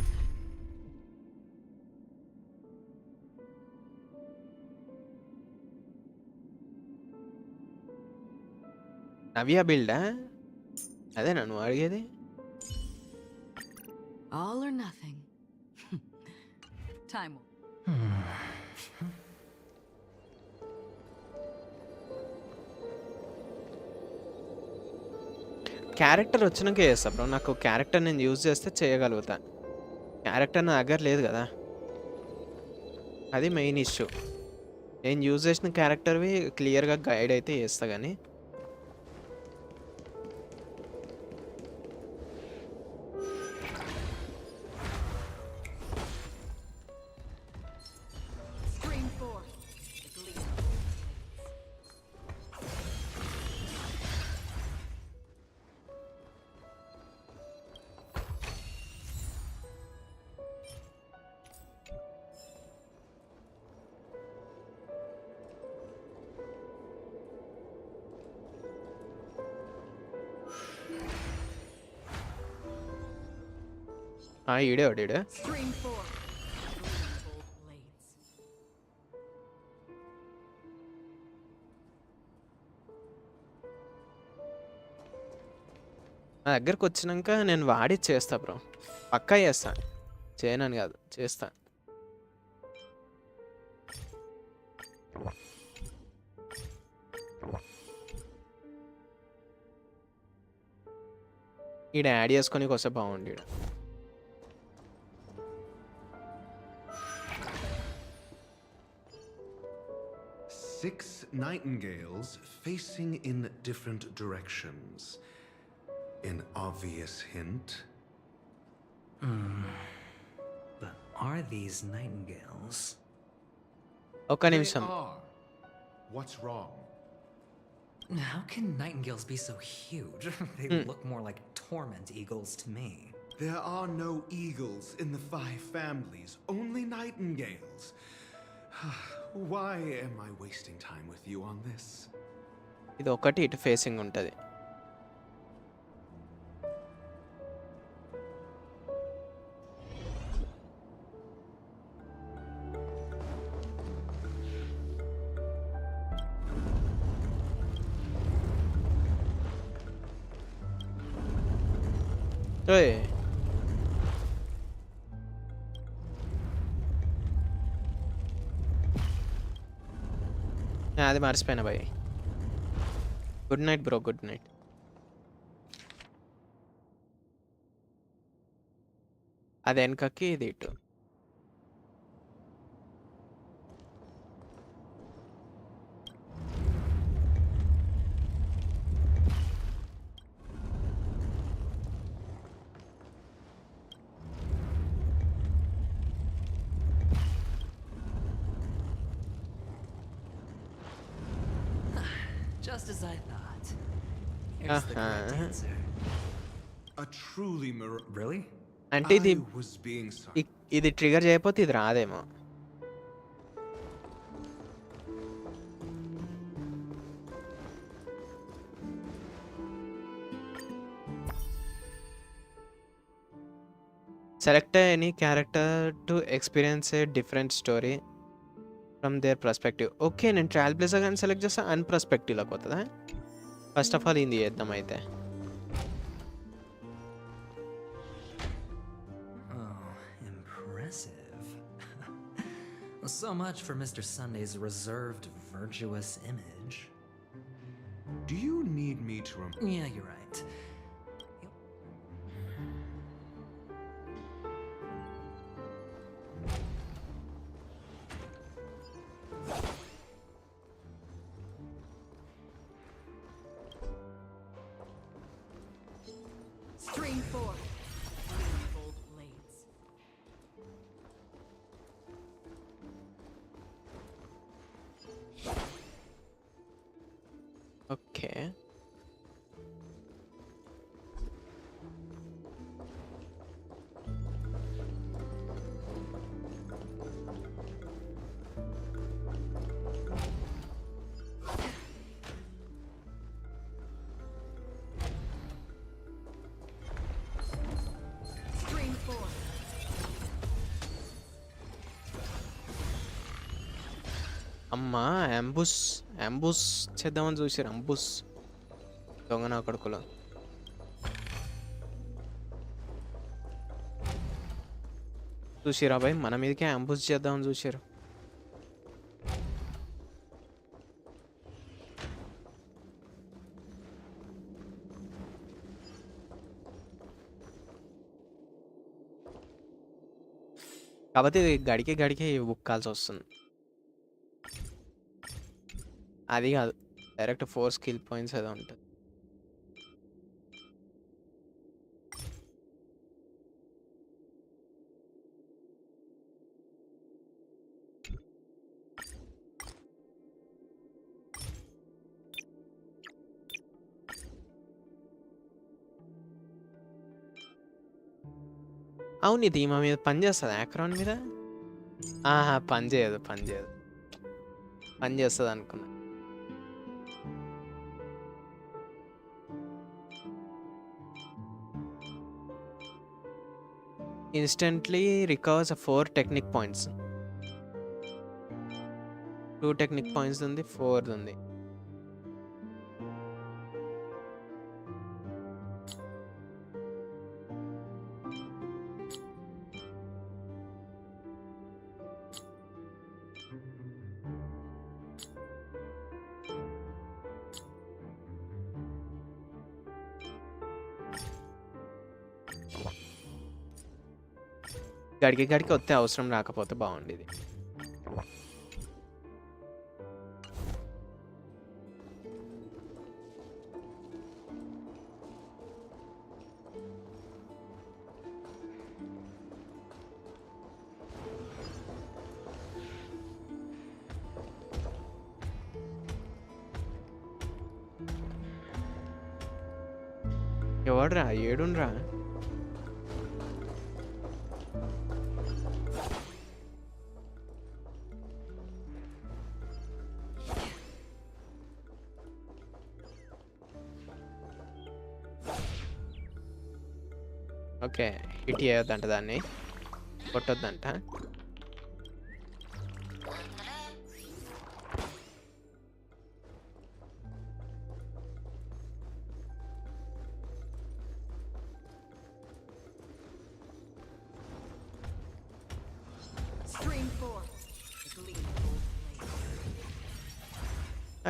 Speaker 1: నవ్య బిల్డా? అదేనా నువ్వు అడిగేది?
Speaker 4: All or nothing. Time.
Speaker 1: Character వచ్చినాక చేస్తా బ్రో. నాకు క్యారెక్టర్ నేను యూజ్ చేస్తే చేయగలుగుతా. క్యారెక్టర్ నా దగ్గర లేదు కదా, అది మెయిన్ ఇష్యూ. నేను యూజ్ చేసిన క్యారెక్టర్వి క్లియర్గా గైడ్ అయితే చేస్తా కానీ ఈడే వాడు. నా దగ్గరకు వచ్చినాక నేను వాడి చేస్తా బ్రో, పక్కా చేస్తా. చేయనని కాదు, చేస్తా. ఈడ యాడ్ చేసుకొని వస్తే బాగుండి. ఈడ
Speaker 3: 6 nightingales facing in different directions. An obvious hint.
Speaker 5: But are these nightingales?
Speaker 1: ఒక్క నిమిషం.
Speaker 3: What's wrong?
Speaker 5: How can nightingales be so huge? They look more like torment eagles to me.
Speaker 3: There are no eagles in the 5 families, only nightingales. Why am I wasting time with you on this?
Speaker 1: ఇది ఒకటి ఇటు facing ఉంటుంది. అది మర్చిపోయినా భయ్. Good night bro, good night. అది వెనకకి, ఇది ఇటు.
Speaker 5: Just as I thought. Here's the correct answer.
Speaker 3: A truly
Speaker 5: Really?
Speaker 1: అంటే ఇది
Speaker 3: I was being
Speaker 1: ఇది ట్రిగర్ చేయకపోతే ఇది రాదేమో. Select any character to experience a different story from their perspective. Okay, నేను ట్రయల్ ప్లేసర్ కానీ సెలెక్ట్ చేస్తా, అన్ పర్స్పెక్టివ్లోకి పోతుందా? ఫస్ట్ ఆఫ్ ఆల్ ఇది చేద్దాం అయితే.
Speaker 5: Impressive. So much for Mr. Sunday's reserved, virtuous image.
Speaker 3: Do you need me to
Speaker 5: Yeah, you're right.
Speaker 15: Stream 4. Gold blades.
Speaker 1: Okay,
Speaker 15: Stream 4.
Speaker 1: అమ్మా అంబుస్ చేద్దామని చూసారు. అంబుస్ దొంగ నా కొడుకులు. చూసిరా భయ్, మన మీదకే అంబుష్ చేద్దామని చూసారు. కాకపోతే ఇది గడికి బుక్కాల్సి వస్తుంది. అది కాదు, డైరెక్ట్ 4 స్కిల్ పాయింట్స్ ఏదో ఉంటుంది. అవును, ఇది మా మీద పని చేస్తుంది యాక్రాన్ మీద. పని చేయదు పని చేస్తుంది అనుకున్నా. Instantly recovers 4 technique points. 2 technique points ఉంది, 4 ఉంది. గడికి వస్తే అవసరం రాకపోతే బాగుండేది. ఎవడ్రా ఏడుండ్రా? ఓకే, హిట్ చేయొద్దంట, దాన్ని కొట్టొద్దంట.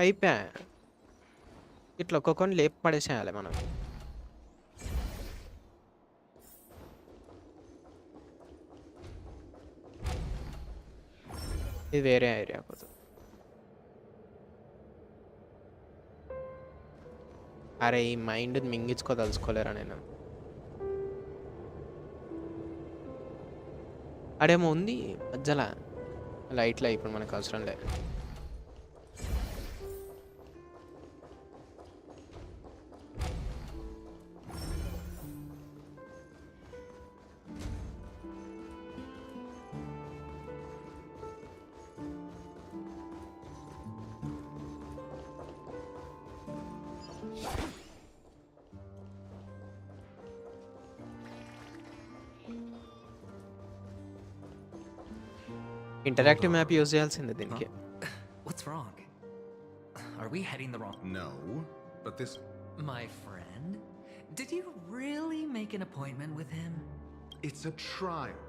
Speaker 1: అయిపోయా, ఇట్లా ఒక్కొక్కరిని లేపి పడేసేయాలి మనం. ఇది వేరే ఏరియా పోతుంది. అరే ఈ మైండ్ మింగించుకోదలుచుకోలేరా నేను. అడేమో ఉంది మధ్యలో లైట్లో, ఇప్పుడు మనకు అవసరం లేదు. ఇంటరాక్టివ్ మ్యాప్ యూజ్ చేయాల్సిందే దీనికి.
Speaker 5: What's wrong? Are we heading the wrong?
Speaker 3: No, but this...
Speaker 5: My friend, did you really make an appointment with him?
Speaker 3: It's a trial.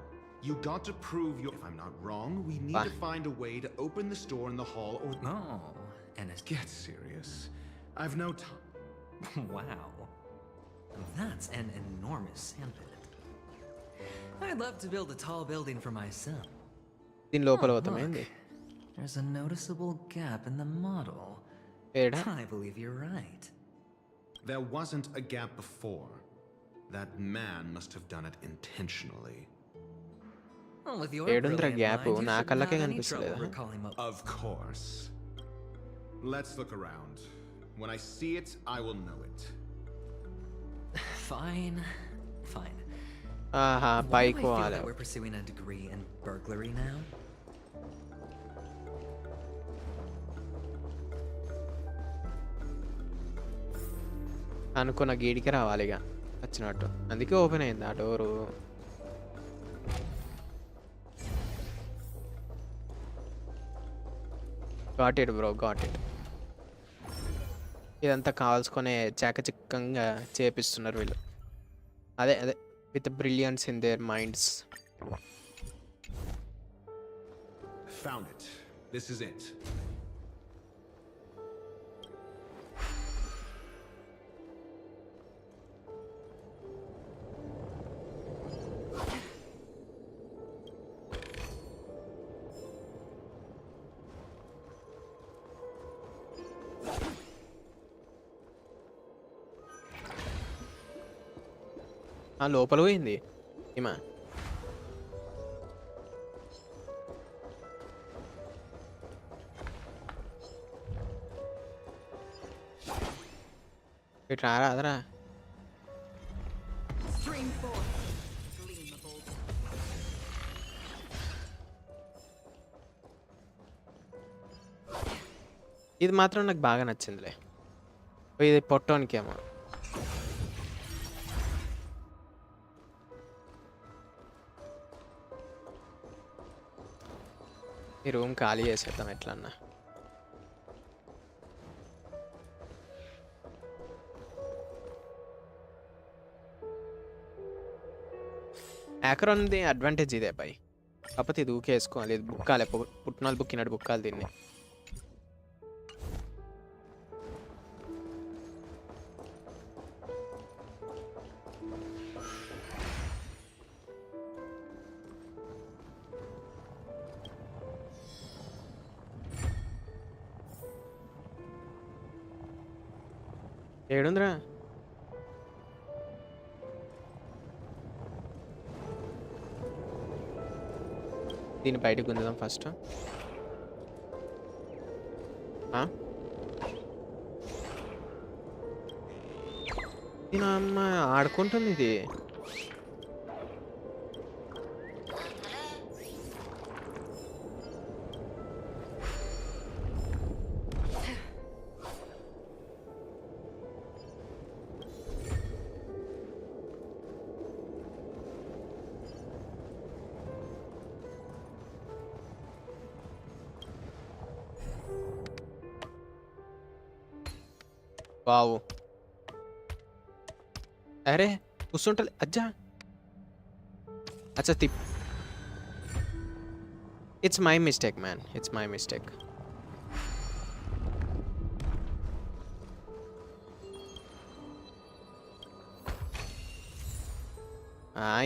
Speaker 3: You got to prove your... If I'm not wrong, we need to find a way to open this door in the hall or...
Speaker 5: Oh, and it's...
Speaker 3: Get serious. I've no time.
Speaker 5: Wow. That's an enormous sandpit. I'd love to build a tall building for myself.
Speaker 1: దీని లోపల పోతామేంది?
Speaker 5: There's a noticeable gap in the model. I believe you're right.
Speaker 3: There wasn't a gap before. That man must have done it intentionally.
Speaker 5: Well, with your
Speaker 1: ఏడుంద్ర gap
Speaker 5: brilliant mind,
Speaker 1: నా
Speaker 5: you should
Speaker 1: కళ్ళకే
Speaker 5: not have any
Speaker 1: కనిపిస్తలేదా?
Speaker 5: trouble recalling what...
Speaker 3: Of course. Let's look around. When I see it, I will know it.
Speaker 5: Fine.
Speaker 1: ఆహా,
Speaker 5: Why do I
Speaker 1: పైకి
Speaker 5: feel
Speaker 1: పోవాలి.
Speaker 5: that we're pursuing a degree in burglary now?
Speaker 1: అనుకున్న గీడికి రావాలి ఇక వచ్చినట్టు, అందుకే open అయింది ఆ door. Got it bro, got it. ఇదంతా కావాల్సుకునే చాకచక్యంగా చేపిస్తున్నారు వీళ్ళు. అదే with brilliance in there minds.
Speaker 3: Found it. This is it.
Speaker 1: లోపల పోయింది ఈమె. ఇటు రారా అదరా. ఇది మాత్రం నాకు బాగా నచ్చిందిలే. ఇది పొట్టోనికేమో. ఈ రూమ్ ఖాళీ చేసేద్దాం ఎట్లన్నా. యాకరాన్ది అడ్వాంటేజ్ ఇదే పై. కాకపోతే ఇది ఊకేసుకోవాలి. ఇది బుక్కాలి, పుట్టినాలు బుక్కినట్టు బుక్కాలి దీన్ని. ఏడుందిరా? దీన్ని బయటకు గుంజుదాం ఫస్ట్. దీని అమ్మ ఆడుకుంటుంది ఇది. వావ్, అరే కూర్చుంటలే అజ్జా. అచ్చా తిప్. It's my mistake man, it's my mistake.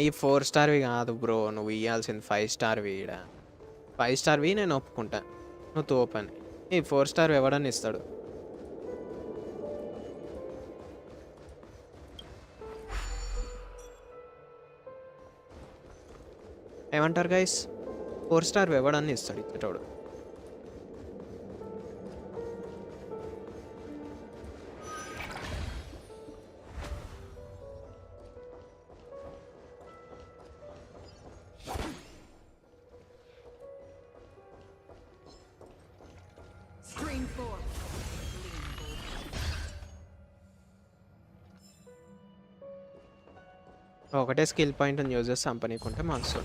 Speaker 1: ఈ 4 స్టార్వి కాదు బ్రో, నువ్వు ఇవ్వాల్సింది 5 స్టార్వి. ఈడ 5 స్టార్వి నేను ఒప్పుకుంటా, నువ్వు తోపని. ఈ 4 స్టార్ ఎవడని ఇస్తాడు? ఏమంటారు గైస్? 4 స్టార్ ఎవడని ఇస్తాడు ఇచ్చేటోడు? ఒకటే స్కిల్ పాయింట్ యూజ్ చేసి చంపనీకుంటే మనసు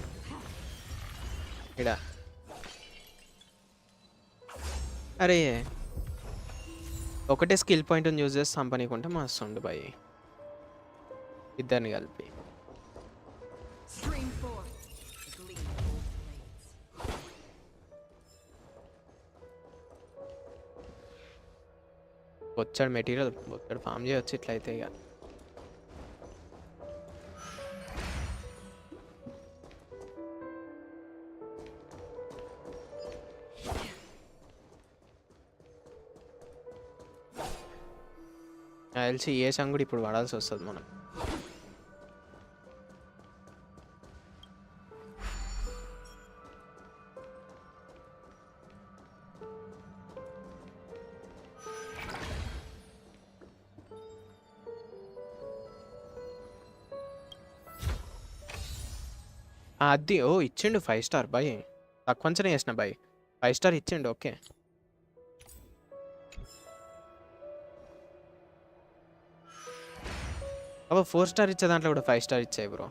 Speaker 1: ఇడ. అరే ఒకటే స్కిల్ పాయింట్ యూజ్ చేసి చంపనీకుంటే మస్తుండు బాయ్, ఇద్దరిని కలిపి. వచ్చాడు మెటీరియల్, వచ్చాడు ఫామ్ చేయొచ్చు ఇట్లయితే. ఇక తెలిసి ఏ సంగ్ కూడా ఇప్పుడు వాడాల్సి వస్తుంది మనం. అది ఇచ్చిండు 5 స్టార్ బాయ్, తక్కువంచనే చేసిన బాయ్. 5 స్టార్ ఇచ్చిండు, ఓకే. అబ్బా 4 స్టార్ ఇచ్చే దాంట్లో కూడా 5 స్టార్ ఇచ్చాయి bro.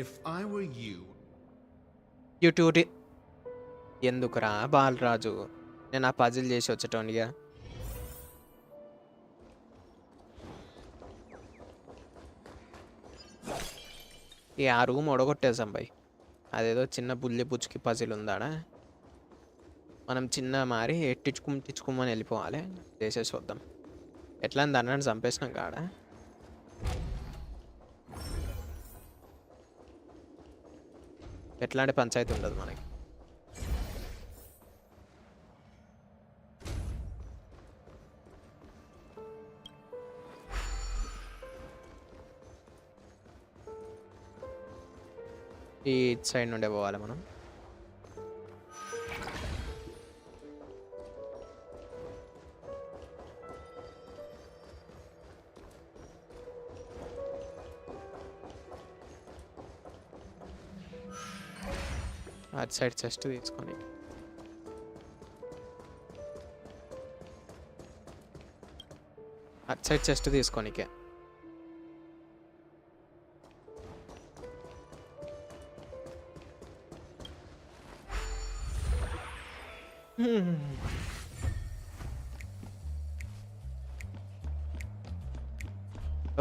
Speaker 3: If I were you,
Speaker 1: YouTube ఎందుకురా బాలరాజు, నేను ఆ పజిల్ చేసి వచ్చేటోనిగా. ఆ రూమ్ ఒడగొట్టేసాం బై. అదేదో చిన్న బుల్లి పుచ్చుకి పజిల్ ఉందాడా, మనం చిన్న మారి తిచ్చుకుమని వెళ్ళిపోవాలి. చేసేసి వద్దాం. ఎట్లా దాన్ని చంపేసినాం కాడ. ఎట్లాంటి పంచాయతీ ఉండదు మనకి. ఈ సైడ్ నుండే పోవాలి మనం. అటు సైడ్ చెస్ట్ తీసుకొని అటు సైడ్ చెస్ట్ తీసుకోనికే.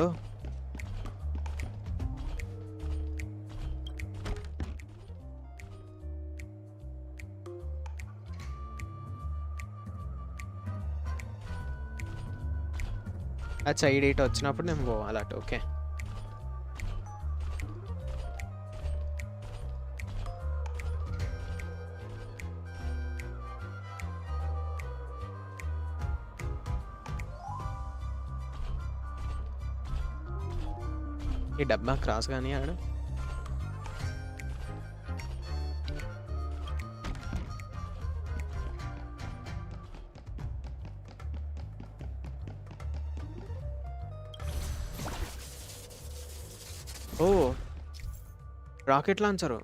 Speaker 1: ఓ అచ్చా, ఈ డేట్ వచ్చినప్పుడు నేను పోవాలి అటు. ఓకే, ఈ డబ్బా క్రాస్ కానీ ఆడ. ఓ రాకెట్ లాంచరు.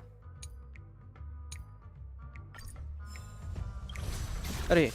Speaker 1: అరే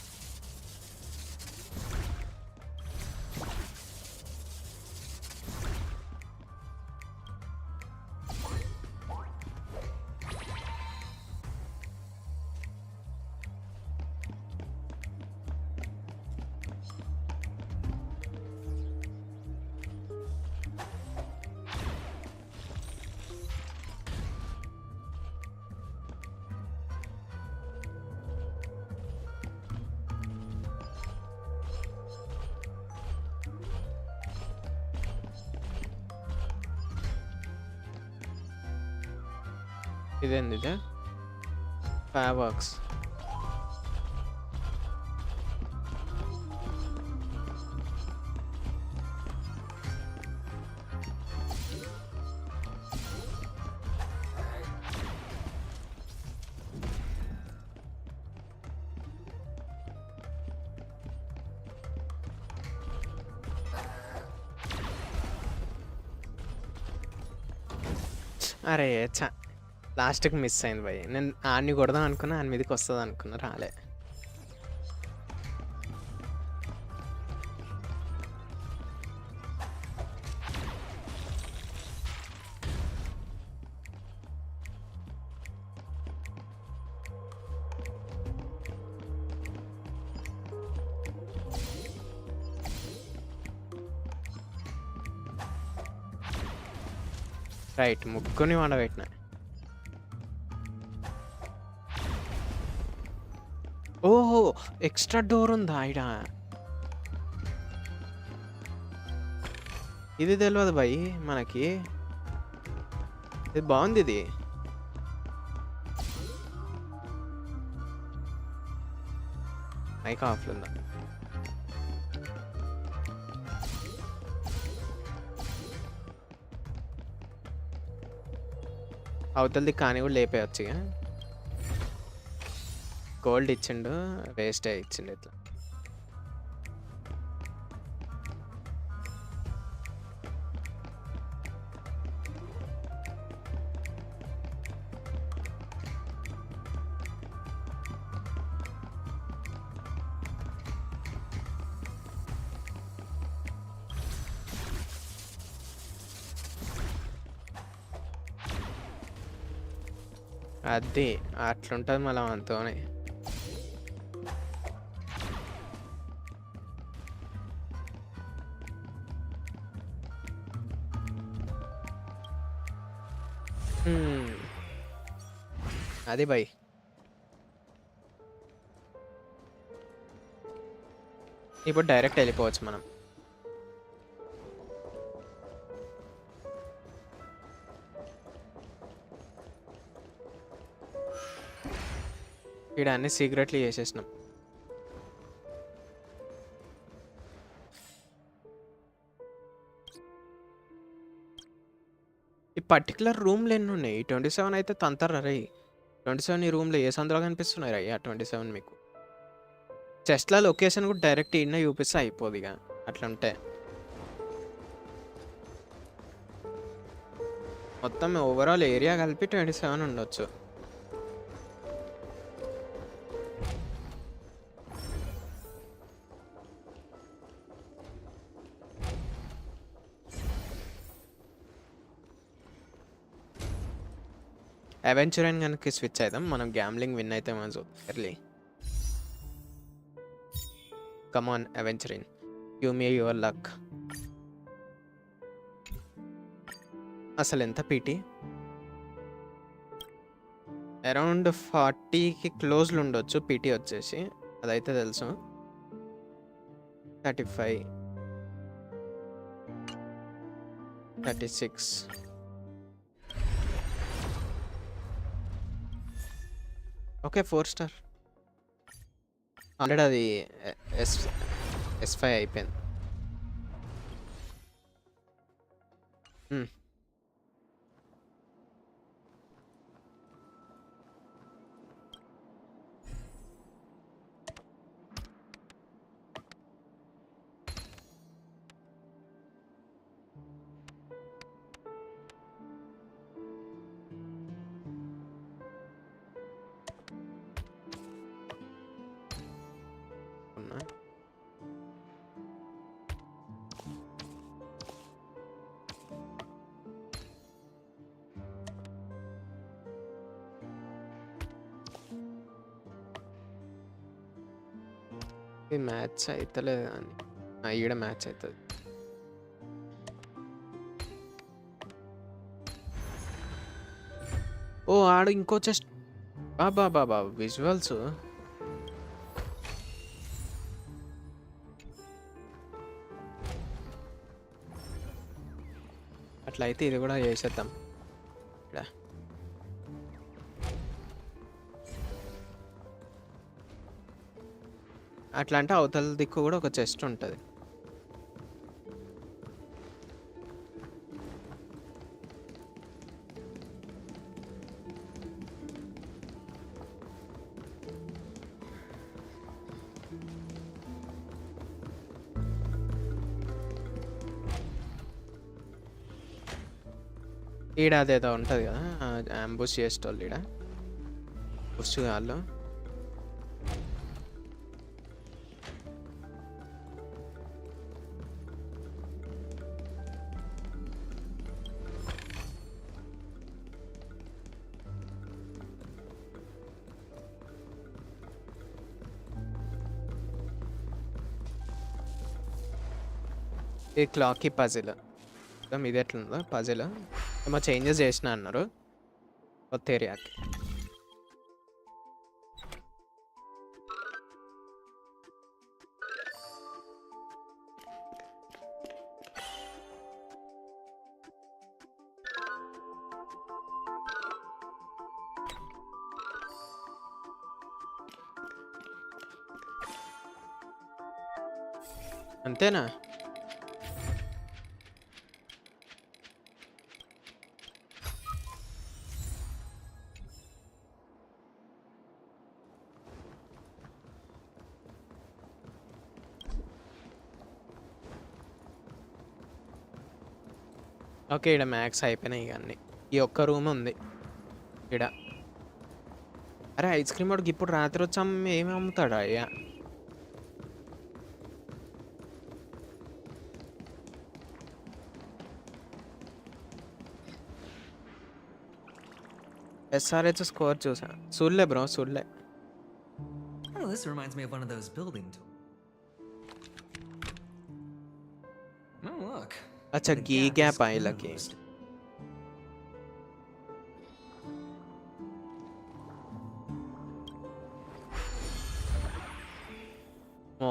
Speaker 1: ఇదేంది ఇదే? ఫైర్వర్క్స్. అరే చా, లాస్ట్కి మిస్ అయింది భయ్. నేను ఆడిని కొడదాం అనుకున్నా, ఆని మీదకి వస్తుంది అనుకున్నా, రాలే. రైట్, ముగ్గురిని వండబెట్టిన. ఓహో, ఎక్స్ట్రా డోర్ ఉందా ఇడ? ఇది తెలియదు భయ్ మనకి. ఇది బాగుంది. ఇది మైక్ ఆఫ్లో ఉందా? అవతలది కానీ కూడా లేపేయచ్చు. ఇక గోల్డ్ ఇచ్చిండు, వేస్ట్ ఇచ్చిండు ఇట్లా. అది అట్లుంటుంది మళ్ళీ మనతోనే. అది బై. ఇప్పుడు డైరెక్ట్ వెళ్ళిపోవచ్చు మనం. ఇక్కడ అన్ని సీక్రెట్లీ చేసేసినాం. ఈ పర్టికులర్ రూమ్లు ఎన్ని ఉన్నాయి? 27 అయితే తంతారా రే. 27 ఈ రూమ్లో ఏ సందులో కనిపిస్తున్నాయి అయ్యా 27 మీకు? చెస్ట్ల లొకేషన్ కూడా డైరెక్ట్ ఈయన చూపిస్తే అయిపోదు ఇక అట్లుంటే. మొత్తం ఓవరాల్ ఏరియా కలిపి 27 ఉండొచ్చు. అవెంచరైన్ కనుక స్విచ్ అవుతాం మనం. గ్యామ్లింగ్ విన్ అయితే మనం early. Come on Aventurine, give me your luck. అసలు ఎంత పీటీ? అరౌండ్ 40కి క్లోజ్లు ఉండొచ్చు పీటీ వచ్చేసి, అదైతే తెలుసు. 35, 36. Okay 4 star. ఆల్రెడీ అది S5 అయిపోయింది. ఇది మ్యాచ్ అవుతలేదు కానీ ఈడ మ్యాచ్ అవుతుంది. ఓ ఆడు ఇంకో చెస్ట్. బాబా విజువల్స్. అట్లయితే ఇది కూడా చేసేద్దాం. ఇక్కడ అట్లా అంటే అవతల దిక్కు కూడా ఒక చెస్ట్ ఉంటుంది. ఈడ అదేదో ఉంటుంది కదా అంబుష్ చేసేటోళ్ళు. ఈడ బుష్ వాళ్ళు ఈ క్లాక్కి పజిల్ ఇది ఎట్లుందో పజిల్ ఏమో చేంజెస్ చేసిన అన్నారు కొత్త ఏరియాకి. అంతేనా? ఓకే ఇక్కడ మ్యాక్స్ అయిపోయినాయి ఇక అన్నీ. ఈ ఒక్క రూమ్ ఉంది ఇక్కడ. అరే ఐస్ క్రీమ్ వాడికి ఇప్పుడు రాత్రి వచ్చాం ఏమి అమ్ముతాడా అయ్యా? SRH స్కోర్ చూసా. చూడలే బ్రో చూడలే.
Speaker 5: Oh, this reminds me of one of those building tools. Oh, look.
Speaker 1: अच्छा गी गैप आई लगी. ఓ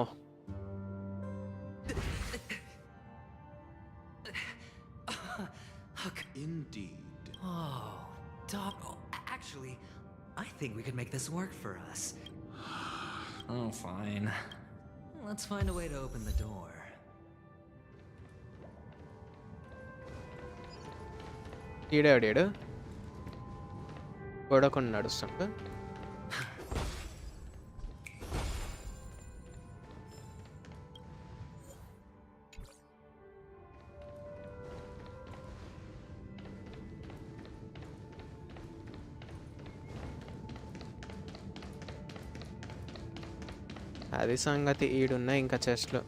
Speaker 3: Indeed.
Speaker 5: Oh, Doc. Oh, actually, I think we could make this work for us. Oh, fine. Let's find a way to open the door.
Speaker 1: ఈడేవాడేడు గొడవకుండా నడుస్తుంట అది సంగతి ఈడున్నాయి ఇంకా చెస్ట్లో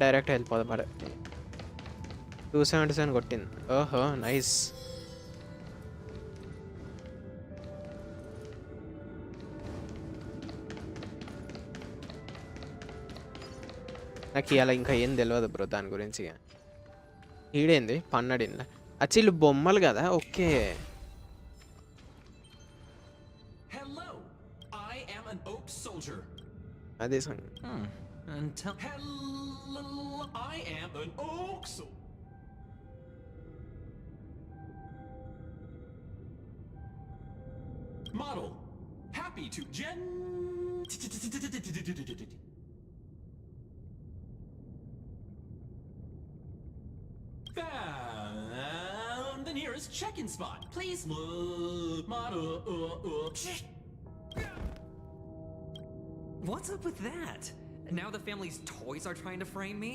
Speaker 1: direct వెళ్ళిపోదాం మరి 277 కొట్టింది ఓహో నైస్ నాకు ఇలా ఇంకా ఏం తెలియదు బ్రో దాని గురించి ఈడేంది పన్నడిందా అచ్చిళ్ళు బొమ్మలు కదా ఓకే అదే సంగతి
Speaker 7: I am an oak soldier. Model, happy to found the nearest check-in spot. Please look, model.
Speaker 5: What's up with that? Now the family's toys are trying to frame me?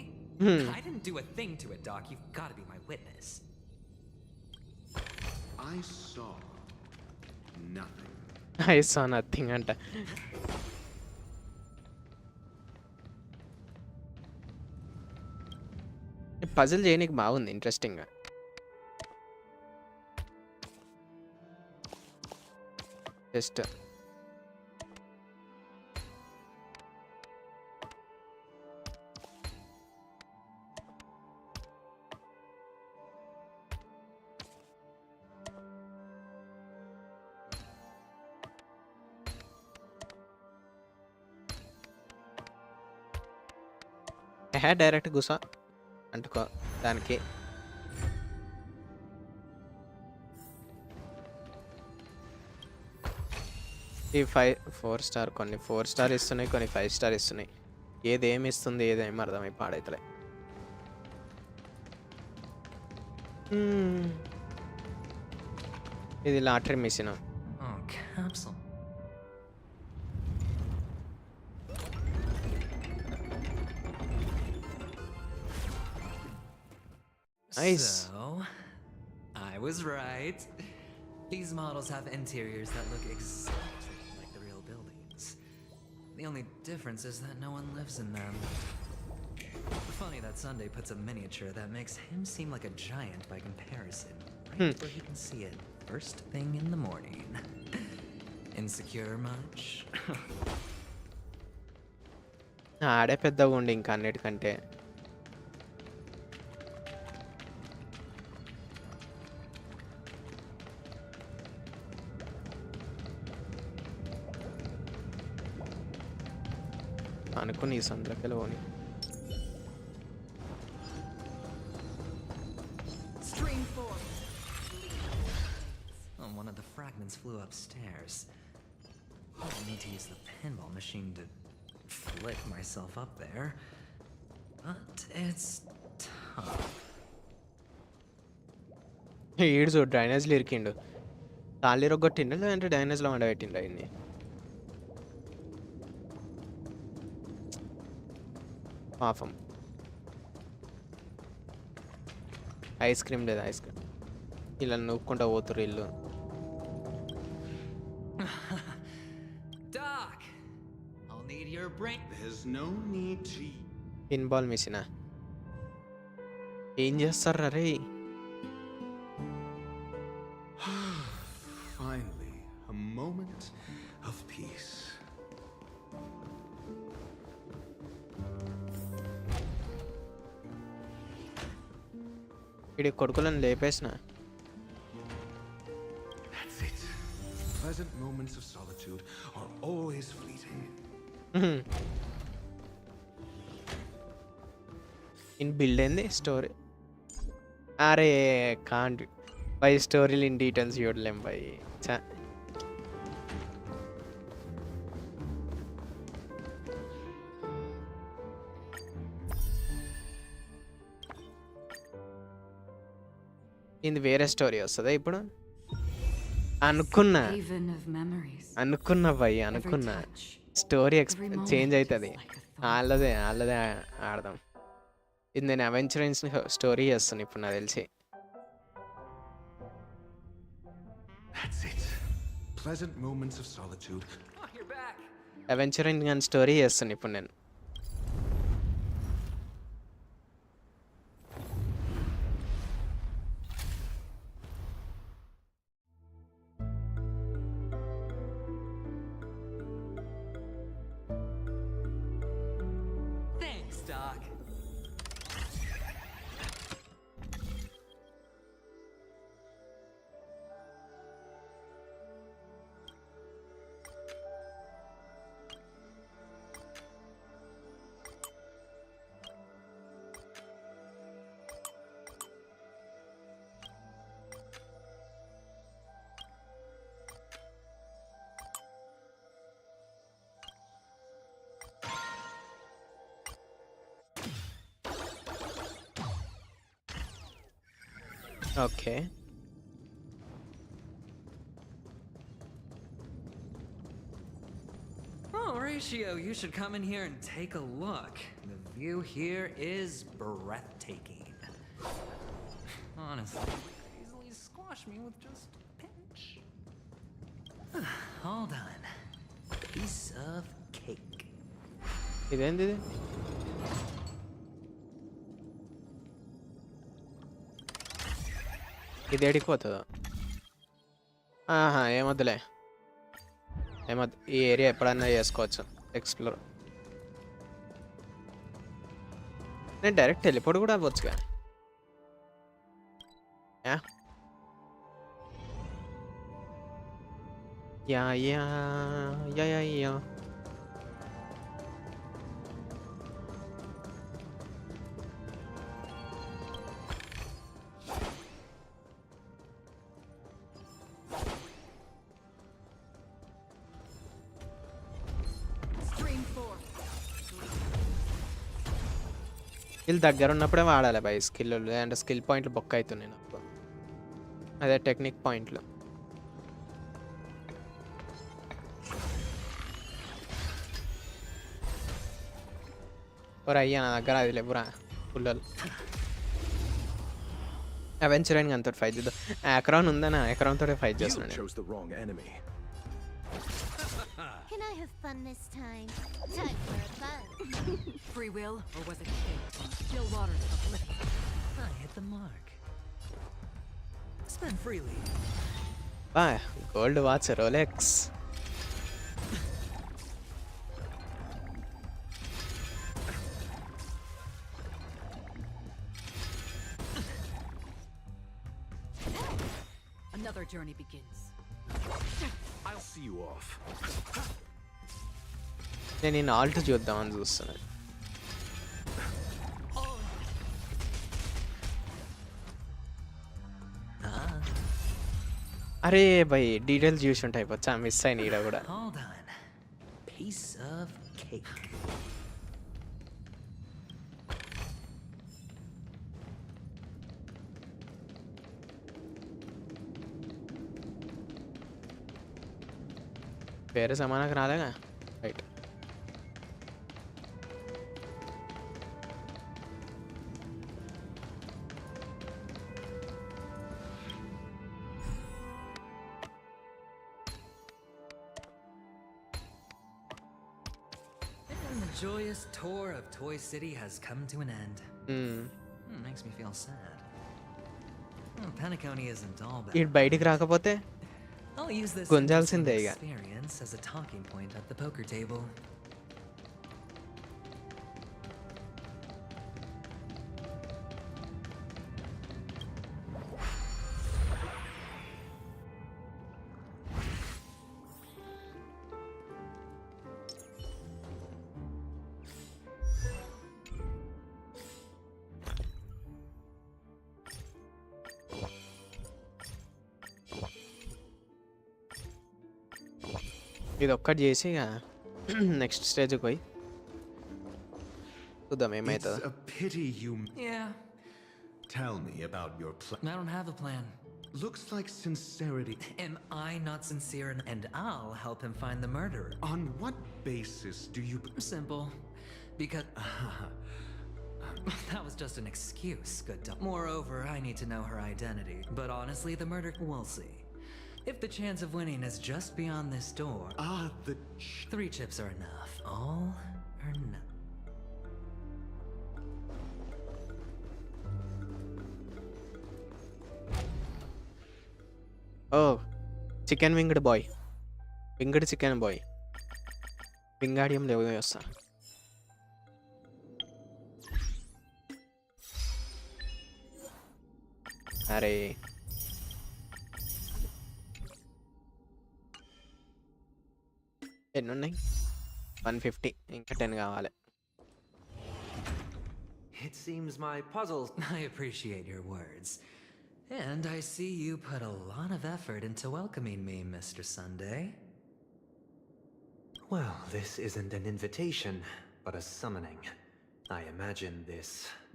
Speaker 5: I didn't do a thing to it, Doc. You've got to be my witness.
Speaker 3: I saw nothing.
Speaker 1: I saw nothing అంట puzzle చేయడానికి బాగుంది ఇంట్రెస్టింగ్గా just direct గుసా అంటుకో దానికి ఈ 4 star కొన్ని 4 star ఇస్తున్నాయి కొన్ని 5 star ఇస్తున్నాయి ఏది ఏమి ఇస్తుంది ఏదేమి అర్థమై పాడైతలే ఇది lottery machine
Speaker 5: Capsule.
Speaker 1: Nice.
Speaker 5: So, I was right. These models have interiors that look exactly like the real buildings. The only difference is that no one lives in them. Funny that Sunday puts a miniature that makes him seem like a giant by comparison, right where he can see it first thing in the morning. Insecure much?
Speaker 1: ఆడే పెద్దగా ఉండి ఇంకా అన్నిటికంటే అనుకుని ఈ సందర్భంలో పోని
Speaker 5: One of the fragments flew upstairs. I need to use the pinball machine to flick myself up there, but it's tough.
Speaker 1: ఈడు చూడు డ్రైనేజ్లో ఇరికిండు తాళ్ళు ఇరగొట్టిండు లేదంటే డ్రైనేజ్లో వండబెట్టిండు ఆయన్ని పాపం ఐస్ క్రీమ్ లేదు ఐస్ క్రీమ్ ఇలా నూక్కుంటా పోతురు ఇల్లు
Speaker 5: Doc, I'll need your brain.
Speaker 3: There's no need to.
Speaker 1: పిన్బాల్ మిషనా ఏం చేస్తారా రే
Speaker 3: Finally, a moment of peace.
Speaker 1: ఇడి కొడుకులను లేపేసిన
Speaker 3: pleasant moments of solitude are always fleeting.
Speaker 1: In build అయింది స్టోరీ. అరే కాంట్ బై స్టోరీలు ఇన్ డీటెయిల్స్ చూడలేం బై. ఇది వేరే స్టోరీ వస్తుందా ఇప్పుడు? అనుకున్నా భయ్, అనుకున్నా స్టోరీ చేంజ్ అవుతుంది. వాళ్ళదే ఆడదాం. ఇది నేను అవెంచరెన్స్ స్టోరీ చేస్తాను ఇప్పుడు నాకు తెలిసి. అవెంచరెన్స్ కానీ స్టోరీ చేస్తాను ఇప్పుడు నేను. Okay.
Speaker 5: Oh, Ratio, you should come in here and take a look. The view here is breathtaking. Honestly, you could easily squash me with just a pinch. Hold on. Piece of cake.
Speaker 1: ఇదేంది? ఇది ఎడిపోతుందా? ఏమొద్దులే, ఏమొద్దు. ఈ area ఎప్పుడన్నా చేసుకోవచ్చు explore. నేను direct వెళ్ళిపోడు కూడా అవ్వచ్చుగా. Yeah yeah yeah yeah yeah. Skill దగ్గర ఉన్నప్పుడే వాడాలి బై స్కిల్, అంటే స్కిల్ పాయింట్లు బొక్క అవుతున్నాయి నాకు. అదే టెక్నిక్ పాయింట్లు. అయ్యా నా దగ్గర అది లేవురా పుల్లలు. అవెంచరైన్ అంతా ఫైట్ చేద్దాం. ఆక్రాన్ ఉందనా, ఆక్రాన్ తోటే ఫైట్ చేస్తున్నాను.
Speaker 2: Can I have fun this time? Time for a fun.
Speaker 4: Free will, or was it fate? Still waters of oblivion.
Speaker 5: I hit the mark. Spend freely.
Speaker 1: Gold watch, Rolex.
Speaker 4: Another journey begins.
Speaker 10: I'll see you off.
Speaker 1: నేను ఈ Alt చూద్దామని చూస్తున్నాను. అరే భయ్ details చూసి ఉంటాయి వచ్చా, miss అయిన ఈడ కూడా. వేరే సమానకు రాలేగా. Right,
Speaker 5: The joyous tour of Toy City has come to an end. Makes me feel sad. Paniconi isn't all bad.
Speaker 1: ఇటు బయటికి రాకపోతే
Speaker 5: I'll use this
Speaker 1: గుంజాల్సిందే ఇక.
Speaker 5: experience as a talking point at the poker table.
Speaker 1: ఇది ఒక్కటి చేసి ఇక next స్టేజ్కి పోయి చూద్దాం
Speaker 3: It's
Speaker 1: ఏమవుతుందో.
Speaker 3: a pity you.
Speaker 5: Yeah,
Speaker 3: Tell me about your plan.
Speaker 5: I don't have a plan.
Speaker 3: Looks like sincerity.
Speaker 5: Am I not sincere? And I'll help him find the murderer.
Speaker 3: On what basis do you?
Speaker 5: Simple. Because that was just an excuse, good dog. Moreover, I need to know her identity. But honestly, the murder, we'll see. If the chance of winning is just beyond this door,
Speaker 3: The
Speaker 5: 3 chips are enough. All or none.
Speaker 1: Oh chicken winged బాయ్, winged chicken బాయ్, wingardium లేవు వస్తా. అరే ఎన్ని ఉన్నాయి? 150, ఇంకా 10 కావాలి.
Speaker 16: It seems my puzzles.
Speaker 5: I appreciate your words. And I see you put a lot of effort into welcoming me, Mr. Sunday.
Speaker 16: Well, this isn't an invitation, but a summoning. I imagine this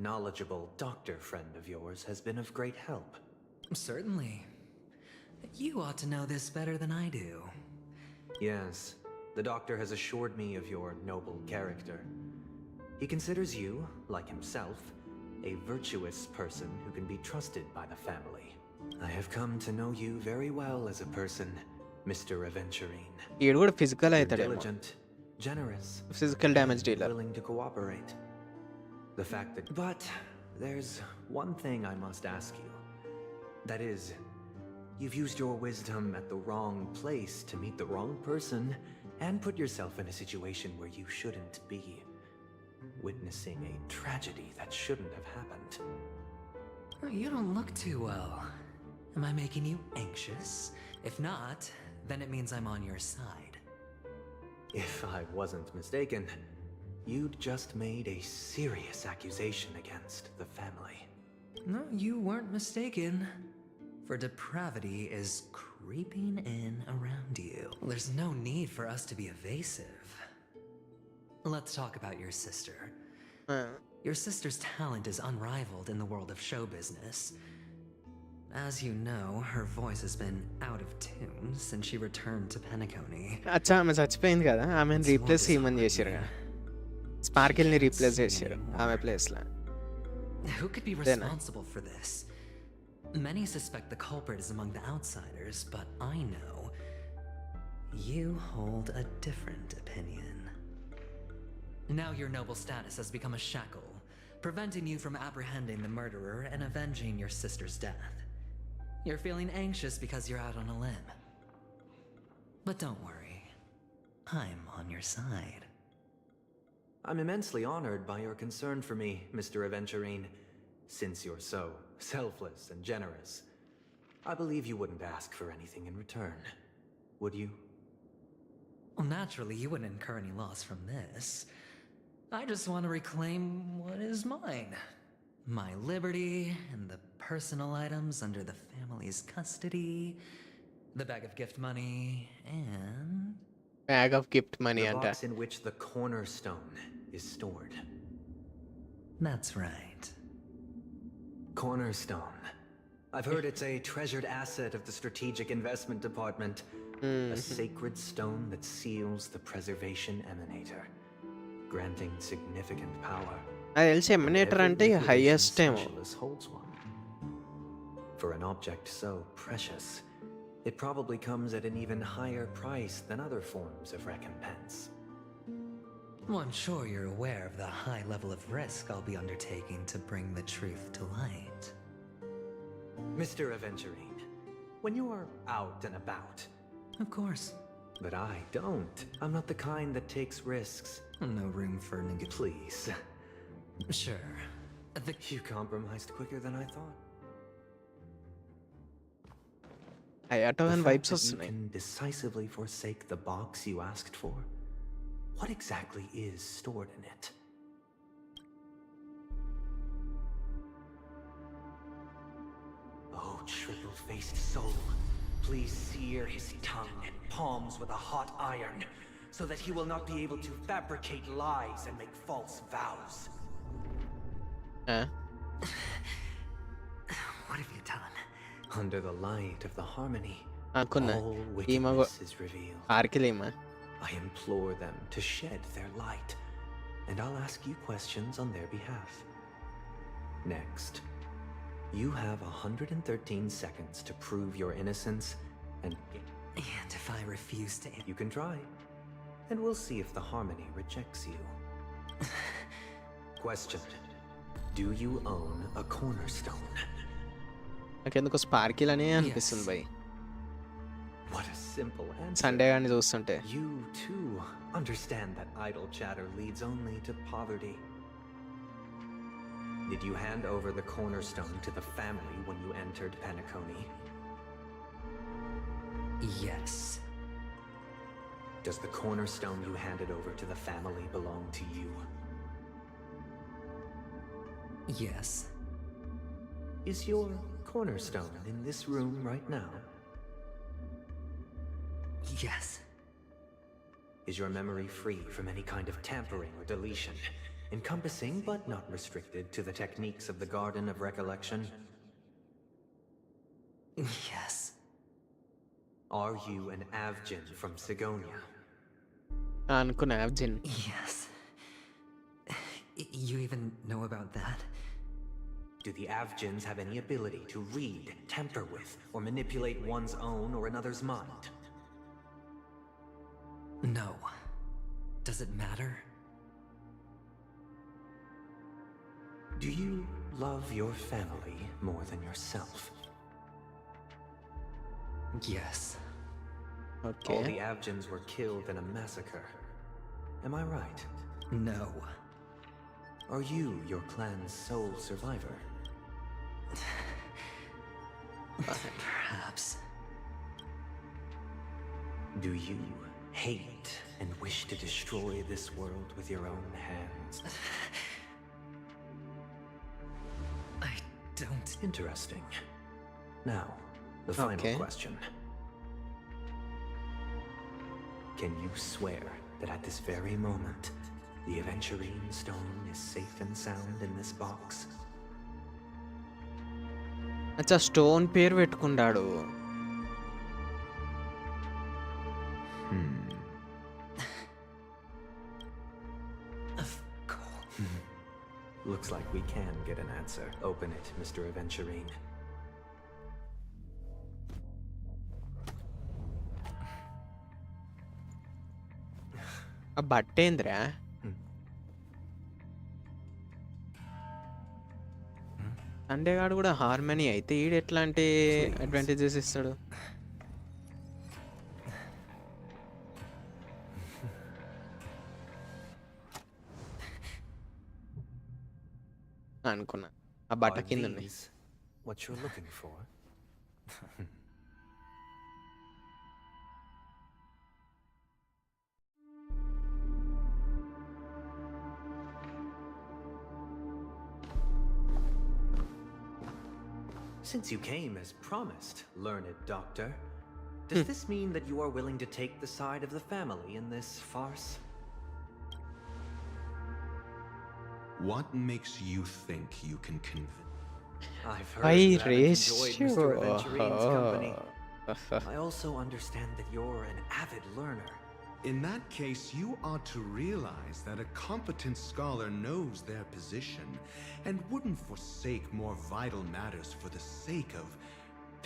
Speaker 16: knowledgeable doctor friend of yours has been of great help.
Speaker 5: Certainly. You ought to know this better than I do.
Speaker 16: Yes, the doctor has assured me of your noble character. He considers you, like himself, a virtuous person who can be trusted by the family. I have come to know you very well as a person, Mr. Aventurine.
Speaker 1: ఈడు కూడా physical
Speaker 16: You're
Speaker 1: అవుతాడేమో,
Speaker 16: diligent, generous,
Speaker 1: physical damage
Speaker 16: and
Speaker 1: dealer.
Speaker 16: willing to cooperate. The fact that... But there's one thing I must ask you. That is, you've used your wisdom at the wrong place to meet the wrong person and put yourself in a situation where you shouldn't be. Witnessing a tragedy that shouldn't have happened.
Speaker 5: You don't look too well. Am I making you anxious? If not, then it means I'm on your side.
Speaker 16: If I wasn't mistaken, you'd just made a serious accusation against the family.
Speaker 5: No, you weren't mistaken. For depravity is creeping in around you. There's no need for us to be evasive. Let's talk about your sister. Your sister's talent is unrivaled in the world of show business. As you know, her voice has been out of tune since she returned to Penacony.
Speaker 1: అచ్చా ఆమె చచ్చిపోయింది కదా, ఆమెను replace చేయమని చేశారు కదా, స్పార్కిల్ని replace చేశారు ఆమె ప్లేస్లో.
Speaker 5: Who could be responsible for this? Many suspect the culprit is among the outsiders, but I know you hold a different opinion. Now your noble status has become a shackle, preventing you from apprehending the murderer and avenging your sister's death. You're feeling anxious because you're out on a limb. But don't worry, I'm on your side.
Speaker 16: I'm immensely honored by your concern for me, Mr. Aventurine. Since you're so selfless and generous, I believe you wouldn't ask for anything in return, would you?
Speaker 5: Well, naturally, you wouldn't incur any loss from this. I just want to reclaim what is mine. My liberty and the personal items under the family's custody, the bag of gift money, and...
Speaker 1: Bag of gift money
Speaker 16: the
Speaker 1: anta.
Speaker 16: box in which the cornerstone is stored.
Speaker 5: That's right.
Speaker 16: Cornerstone. I've heard it's a treasured asset of the Strategic Investment Department. A sacred stone that seals the preservation emanator, granting significant power.
Speaker 1: అది తెలిసి ఎమినేటర్ అంటే highest ఏమో.
Speaker 16: Specialist holds one. For an object so precious, it probably comes at an even higher price than other forms of recompense.
Speaker 5: Well, I'm sure you're aware of the high level of risk I'll be undertaking to bring the truth to light.
Speaker 16: Mr. Aventurine, when you're out and about...
Speaker 5: Of course.
Speaker 16: But I don't. I'm not the kind that takes risks.
Speaker 5: No room for
Speaker 16: Please.
Speaker 5: Sure.
Speaker 16: You compromised quicker than I thought.
Speaker 1: అయాటోవన్ vibes
Speaker 16: You
Speaker 1: వస్తున్నాయి.
Speaker 16: can decisively forsake the box you asked for. What exactly is stored in it? Oh, triple-faced soul, please sear his tongue and palms with a hot iron, so that he will not be able to fabricate lies and make false vows. What have you done? Under the light of the harmony, all wickedness is revealed. I implore them to shed their light, and I'll ask you questions on their behalf. Next, you have 113 seconds to prove your innocence, and
Speaker 5: if I refuse to...
Speaker 16: You can try, and we'll see if the harmony rejects you. Question. Do you own a cornerstone?
Speaker 1: నాకెందుకో sprinkle అనే అనిపిస్తుంది భయ్
Speaker 16: What a simple answer.
Speaker 1: Sunday గాని చూస్తుంటే.
Speaker 16: You too understand that idle chatter leads only to poverty. Did you hand over the cornerstone to the family when you entered Penacony?
Speaker 5: Yes.
Speaker 16: Does the cornerstone you handed over to the family belong to you?
Speaker 5: Yes.
Speaker 16: Is your cornerstone in this room right now?
Speaker 5: Yes.
Speaker 16: Is your memory free from any kind of tampering or deletion, encompassing but not restricted to the techniques of the Garden of Recollection?
Speaker 5: Yes.
Speaker 16: Are you an Avgin from Sigonia?
Speaker 1: అనుకున్నా అవ్జిన్.
Speaker 5: Yes. You even know about that?
Speaker 16: Do the Avgins have any ability to read, tamper with, or manipulate one's own or another's mind?
Speaker 5: No. Does it matter?
Speaker 16: Do you love your family more than yourself?
Speaker 5: Yes.
Speaker 1: Okay.
Speaker 16: All the Avgins were killed in a massacre. Am I right?
Speaker 5: No.
Speaker 16: Are you your clan's sole survivor?
Speaker 5: Perhaps.
Speaker 16: Do you hate and wish to destroy this world with your own hands?
Speaker 5: I don't.
Speaker 16: Interesting. Now, the final question. Can you swear that at this very moment, the Aventurine stone is safe and sound in this box?
Speaker 1: అచ్చా stone పేరు పెట్టుకున్నాడు.
Speaker 5: Of course.
Speaker 16: Looks like we can get an answer. Open it, Mr. Aventurine.
Speaker 1: ఆ బట్ట ఏంద్రా? సండేగాడు కూడా harmony అయితే ఈడు ఎట్లాంటి అడ్వాంటేజెస్ ఇస్తాడు? అనుకున్నా ఆ బట్ట కింద ఉన్నాయి.
Speaker 16: What you're looking for? Since you came as promised, learned doctor, does this mean that you are willing to take the side of the family in this farce?
Speaker 3: What makes you think you can convince?
Speaker 16: I've heard that you've enjoyed Mr. Aventurine's company. I also understand that you're an avid learner.
Speaker 3: In that case, you ought to realize that a competent scholar knows their position and wouldn't forsake more vital matters for the sake of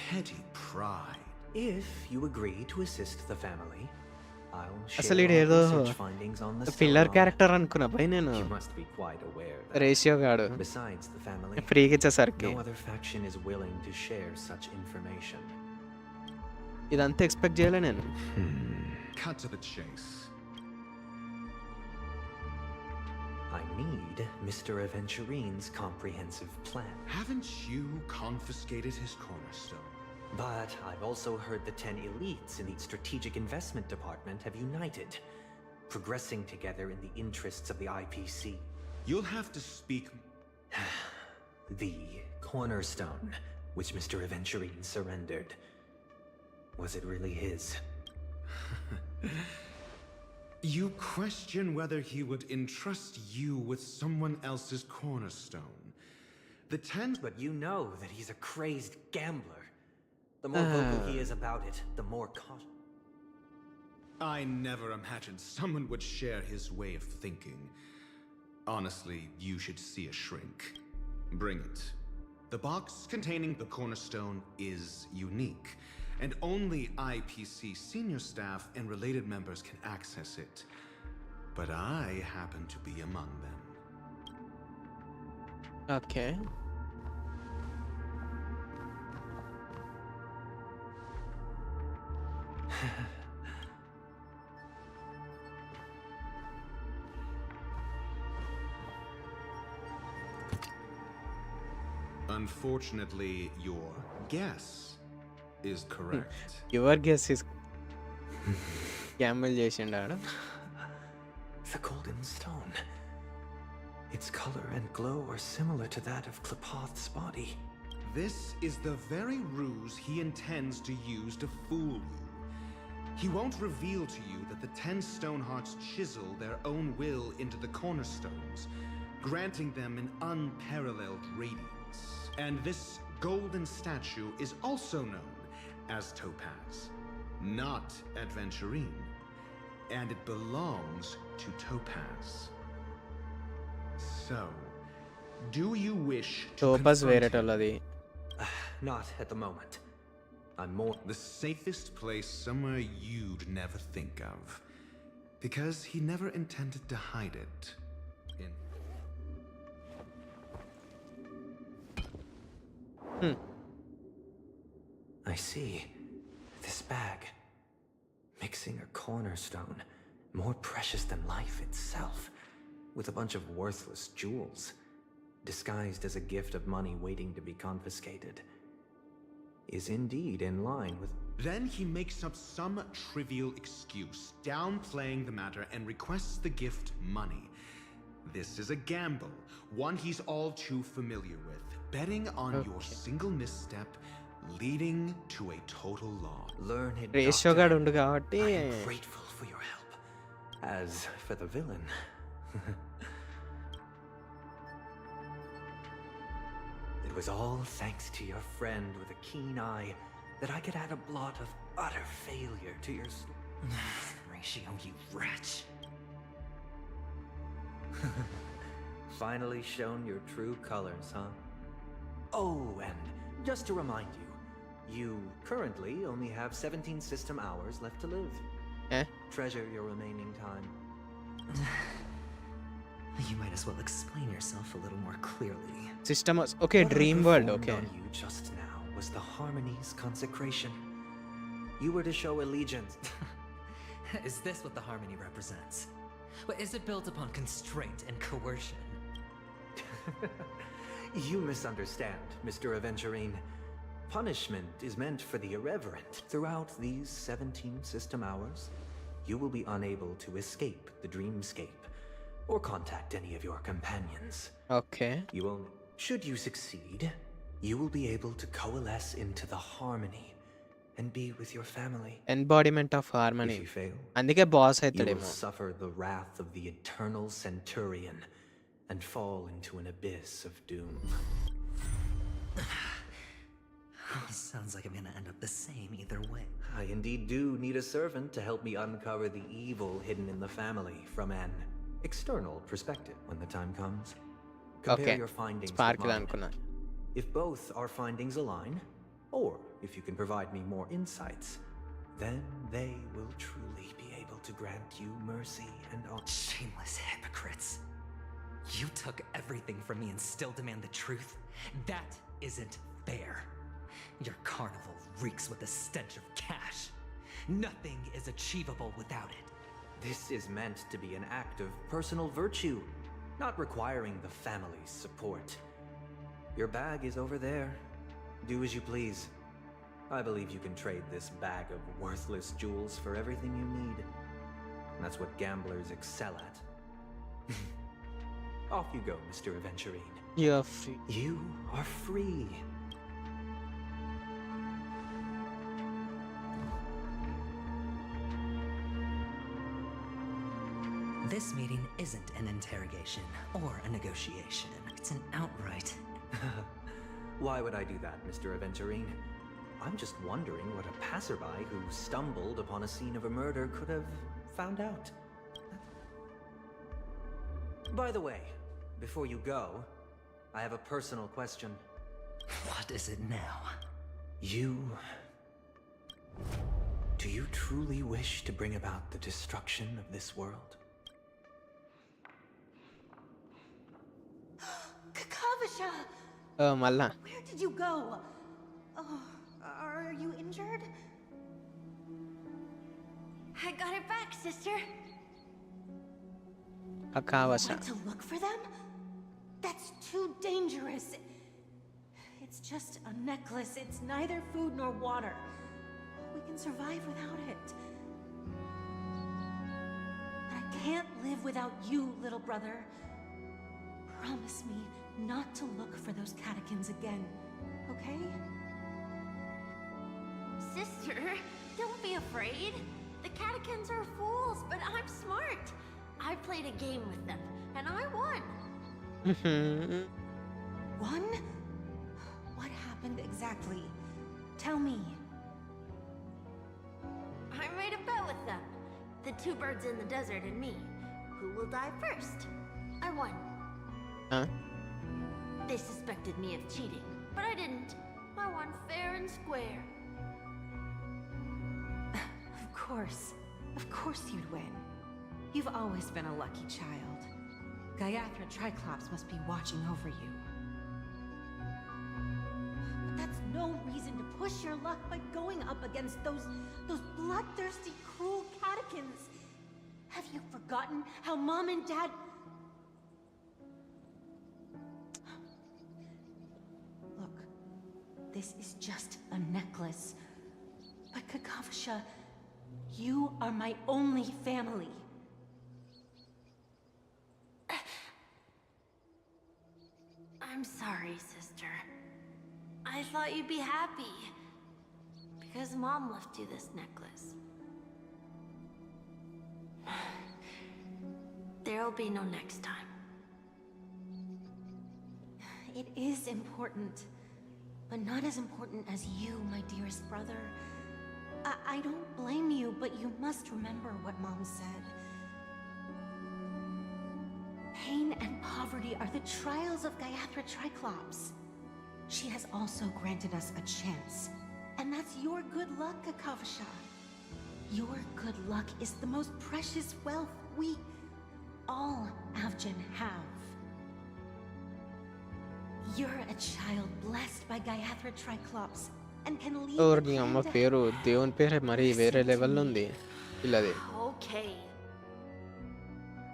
Speaker 3: petty pride.
Speaker 16: If you agree to assist the family, I'll
Speaker 1: అసలు
Speaker 16: share
Speaker 1: ఈడేదో
Speaker 16: our research findings on the
Speaker 1: filler
Speaker 16: stone.
Speaker 1: Character అనుకున్నా భయ్ నేను.
Speaker 16: You must be quite aware that
Speaker 1: ratio గాడు
Speaker 16: besides the family,
Speaker 1: ఫ్రీగా ఇచ్చేసరికి
Speaker 16: no other faction is willing to share such information.
Speaker 1: ఇదంతా expect చేయలే నేను.
Speaker 3: Cut to the chase.
Speaker 16: I need Mr. Aventurine's comprehensive plan.
Speaker 3: Haven't you confiscated his cornerstone?
Speaker 16: But I've also heard the 10 elites in the Strategic Investment Department have united, progressing together in the interests of the IPC.
Speaker 3: You'll have to speak.
Speaker 16: The cornerstone, which Mr. Aventurine surrendered. Was it really his?
Speaker 3: You question whether he would entrust you with someone else's cornerstone. The 10...
Speaker 16: But you know that he's a crazed gambler. The more vocal he is about it, the more caution.
Speaker 3: I never imagined someone would share his way of thinking. Honestly, you should see a shrink. Bring it. The box containing the cornerstone is unique, and only IPC senior staff and related members can access it. But I happen to be among them.
Speaker 1: Okay.
Speaker 3: Unfortunately, your guess is correct.
Speaker 1: Your guess is gamble చేసిండాడు.
Speaker 16: The golden stone. Its color and glow are similar to that of Klepoth's body.
Speaker 3: This is the very ruse he intends to use to fool you. He won't reveal to you that the 10 Stonehearts chisel their own will into the cornerstones, granting them an unparalleled radiance. And this golden statue is also known as Topaz, not Adventurine, and it belongs to Topaz. So, do you wish to
Speaker 1: Topaz
Speaker 3: confront him?
Speaker 1: వేరేటోళ్ళది.
Speaker 16: Not at the moment. I'm more...
Speaker 3: The safest place somewhere you'd never think of. Because he never intended to hide it.
Speaker 16: I see. This bag. Mixing a cornerstone, more precious than life itself, with a bunch of worthless jewels, disguised as a gift of money waiting to be confiscated, is indeed in line with...
Speaker 3: Then he makes up some trivial excuse, downplaying the matter, and requests the gift money. This is a gamble, one he's all too familiar with, betting on your single misstep, leading to a total loss.
Speaker 16: Learn it,
Speaker 1: ratio
Speaker 16: Doctor.
Speaker 1: గాడు ఉండు కాబట్టి
Speaker 16: I am grateful for your help. As for the villain... It was all thanks to your friend with a keen eye that I could add a blot of utter failure to your...
Speaker 5: Ratio, you wretch.
Speaker 16: Finally shown your true colors, huh? Oh, and just to remind you, you currently only have 17 system hours left to live. Treasure your remaining time.
Speaker 5: You might as well explain yourself a little more clearly.
Speaker 1: System okay,
Speaker 16: What I
Speaker 1: dream world,
Speaker 16: performed
Speaker 1: okay.
Speaker 16: on you just now was the Harmony's consecration. You were to show allegiance.
Speaker 5: Is this what the Harmony represents? But is it built upon constraint and coercion?
Speaker 16: You misunderstand, Mr. Aventurine. Punishment is meant for the irreverent. Throughout these 17 system hours, you will be unable to escape the dreamscape or contact any of your companions.
Speaker 1: Okay.
Speaker 16: You will, should you succeed, you will be able to coalesce into the Harmony and be with your family.
Speaker 1: Embodiment of harmony.
Speaker 16: If you fail,
Speaker 1: అందుకే boss
Speaker 16: you will
Speaker 1: అవుతాడేమో.
Speaker 16: suffer the wrath of the eternal Centurion and fall into an abyss of doom.
Speaker 5: Sounds like I'm gonna end up the same either way.
Speaker 16: I indeed do need a servant to help me uncover the evil hidden in the family from an external perspective when the time comes. Compare
Speaker 1: Okay.
Speaker 16: your findings with
Speaker 1: Spark
Speaker 16: mine.
Speaker 1: అనుకున్నా.
Speaker 16: If both our findings align, or if you can provide me more insights, then they will truly be able to grant you mercy and honor.
Speaker 5: Shameless hypocrites. You took everything from me and still demand the truth? That isn't fair. Your carnival reeks with the stench of cash. Nothing is achievable without it.
Speaker 16: This is meant to be an act of personal virtue, not requiring the family's support. Your bag is over there. Do as you please. I believe you can trade this bag of worthless jewels for everything you need. That's what gamblers excel at. Off you go, Mr. Aventurine.
Speaker 1: You're free.
Speaker 16: You are free.
Speaker 5: This meeting isn't an interrogation or a negotiation. It's an outright...
Speaker 16: Why would I do that, Mr. Aventurine? I'm just wondering what a passerby who stumbled upon a scene of a murder could have found out. By the way, before you go, I have a personal question.
Speaker 5: What is it now?
Speaker 16: Do you truly wish to bring about the destruction of this world?
Speaker 11: Kakavasha!
Speaker 1: Malla.
Speaker 11: Where did you go? Oh, are you injured? I got it back, sister.
Speaker 1: Kakavasha.
Speaker 11: Want to look for them? That's too dangerous. It's just a necklace. It's neither food nor water. We can survive without it. But I can't live without you, little brother. Promise me not to look for those catechins again, okay?
Speaker 17: Sister, don't be afraid. The catechins are fools, but I'm smart. I played a game with them, and I won.
Speaker 11: Won? What happened exactly? Tell me.
Speaker 17: I made a bet with them. The two birds in the desert and me. Who will die first? I won.
Speaker 1: Huh?
Speaker 17: They suspected me of cheating, but I didn't. I won fair and square.
Speaker 11: Of course you'd win. You've always been a lucky child. Gaiathra Triclops must be watching over you. But that's no reason to push your luck by going up against those bloodthirsty, cruel catechins. Have you forgotten how Mom and Dad... Look, this is just a necklace. But Kakavasha, you are my only family.
Speaker 17: I'm sorry, sister. I thought you'd be happy. Because Mom left you this necklace. There'll be no next time.
Speaker 11: It is important, but not as important as you, my dearest brother. I don't blame you, but you must remember what Mom said. Pain and poverty are the trials of Gaiathra Triclops. She has also granted us a chance. And that's your good luck, Kakavasha. Your good luck is the most precious wealth we, all Avgin, have. You're a child blessed by Gaiathra Triclops and can lead
Speaker 1: or
Speaker 11: the
Speaker 1: నీ అమ్మ
Speaker 11: clan to
Speaker 1: పేరు దేవుని పేరు మరి వేరే లెవెల్లో ఉంది ఇల్లది.
Speaker 17: Okay.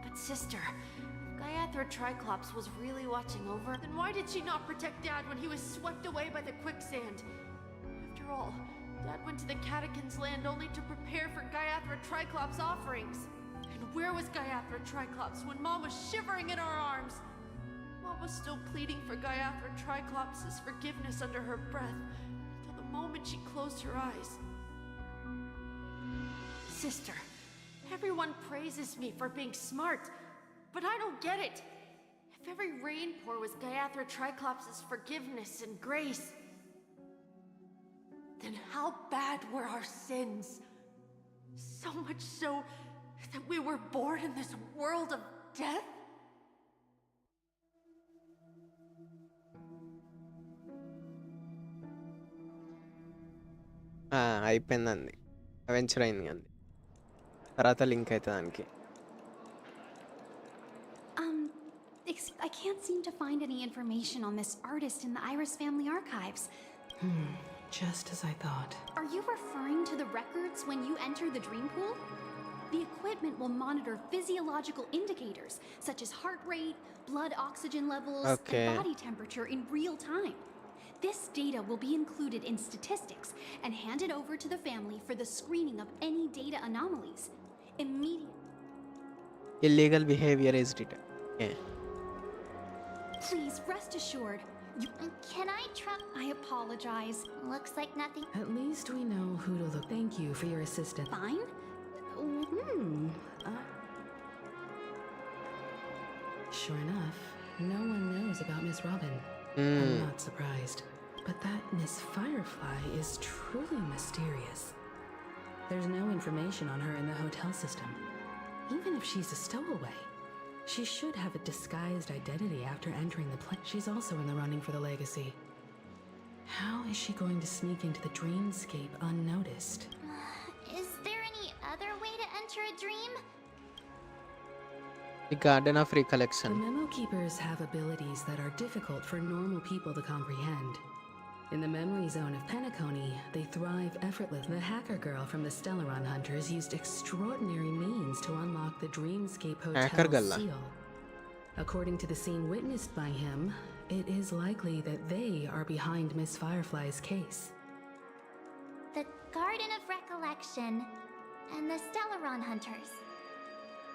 Speaker 17: But sister, if Gaiathra Triclops was really watching over, then why did she not protect Dad when he was swept away by the quicksand? After all, Dad went to the Catechins' land only to prepare for Gaiathra Triclops' offerings. And where was Gaiathra Triclops when Mom was shivering in our arms? Mom was still pleading for Gaiathra Triclops' forgiveness under her breath, until the moment she closed her eyes. Sister, everyone praises me for being smart, but I don't get it. If every rain pour was Gaiathra Triclops' forgiveness and grace, then how bad were our sins? So much so that we were born in this world of death?
Speaker 1: అయిపోయిందండి అవెంచర్ అయింది అండి తర్వాత link అవుతుంది దానికి.
Speaker 18: I can't seem to find any information on this artist in the Iris family archives.
Speaker 9: Just as I thought.
Speaker 18: Are you referring to the records when you enter the dream pool? The equipment will monitor physiological indicators such as heart rate, blood oxygen levels,
Speaker 1: Okay.
Speaker 18: and body temperature in real time. This data will be included in statistics and handed over to the family for the screening of any data anomalies. Immediately.
Speaker 1: Illegal behavior is detected. Okay.
Speaker 18: Please rest assured.
Speaker 2: Can I try?
Speaker 18: I apologize.
Speaker 2: Looks like nothing.
Speaker 9: At least we know who to look. Thank you for your assistance.
Speaker 18: Fine?
Speaker 9: Sure enough, no one knows about Miss Robin.
Speaker 1: Hmm.
Speaker 9: I'm not surprised. But that Miss Firefly is truly mysterious. There's no information on her in the hotel system. Even if she's a stowaway, she should have a disguised identity after entering the plane. She's also in the running for the legacy. How is she going to sneak into the dreamscape unnoticed?
Speaker 2: Is there any other way to enter a dream?
Speaker 1: The Garden of
Speaker 9: The
Speaker 1: Recollection.
Speaker 9: Memo Keepers have abilities that are difficult for normal people to comprehend. In the memory zone of Penacony, they thrive effortlessly. The hacker girl from the Stellaron Hunters used extraordinary means to unlock the Dreamscape
Speaker 1: Hacker
Speaker 9: Hotel
Speaker 1: girl.
Speaker 9: seal. According to the scene witnessed by him, it is likely that they are behind Miss Firefly's case.
Speaker 2: The Garden of Recollection and the Stellaron Hunters.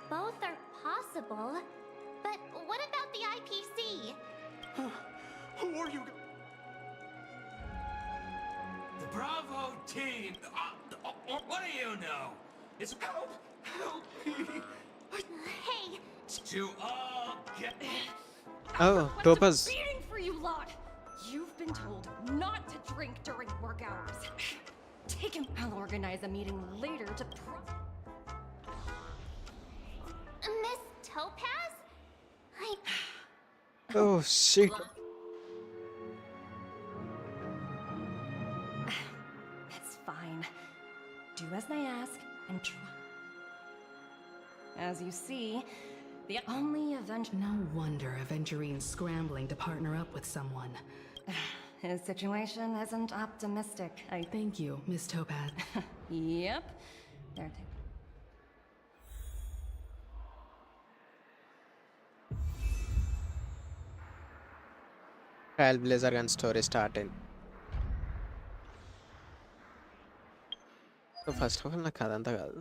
Speaker 2: Both are possible, but what about the IPC?
Speaker 19: Who are you?
Speaker 20: The Bravo team! What do you know? It's
Speaker 19: Help! Help me!
Speaker 2: Hey!
Speaker 20: To all get...
Speaker 1: Oh, Topaz.
Speaker 15: Beating for you lot! You've been told not to drink during work hours. I'll organize a meeting later to
Speaker 2: Miss Topaz?
Speaker 1: Oh, shit.
Speaker 15: It's fine. Do as they ask and try. As you see, the only event...
Speaker 9: No wonder Aventurine's scrambling to partner up with someone.
Speaker 15: His situation isn't optimistic.
Speaker 9: Thank you, Miss Topaz.
Speaker 15: Yep. They're
Speaker 1: Trailblazer gun story started. So first of all, నాకు అదంతా కాదు.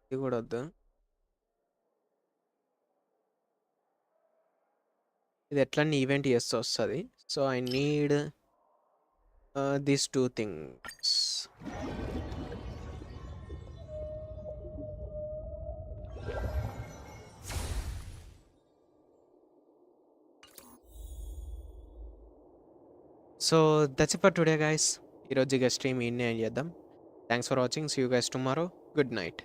Speaker 1: ఇది కూడా వద్దు. ఇది ఎట్లా event చేస్తే వస్తుంది. So I need these two things. So that's it for today guys. ఈరోజు ఇక స్ట్రీమ్ ఈయన్నే చేద్దాం. Thanks for watching. See you guys tomorrow. Good night.